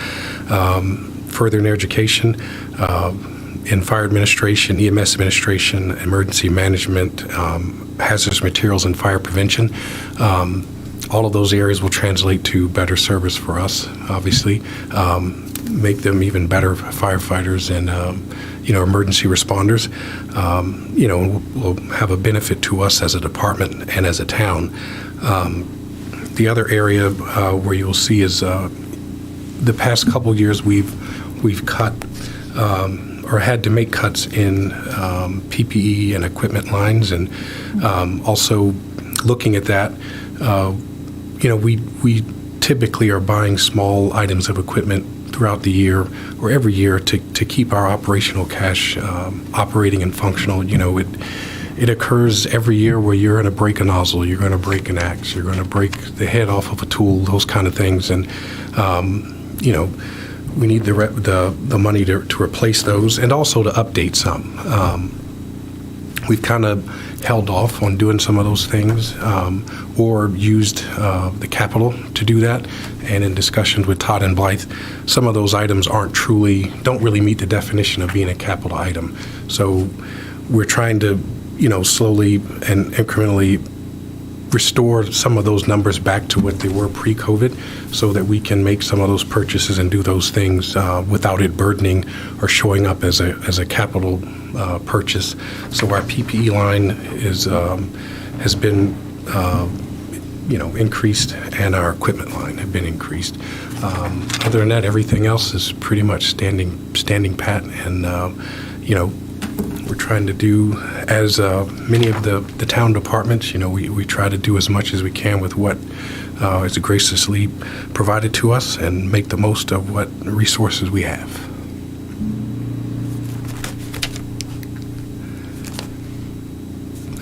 further in education, in fire administration, EMS administration, emergency management, hazardous materials, and fire prevention. All of those areas will translate to better service for us, obviously, make them even better firefighters and you know, emergency responders, you know, will have a benefit to us as a department and as a town. The other area where you'll see is the past couple years we've cut or had to make cuts in PPE and equipment lines, and also looking at that, you know, we typically are buying small items of equipment throughout the year or every year to keep our operational cash operating and functional. You know, it occurs every year where you're going to break a nozzle, you're going to break an axe, you're going to break the head off of a tool, those kind of things. And, you know, we need the money to replace those and also to update some. We've kind of held off on doing some of those things or used the capital to do that. And in discussions with Todd and Blythe, some of those items don't really meet the definition of being a capital item. So we're trying to, you know, slowly and incrementally restore some of those numbers back to what they were pre-COVID so that we can make some of those purchases and do those things without it burdening or showing up as a capital purchase. So our PPE line has been you know, increased, and our equipment line have been increased. Other than that, everything else is pretty much standing pat, and you know, we're trying to do, as many of the town departments, you know, we try to do as much as we can with what is graciously provided to us and make the most of what resources we have.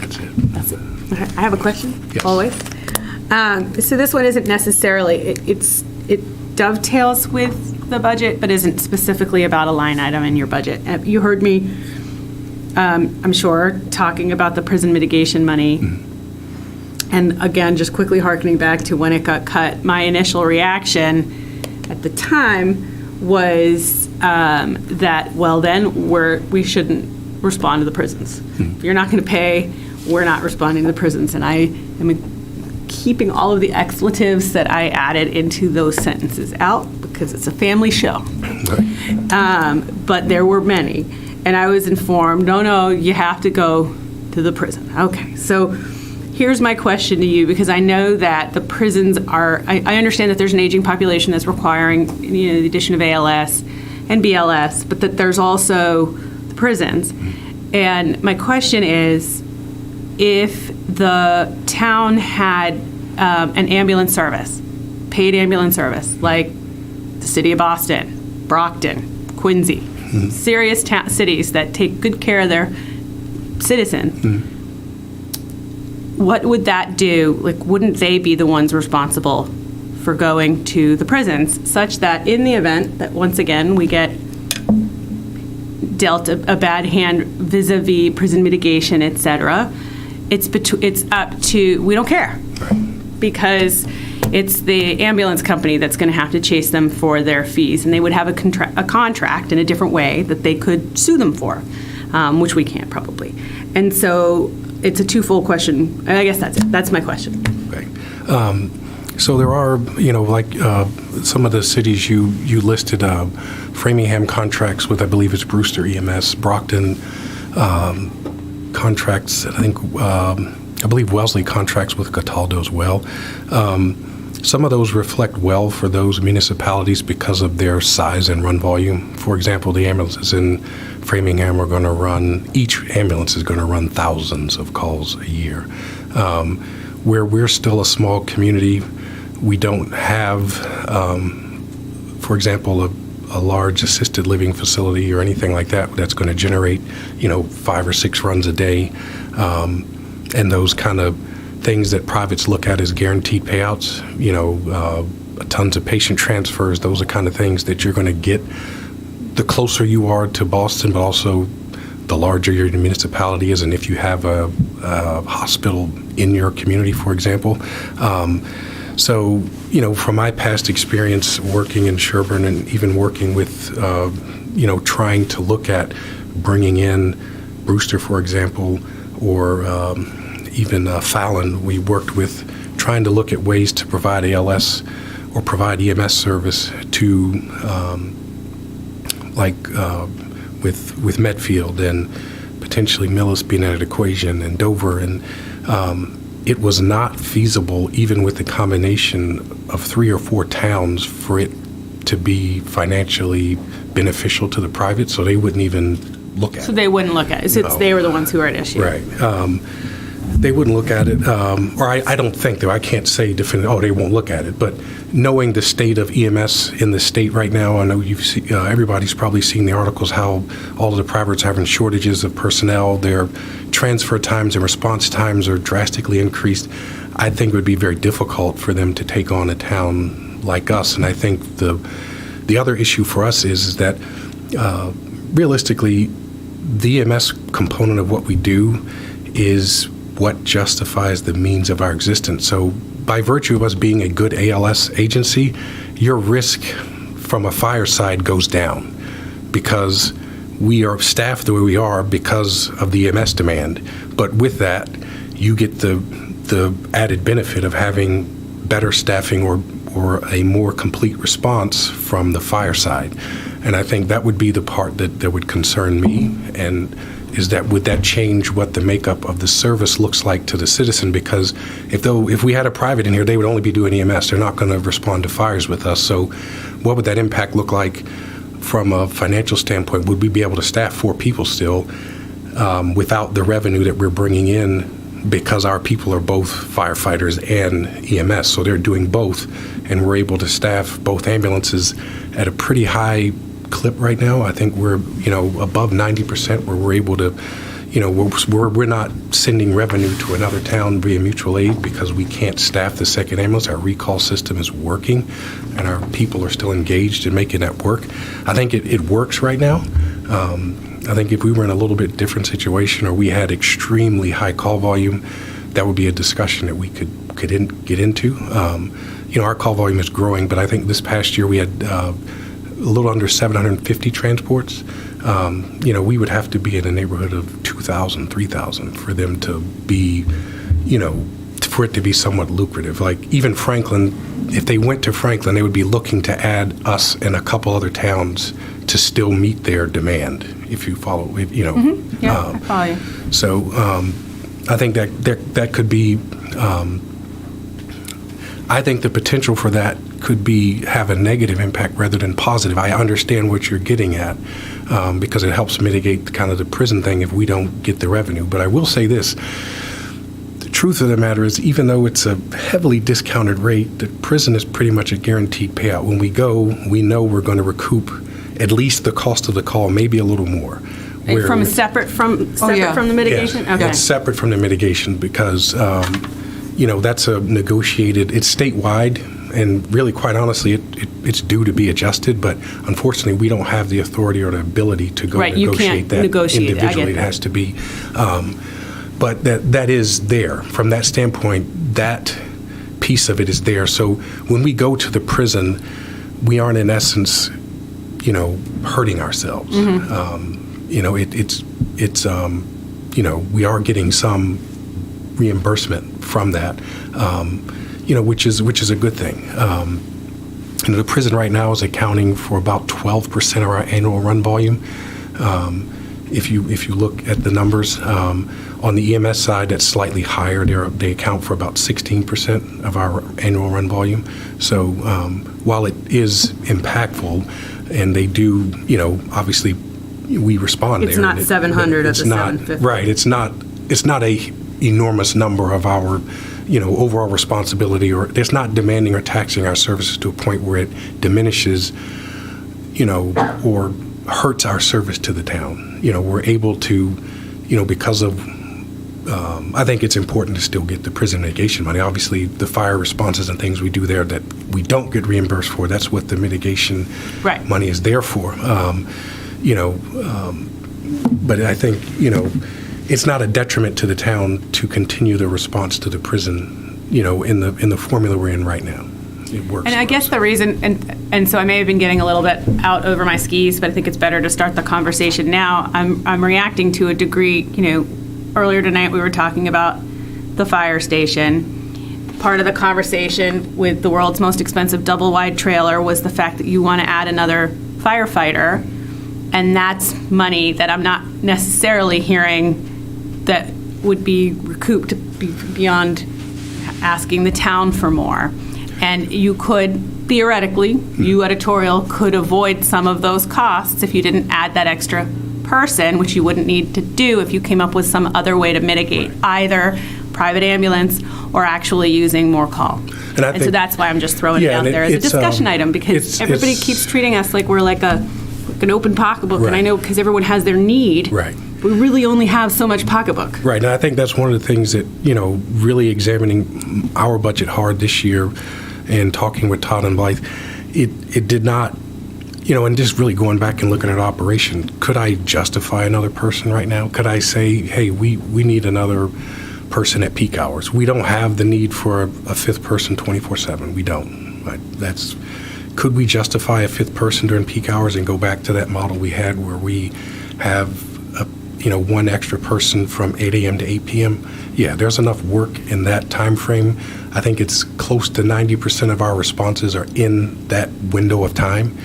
That's it. That's it. Okay. I have a question, Yes. always. So this one isn't necessarily, it dovetails with the budget, but isn't specifically about a line item in your budget. You heard me I'm sure, talking about the prison mitigation money. And again, just quickly hearkening back to when it got cut, my initial reaction at the time was that, well, then we shouldn't respond to the prisons. If you're not going to pay, we're not responding to the prisons. And I am keeping all of the expletives that I added into those sentences out because it's a family show. But there were many. And I was informed, no, you have to go to the prison. Okay, so here's my question to you, because I know that the prisons are, I understand that there's an aging population that's requiring, the addition of ALS and BLS, but that there's also the prisons. And my question is, if the town had an ambulance service, paid ambulance service, like the city of Boston, Brockton, Quincy, serious cities that take good care of their citizens, what would that do? Like, wouldn't they be the ones responsible for going to the prisons, such that in the event that, once again, we get dealt a bad hand vis-a-vis prison mitigation, et cetera, it's up to, we don't care. Because it's the ambulance company that's going to have to chase them for their fees, and they would have a contract in a different way that they could sue them for, which we can't probably. And so it's a twofold question. I guess that's it. That's my question. Okay. So there are, like some of the cities you listed, Framingham contracts with, I believe it's Brewster EMS, Brockton contracts, I believe Wellesley contracts with Cataldo as well. Some of those reflect well for those municipalities because of their size and run volume. For example, the ambulances in Framingham are going to run, each ambulance is going to run thousands of calls a year. Where we're still a small community, we don't have, for example, a large assisted living facility or anything like that that's going to generate, 5 or 6 runs a day. And those kind of things that privates look at as guaranteed payouts, tons of patient transfers, those are kind of things that you're going to get the closer you are to Boston, but also the larger your municipality is, and if you have a hospital in your community, for example. So, from my past experience working in Sherburne and even working with, trying to look at bringing in Brewster, for example, or even Fallon, we worked with trying to look at ways to provide ALS or provide EMS service to, with Medfield and potentially Millis being at an equation and Dover. And it was not feasible, even with the combination of 3 or 4 towns, for it to be financially beneficial to the private, so they wouldn't even look at it. So they wouldn't look at it. So they were the ones who were at issue. Right. They wouldn't look at it, or I don't think, though. I can't say definitively, they won't look at it. But knowing the state of EMS in the state right now, I know everybody's probably seen the articles how all of the privates are having shortages of personnel. Their transfer times and response times are drastically increased. I think it would be very difficult for them to take on a town like us. And I think the other issue for us is that realistically, the EMS component of what we do is what justifies the means of our existence. So by virtue of us being a good ALS agency, your risk from a fire side goes down because we are staffed the way we are because of the EMS demand. But with that, you get the added benefit of having better staffing or a more complete response from the fire side. And I think that would be the part that would concern me, and is that would that change what the makeup of the service looks like to the citizen? Because if we had a private in here, they would only be doing EMS. They're not going to respond to fires with us. So what would that impact look like from a financial standpoint? Would we be able to staff 4 people still without the revenue that we're bringing in, because our people are both firefighters and EMS, so they're doing both, and we're able to staff both ambulances at a pretty high clip right now. I think we're above 90% where we're able to, we're not sending revenue to another town via mutual aid because we can't staff the second ambulance. Our recall system is working, and our people are still engaged in making that work. I think it works right now. I think if we were in a little bit different situation or we had extremely high call volume, that would be a discussion that we could get into. Our call volume is growing, but I think this past year we had a little under 750 transports. We would have to be in a neighborhood of 2,000, 3,000 for them to be, for it to be somewhat lucrative. Like even Franklin, if they went to Franklin, they would be looking to add us and a couple other towns to still meet their demand, if you follow, Mm-hmm. Yeah, I follow you. So I think that could be, I think the potential for that could have a negative impact rather than positive. I understand what you're getting at because it helps mitigate kind of the prison thing if we don't get the revenue. But I will say this. The truth of the matter is, even though it's a heavily discounted rate, the prison is pretty much a guaranteed payout. When we go, we know we're going to recoup at least the cost of the call, maybe a little more. Separate from the mitigation? Yeah, okay. It's separate from the mitigation because, that's a negotiated, it's statewide, and really, quite honestly, it's due to be adjusted, but unfortunately, we don't have the authority or the ability to go negotiate that individually. It has to be. But that is there. From that standpoint, that piece of it is there. So when we go to the prison, we aren't, in essence, hurting ourselves. Mm-hmm. We are getting some reimbursement from that, which is a good thing. The prison right now is accounting for about 12% of our annual run volume. If you look at the numbers, on the EMS side, that's slightly higher. They account for about 16% of our annual run volume. So while it is impactful, and they do, obviously, we respond there. It's not 700 of the 750. Right. It's not a enormous number of our, overall responsibility, or it's not demanding or taxing our services to a point where it diminishes, or hurts our service to the town. We're able to, because of, I think it's important to still get the prison mitigation money. Obviously, the fire responses and things we do there that we don't get reimbursed for, that's what the mitigation money is there for. But I think, it's not a detriment to the town to continue the response to the prison, in the formula we're in right now. It works. And I guess the reason, and so I may have been getting a little bit out over my skis, but I think it's better to start the conversation now. I'm reacting to a degree, earlier tonight we were talking about the fire station. Part of the conversation with the world's most expensive double-wide trailer was the fact that you want to add another firefighter, and that's money that I'm not necessarily hearing that would be recouped beyond asking the town for more. And you could, theoretically, you editorial could avoid some of those costs if you didn't add that extra person, which you wouldn't need to do if you came up with some other way to mitigate, either private ambulance or actually using more call. And so that's why I'm just throwing it out there as a discussion item, because everybody keeps treating us like we're like an open pocketbook, and I know because everyone has their need. Right. We really only have so much pocketbook. Right, and I think that's one of the things that, really examining our budget hard this year and talking with Todd and Blythe, it did not, and just really going back and looking at operation, could I justify another person right now? Could I say, hey, we need another person at peak hours? We don't have the need for a fifth person 24/7. We don't. Right? Could we justify a fifth person during peak hours and go back to that model we had where we have one extra person from 8 a.m. to 8 p.m.? Yeah, there's enough work in that time frame. I think it's close to 90% of our responses are in that window of time.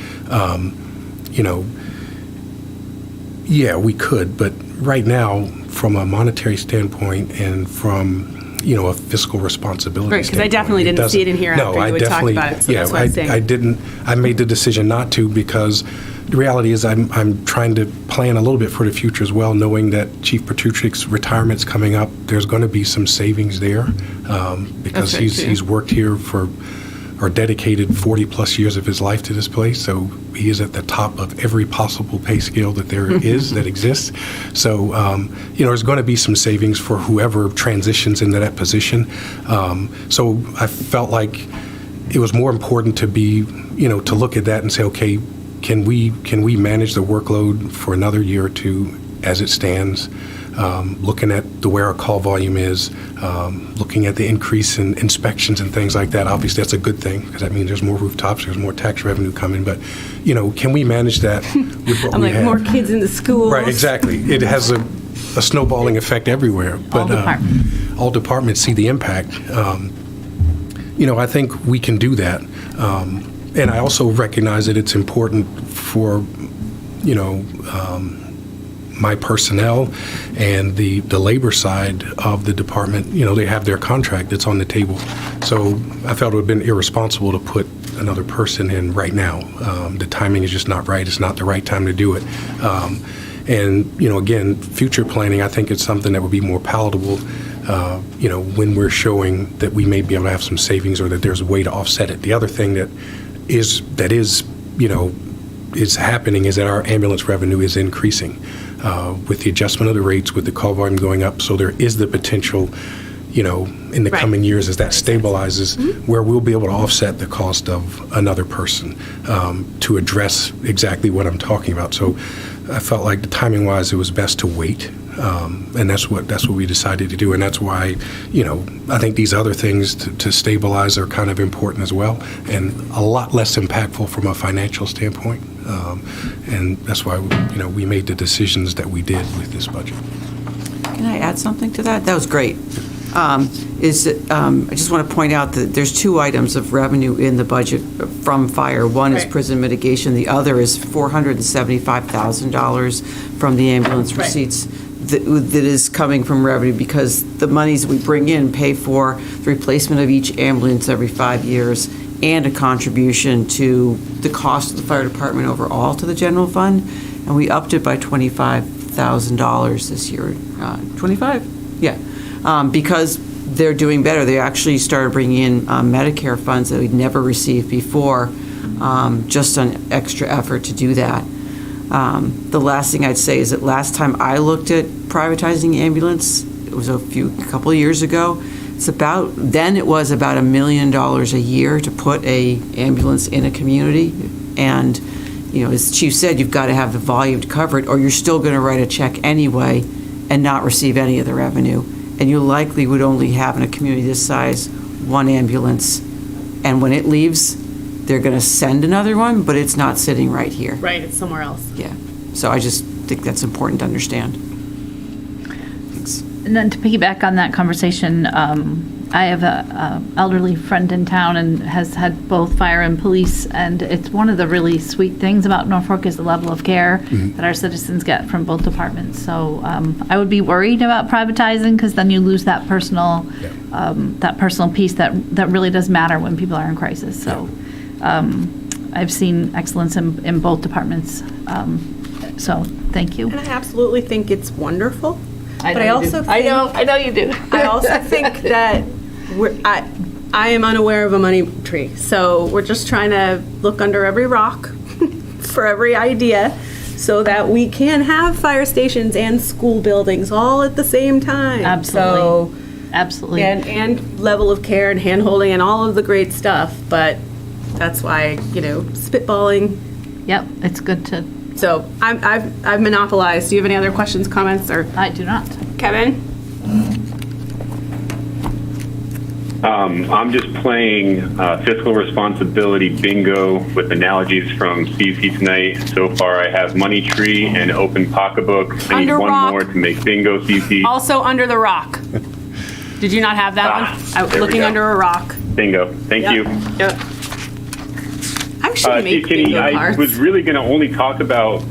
Yeah, we could, but right now, from a monetary standpoint and from a fiscal responsibility. Right, because I definitely didn't see it in here after you would talk about it. So that's what I'm saying. I didn't. I made the decision not to because the reality is I'm trying to plan a little bit for the future as well, knowing that Chief Petruchik's retirement's coming up. There's going to be some savings there because he's worked here or dedicated 40 plus years of his life to this place. So he is at the top of every possible pay scale that there is, that exists. So, there's going to be some savings for whoever transitions into that position. So I felt like it was more important to be, to look at that and say, okay, can we manage the workload for another year or two as it stands? Looking at where our call volume is, looking at the increase in inspections and things like that. Obviously, that's a good thing because that means there's more rooftops, there's more tax revenue coming. But, can we manage that with what I'm we like, have? more kids in the schools. Right, exactly. It has a snowballing effect everywhere. But all departments see the impact. I think we can do that. And I also recognize that it's important for, my personnel and the labor side of the department. They have their contract that's on the table. So I felt it would have been irresponsible to put another person in right now. The timing is just not right. It's not the right time to do it. And, again, future planning, I think it's something that would be more palatable, when we're showing that we may be able to have some savings or that there's a way to offset it. The other thing that is happening is that our ambulance revenue is increasing with the adjustment of the rates, with the call volume going up. So there is the potential, in the coming years as that stabilizes, where we'll be able to offset the cost of another person to address exactly what I'm talking about. So I felt like timing-wise, it was best to wait. And that's what we decided to do. And that's why, I think these other things to stabilize are kind of important as well and a lot less impactful from a financial standpoint. And that's why, we made the decisions that we did with this budget. Can I add something to that? That was great. I just want to point out that there's two items of revenue in the budget from fire. One is prison mitigation. The other is $475,000 from the ambulance receipts that is coming from revenue because the monies we bring in pay for the replacement of each ambulance every 5 years and a contribution to the cost of the fire department overall to the general fund. And we upped it by $25,000 this year. 25? Yeah. Because they're doing better. They actually started bringing in Medicare funds that we'd never received before, just on extra effort to do that. The last thing I'd say is that last time I looked at privatizing ambulance, it was a couple of years ago. It was about $1 million a year to put a ambulance in a community. And, as Chief said, you've got to have the volume to cover it, or you're still going to write a check anyway and not receive any of the revenue. And you likely would only have in a community this size one ambulance. And when it leaves, they're going to send another one, but it's not sitting right here. Right, it's somewhere else. Yeah. So I just think that's important to understand. Thanks. And then to piggyback on that conversation, I have a elderly friend in town and has had both fire and police, and it's one of the really sweet things about Norfolk is the level of care that our citizens get from both departments. So I would be worried about privatizing because then you lose that personal piece that really does matter when people are in crisis. So I've seen excellence in both departments. So thank you. And I absolutely think it's wonderful. I know you do. I also think that I am unaware of a money tree. So we're just trying to look under every rock for every idea so that we can have fire stations and school buildings all at the same time. Absolutely. Absolutely. And level of care and hand-holding and all of the great stuff. But that's why, spitballing. Yep, it's good to. So I've monopolized. Do you have any other questions, comments, or? I do not. Kevin? I'm just playing fiscal responsibility bingo with analogies from CC tonight. So far, I have money tree and open pocketbook. I need one more to make bingo, CC. Also under the rock. Did you not have that one? Looking under a rock. Bingo. Thank you. Yep. I'm sure you make bingo cards. I was really going to only talk about.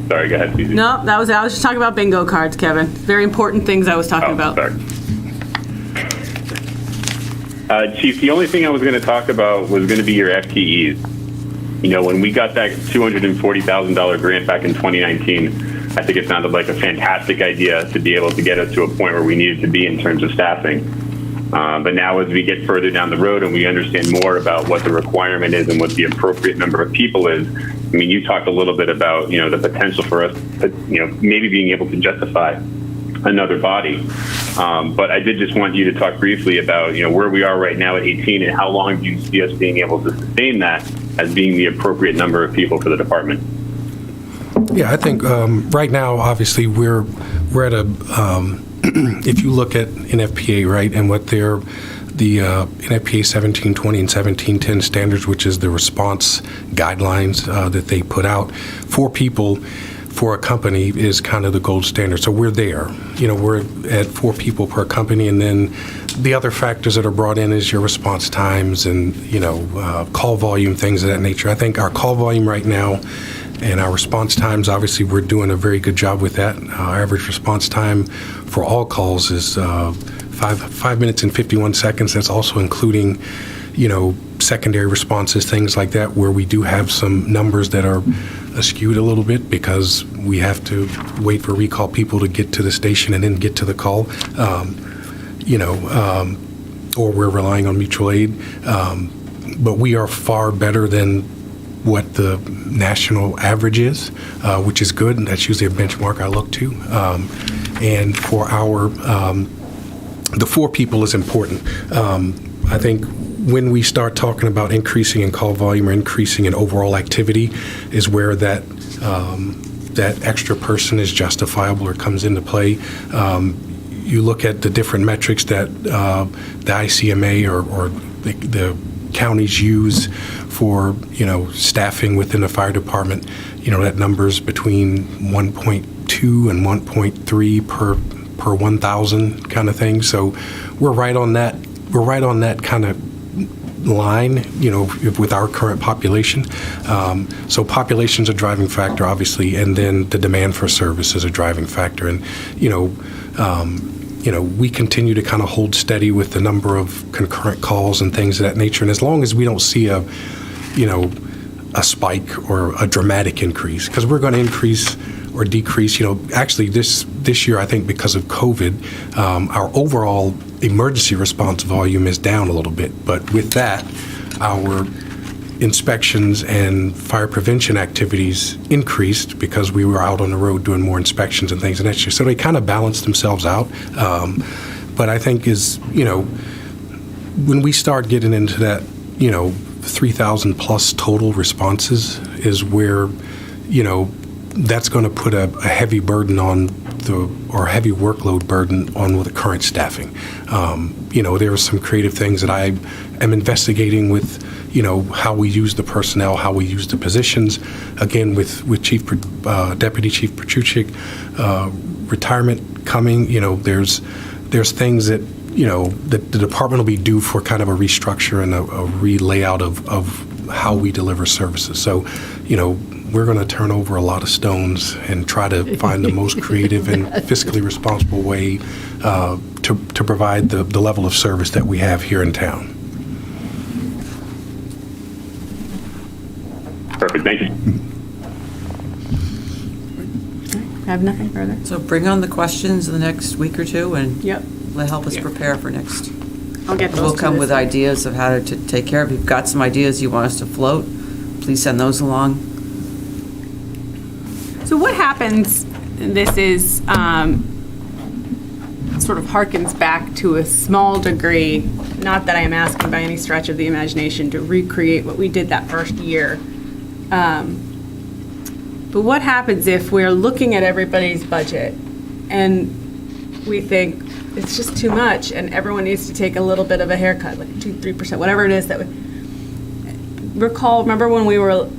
Sorry, go ahead, CC. No, I was just talking about bingo cards, Kevin. Very important things I was talking about. Sorry. Chief, the only thing I was going to talk about was going to be your FTEs. When we got that $240,000 grant back in 2019, I think it sounded like a fantastic idea to be able to get us to a point where we needed to be in terms of staffing. But now as we get further down the road and we understand more about what the requirement is and what the appropriate number of people is, you talked a little bit about, the potential for us, maybe being able to justify another body. But I did just want you to talk briefly about, where we are right now at 18 and how long do you see us being able to sustain that? as being the appropriate number of people for the department? Yeah, I think right now, obviously, we're at a, if you look at NFPA, right, and what the NFPA 1720 and 1710 standards, which is the response guidelines that they put out, 4 people for a company is kind of the gold standard. So we're there. We're at 4 people per company, and then the other factors that are brought in is your response times and, call volume, things of that nature. I think our call volume right now and our response times, obviously, we're doing a very good job with that. Our average response time for all calls is 5 minutes and 51 seconds. That's also including, secondary responses, things like that, where we do have some numbers that are skewed a little bit because we have to wait for recall people to get to the station and then get to the call, or we're relying on mutual aid. But we are far better than what the national average is, which is good, and that's usually a benchmark I look to. And for our, the 4 people is important. I think when we start talking about increasing in call volume or increasing in overall activity is where that extra person is justifiable or comes into play. You look at the different metrics that the ICMA or the counties use for, staffing within the fire department, that number's between 1.2 and 1.3 per 1,000 kind of thing. So we're right on that kind of line, with our current population. So population's a driving factor, obviously, and then the demand for service is a driving factor. And, we continue to kind of hold steady with the number of concurrent calls and things of that nature. And as long as we don't see a spike or a dramatic increase, because we're going to increase or decrease, actually this year, I think because of COVID, our overall emergency response volume is down a little bit. But with that, our inspections and fire prevention activities increased because we were out on the road doing more inspections and things of that nature. So they kind of balanced themselves out. But I think when we start getting into that, 3,000 plus total responses is where, that's going to put a heavy burden on or heavy workload burden on the current staffing. There are some creative things that I am investigating with, how we use the personnel, how we use the positions. Again, with Deputy Chief Petruchik, retirement coming, there's things that, that the department will be due for kind of a restructure and a re-layout of how we deliver services. So, we're going to turn over a lot of stones and try to find the most creative and fiscally responsible way to provide the level of service that we have here in town. Perfect. Thank you. I have nothing further. So bring on the questions in the next week or two and Yep. help us prepare for next. I'll get those. We'll to come this. with ideas of how to take care of. If you've got some ideas you want us to float, please send those along. So what happens, and this is sort of harkens back to a small degree, not that I am asking by any stretch of the imagination to recreate what we did that first year. But what happens if we're looking at everybody's budget and we think it's just too much and everyone needs to take a little bit of a haircut, like 2-3%, whatever it is that we remember when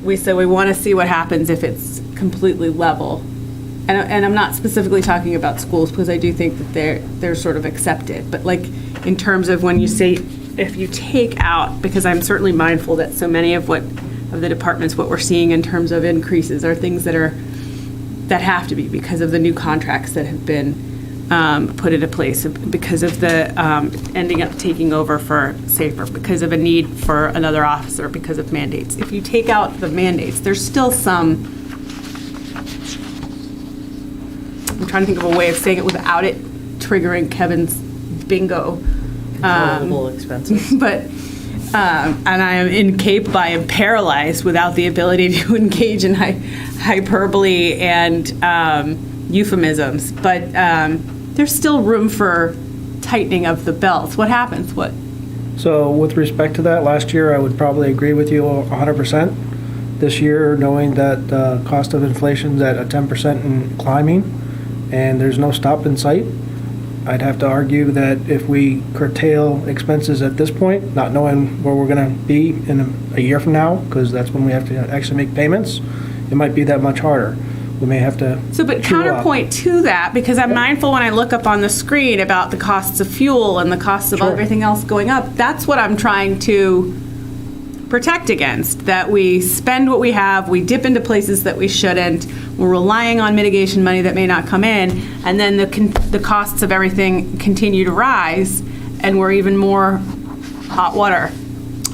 we said we want to see what happens if it's completely level. And I'm not specifically talking about schools because I do think that they're sort of accepted, but like in terms of when you say if you take out, because I'm certainly mindful that so many of the departments, what we're seeing in terms of increases are things that have to be because of the new contracts that have been put into place, because of the ending up taking over for SAFER, because of a need for another officer, because of mandates. If you take out the mandates, there's still some, I'm trying to think of a way of saying it without it triggering Kevin's bingo. Controllable expenses. But, and I am incapable, I am paralyzed without the ability to engage in hyperbole and euphemisms. But there's still room for tightening of the belts. What happens? So with respect to that, last year I would probably agree with you 100%. This year, knowing that the cost of inflation's at a 10% and climbing, and there's no stop in sight, I'd have to argue that if we curtail expenses at this point, not knowing where we're going to be in a year from now, because that's when we have to actually make payments, it might be that much harder. We may have to. So, but counterpoint to that, because I'm mindful when I look up on the screen about the costs of fuel and the costs of everything else going up, that's what I'm trying to protect against, that we spend what we have, we dip into places that we shouldn't, we're relying on mitigation money that may not come in, and then the costs of everything continue to rise, and we're even more hot water.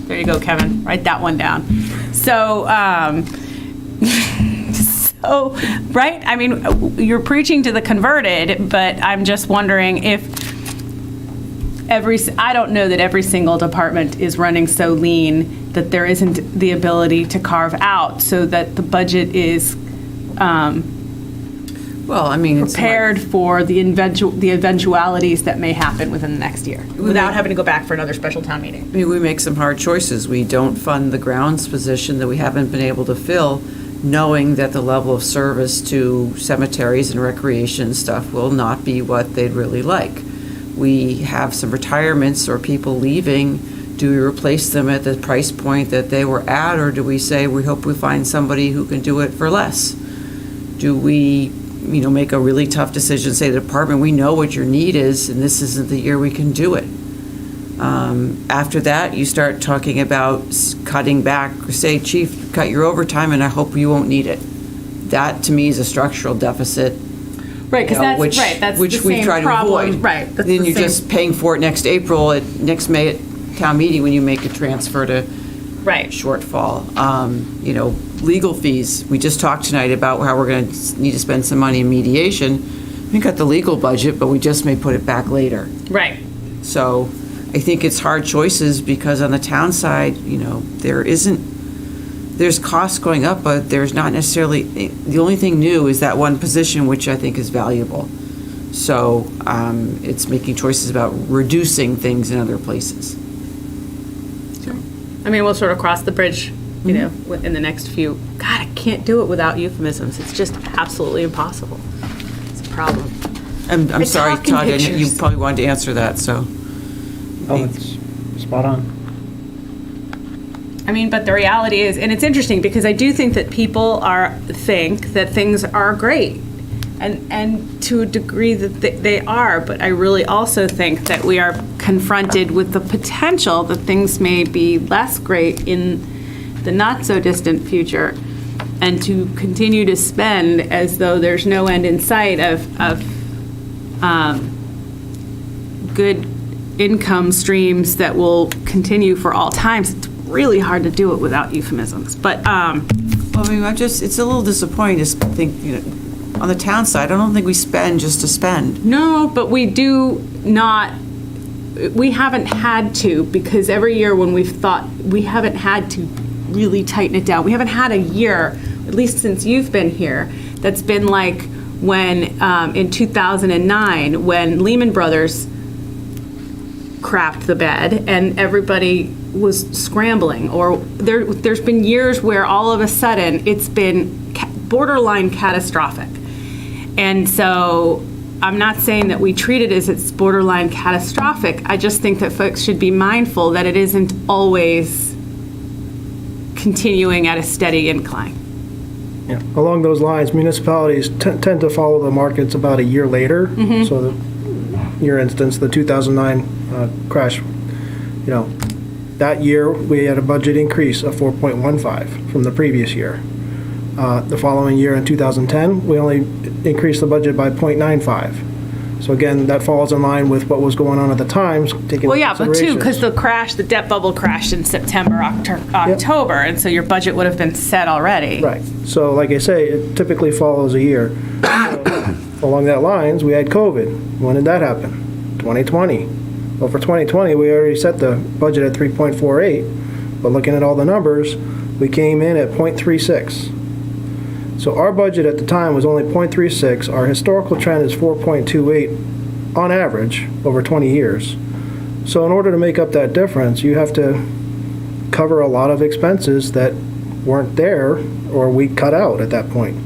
There you go, Kevin. Write that one down. So, right? I mean, you're preaching to the converted, but I'm just wondering if I don't know that every single department is running so lean that there isn't the ability to carve out so that the budget is prepared for the eventualities that may happen within the next year without having to go back for another special town meeting. I mean, we make some hard choices. We don't fund the grounds position that we haven't been able to fill, knowing that the level of service to cemeteries and recreation stuff will not be what they'd really like. We have some retirements or people leaving. Do we replace them at the price point that they were at, or do we say we hope we find somebody who can do it for less? Do we, make a really tough decision, say to the department, we know what your need is, and this isn't the year we can do it. After that, you start talking about cutting back, say, Chief, cut your overtime, and I hope you won't need it. That, to me, is a structoral deficit. Right, because that's which the we same try to problem. avoid. Right. That's Then the you're same. just paying for it next April, next May at town meeting when you make a transfer to shortfall. Legal fees. We just talked tonight about how we're going to need to spend some money in mediation. We got the legal budget, but we just may put it back later. Right. So I think it's hard choices because on the town side, there's costs going up, but there's not necessarily, the only thing new is that one position, which I think is valuable. So it's making choices about reducing things in other places. I mean, we'll sort of cross the bridge, in the next few. God, I can't do it without euphemisms. It's just absolutely impossible. It's a problem. I'm sorry, Todd, you probably wanted to answer that, so. Oh, it's spot on. I mean, but the reality is, and it's interesting because I do think that people think that things are great, and to a degree that they are, but I really also think that we are confronted with the potential that things may be less great in the not so distant future, and to continue to spend as though there's no end in sight of good income streams that will continue for all times. It's really hard to do it without euphemisms, but it's a little disappointing to think, on the town side, I don't think we spend just to spend. No, but we haven't had to, because every year when we've thought, we haven't had to really tighten it down. We haven't had a year, at least since you've been here, that's been like when, in 2009, when Lehman Brothers crapped the bed and everybody was scrambling, or there's been years where all of a sudden it's been borderline catastrophic. And so I'm not saying that we treat it as it's borderline catastrophic. I just think that folks should be mindful that it isn't always continuing at a steady incline. Yeah. Along those lines, municipalities tend to follow the markets about a year later. Mm-hmm. So, your instance, the 2009 crash, that year we had a budget increase of 4.15 from the previous year. The following year in 2010, we only increased the budget by 0.95. So again, that falls in line with what was going on at the time. Well, yeah, but too, because the debt bubble crashed in September, October, and so your budget would have been set already. Right. So like I say, it typically follows a year. So, along that lines, we had COVID. When did that happen? 2020. Well, for 2020, we already set the budget at 3.48, but looking at all the numbers, we came in at 0.36. So our budget at the time was only 0.36. Our historical trend is 4.28 on average over 20 years. So in order to make up that difference, you have to cover a lot of expenses that weren't there or we cut out at that point.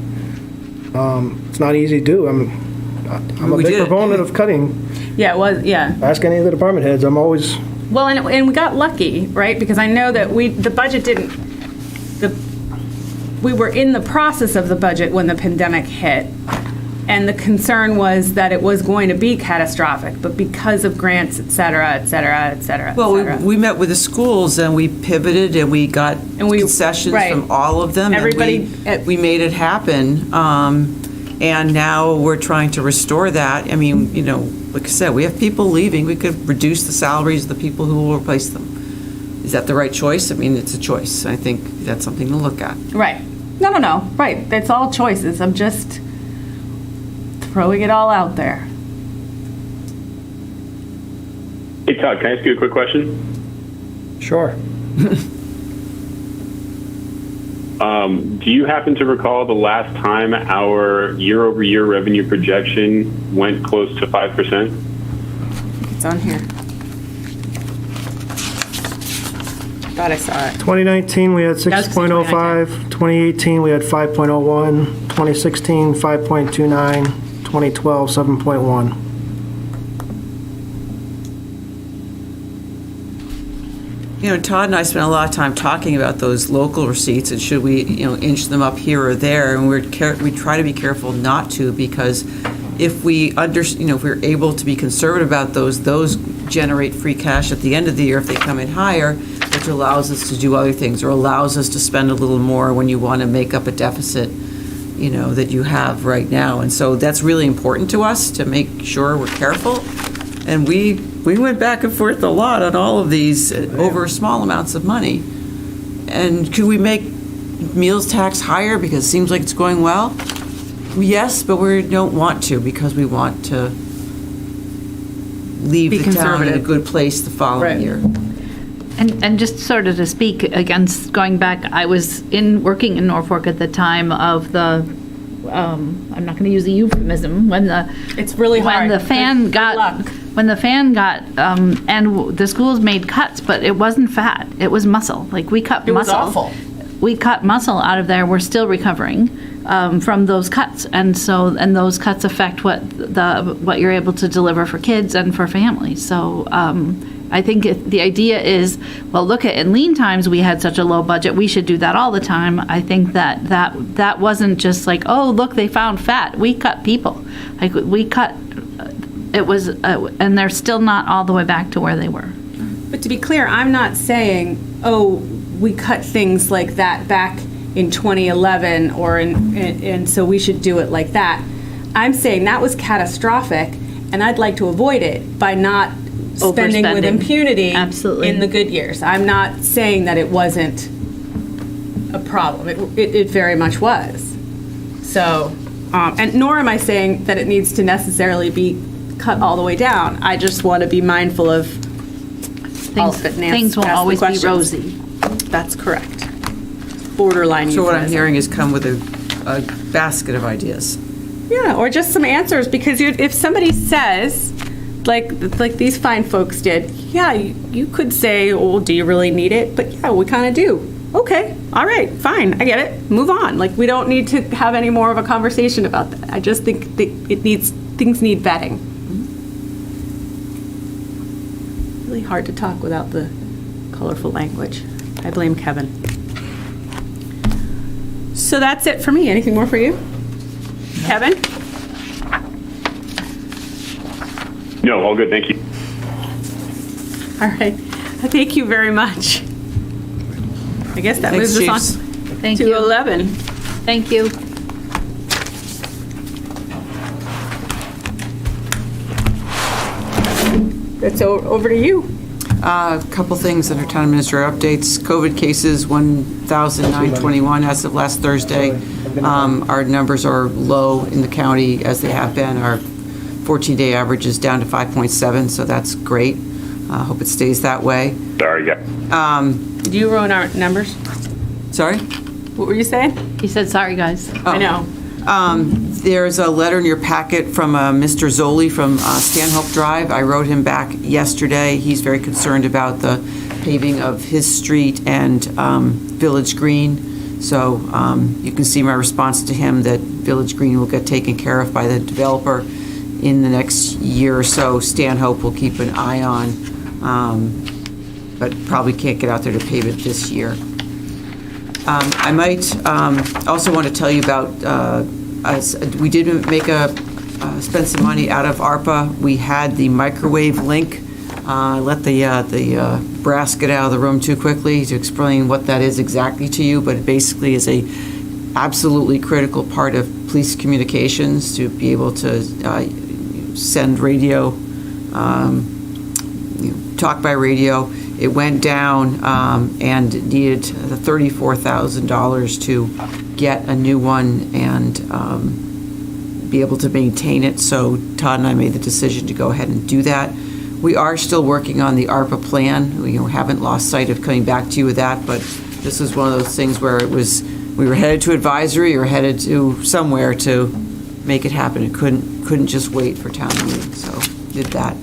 It's not easy to do. I'm a We big did it. proponent of cutting. Yeah, it was, yeah. Ask any of the department heads. I'm always, Well, and we got lucky, right? Because I know that the budget didn't, we were in the process of the budget when the pandemic hit. And the concern was that it was going to be catastrophic, but because of grants, et cetera, et cetera, et cetera, et Well, cetera. we met with the schools and we pivoted and we got concessions right. from all of them. and Everybody- we made it happen. And now we're trying to restore that. I mean, like I said, we have people leaving. We could reduce the salaries of the people who will replace them. Is that the right choice? I mean, it's a choice. I think that's something to look at. Right. No. Right. That's all choices. I'm just throwing it all out there. Hey, Todd, can I ask you a quick question? sure. Do you happen to recall the last time our year-over-year revenue projection went close to 5%? It's on here. Thought I saw it. 2019, we had That was 6.05. 2018, we had 5.01. 2016, 5.29. 2012, 7.1. Todd and I spent a lot of time talking about those local receipts and should we, inch them up here or there, and we try to be careful not to, because if if we're able to be conservative about those generate free cash at the end of the year if they come in higher, which allows us to do other things or allows us to spend a little more when you want to make up a deficit, that you have right now. And so that's really important to us to make sure we're careful. And we went back and forth a lot on all of these over small amounts of money. And could we make meals tax higher because it seems like it's going well? Yes, but we don't want to because we want to leave Be the town in a conservative. good place the following year. And just sort of to speak against going back, I was working in Norfolk at the time of the, I'm not going to use a euphemism, It's really hard. when the fan got, and the schools made cuts, but it wasn't fat, it was muscle. Like we cut It was muscle. awful. We cut muscle out of there. We're still recovering from those cuts, and those cuts affect what you're able to deliver for kids and for families. So I think the idea is, well, look at in lean times we had such a low budget. We should do that all the time. I think that wasn't just like, oh, look, they found fat. We cut people. Like we cut. It was, and they're still not all the way back to where they were. But to be clear, I'm not saying, oh, we cut things like that back in 2011 and so we should do it like that. I'm saying that was catastrophic and I'd like to avoid it by not spending with Overspending. impunity Absolutely. in the good years. I'm not saying that it wasn't a problem. It very much was. So, and nor am I saying that it needs to necessarily be cut all the way down. I just want to be mindful of all of it. Nancy Things won't asked the always be questions. rosy. That's correct. Borderline So what I'm euphemism. hearing is come with a basket of ideas. Yeah, or just some answers, because if somebody says, like these fine folks did, yeah, you could say, well, do you really need it? But yeah, we kind of do. Okay, all right, fine, I get it. Move on. Like, we don't need to have any more of a conversation about that. I just think things need vetting. Really hard to talk without the colorful language. I blame Kevin. So that's it for me. Anything more for you? Kevin? No, all good, thank you. All right. Thank you very much. I guess that Thanks, moves us Chiefs. on Thank to you. 11. Thank you. It's over to you. A couple things under town administrator updates. COVID cases, 1,921 as of last Thursday. Our numbers are low in the county as they have been. Our 14-day average is down to 5.7, so that's great. Hope it stays that way. Sorry, guys. Did you ruin our numbers? Sorry? What were you saying? He said, sorry, guys. I know. There's a letter in your packet from Mr. Zoli from Stanhope Drive. I wrote him back yesterday. He's very concerned about the paving of his street and Village Green. So you can see my response to him that Village Green will get taken care of by the developer in the next year or so. Stanhope will keep an eye on, but probably can't get out there to pave it this year. I might also want to tell you about, we did spend some money out of ARPA. We had the microwave link. Let the brass get out of the room too quickly to explain what that is exactly to you, but it basically is a absolutely critical part of police communications to be able to send radio, talk by radio. It went down and needed $34,000 to get a new one and be able to maintain it. So Todd and I made the decision to go ahead and do that. We are still working on the ARPA plan. We haven't lost sight of coming back to you with that, but this is one of those things where we were headed to advisory or headed to somewhere to make it happen. It couldn't just wait for town meeting, so did that.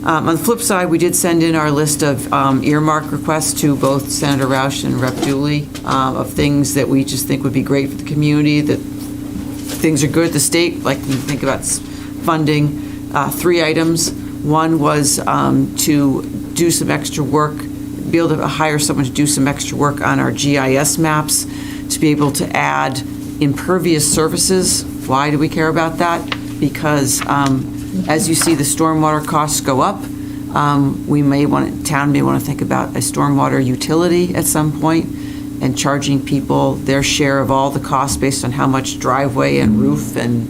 On the flip side, we did send in our list of earmark requests to both Senator Roush and Rep. Dooley of things that we just think would be great for the community, that things are good at the state, like when you think about funding. 3 items. One was to do some extra work, be able to hire someone to do some extra work on our GIS maps, to be able to add impervious surfaces. Why do we care about that? Because as you see the stormwater costs go up, town may want to think about a stormwater utility at some point and charging people their share of all the costs based on how much driveway and roof and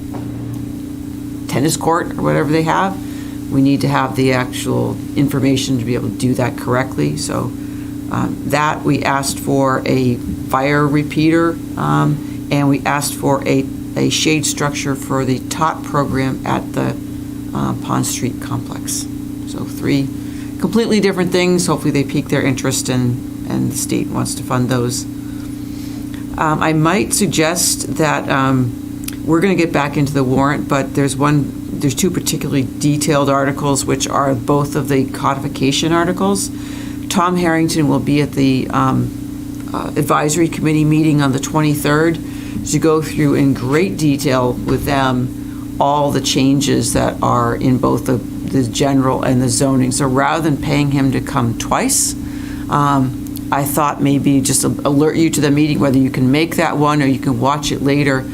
tennis court or whatever they have. We need to have the actual information to be able to do that correctly. So that we asked for a fire repeater and we asked for a shade structure for the TOT program at the Pond Street complex. So 3 completely different things. Hopefully they pique their interest and the state wants to fund those. I might suggest that we're going to get back into the warrant, but there's 2 particularly detailed articles, which are both of the codification articles. Tom Harrington will be at the advisory committee meeting on the 23rd to go through in great detail with them all the changes that are in both the general and the zoning. So rather than paying him to come twice, I thought maybe just alert you to the meeting, whether you can make that one or you can watch it later.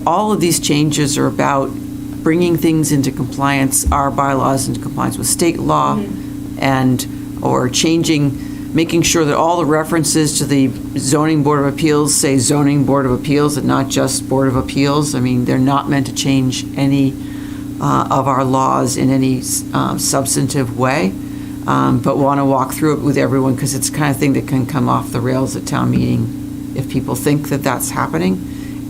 All of these changes are about bringing things into compliance, our bylaws into compliance with state law, or making sure that all the references to the Zoning Board of Appeals say Zoning Board of Appeals and not just Board of Appeals. I mean, they're not meant to change any of our laws in any substantive way, but want to walk through it with everyone because it's the kind of thing that can come off the rails at town meeting if people think that that's happening.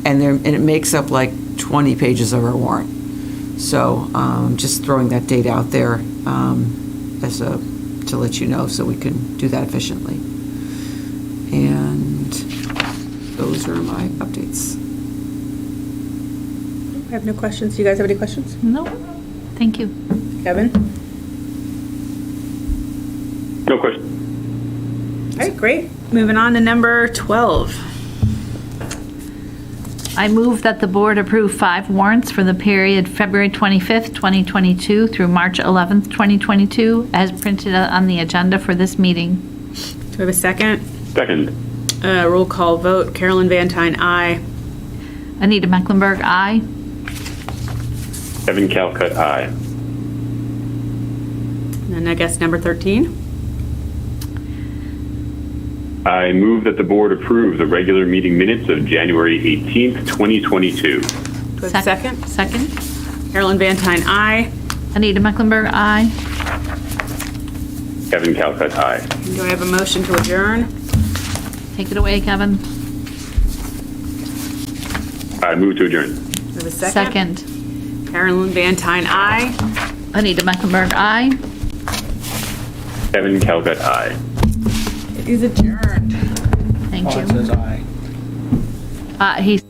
And it makes up like 20 pages of our warrant. So just throwing that date out there to let you know so we can do that efficiently. And those are my updates. I have no questions. Do you guys have any questions? No. Thank you. Kevin? No question. All right, great. Moving on to number 12. I move that the board approve 5 warrants for the period February 25th, 2022 through March 11th, 2022, as printed on the agenda for this meeting. Do we have a second? Second. Roll call vote. Carolyn Van Tine, aye. Anita Mecklenburg, aye. Kevin Calcutt, aye. And then I guess number 13. I move that the board approve the regular meeting minutes of January 18th, 2022. Do we have a second? Second. Carolyn Van Tine, aye. Anita Mecklenburg, aye. Kevin Calcutt, aye. Do I have a motion to adjourn? Take it away, Kevin. I move to adjourn. Do we have a second? Carolyn Van Tine, aye. Anita Mecklenburg, aye. Kevin Calcutt, aye. It is adjourned. Thank you. Says aye. He's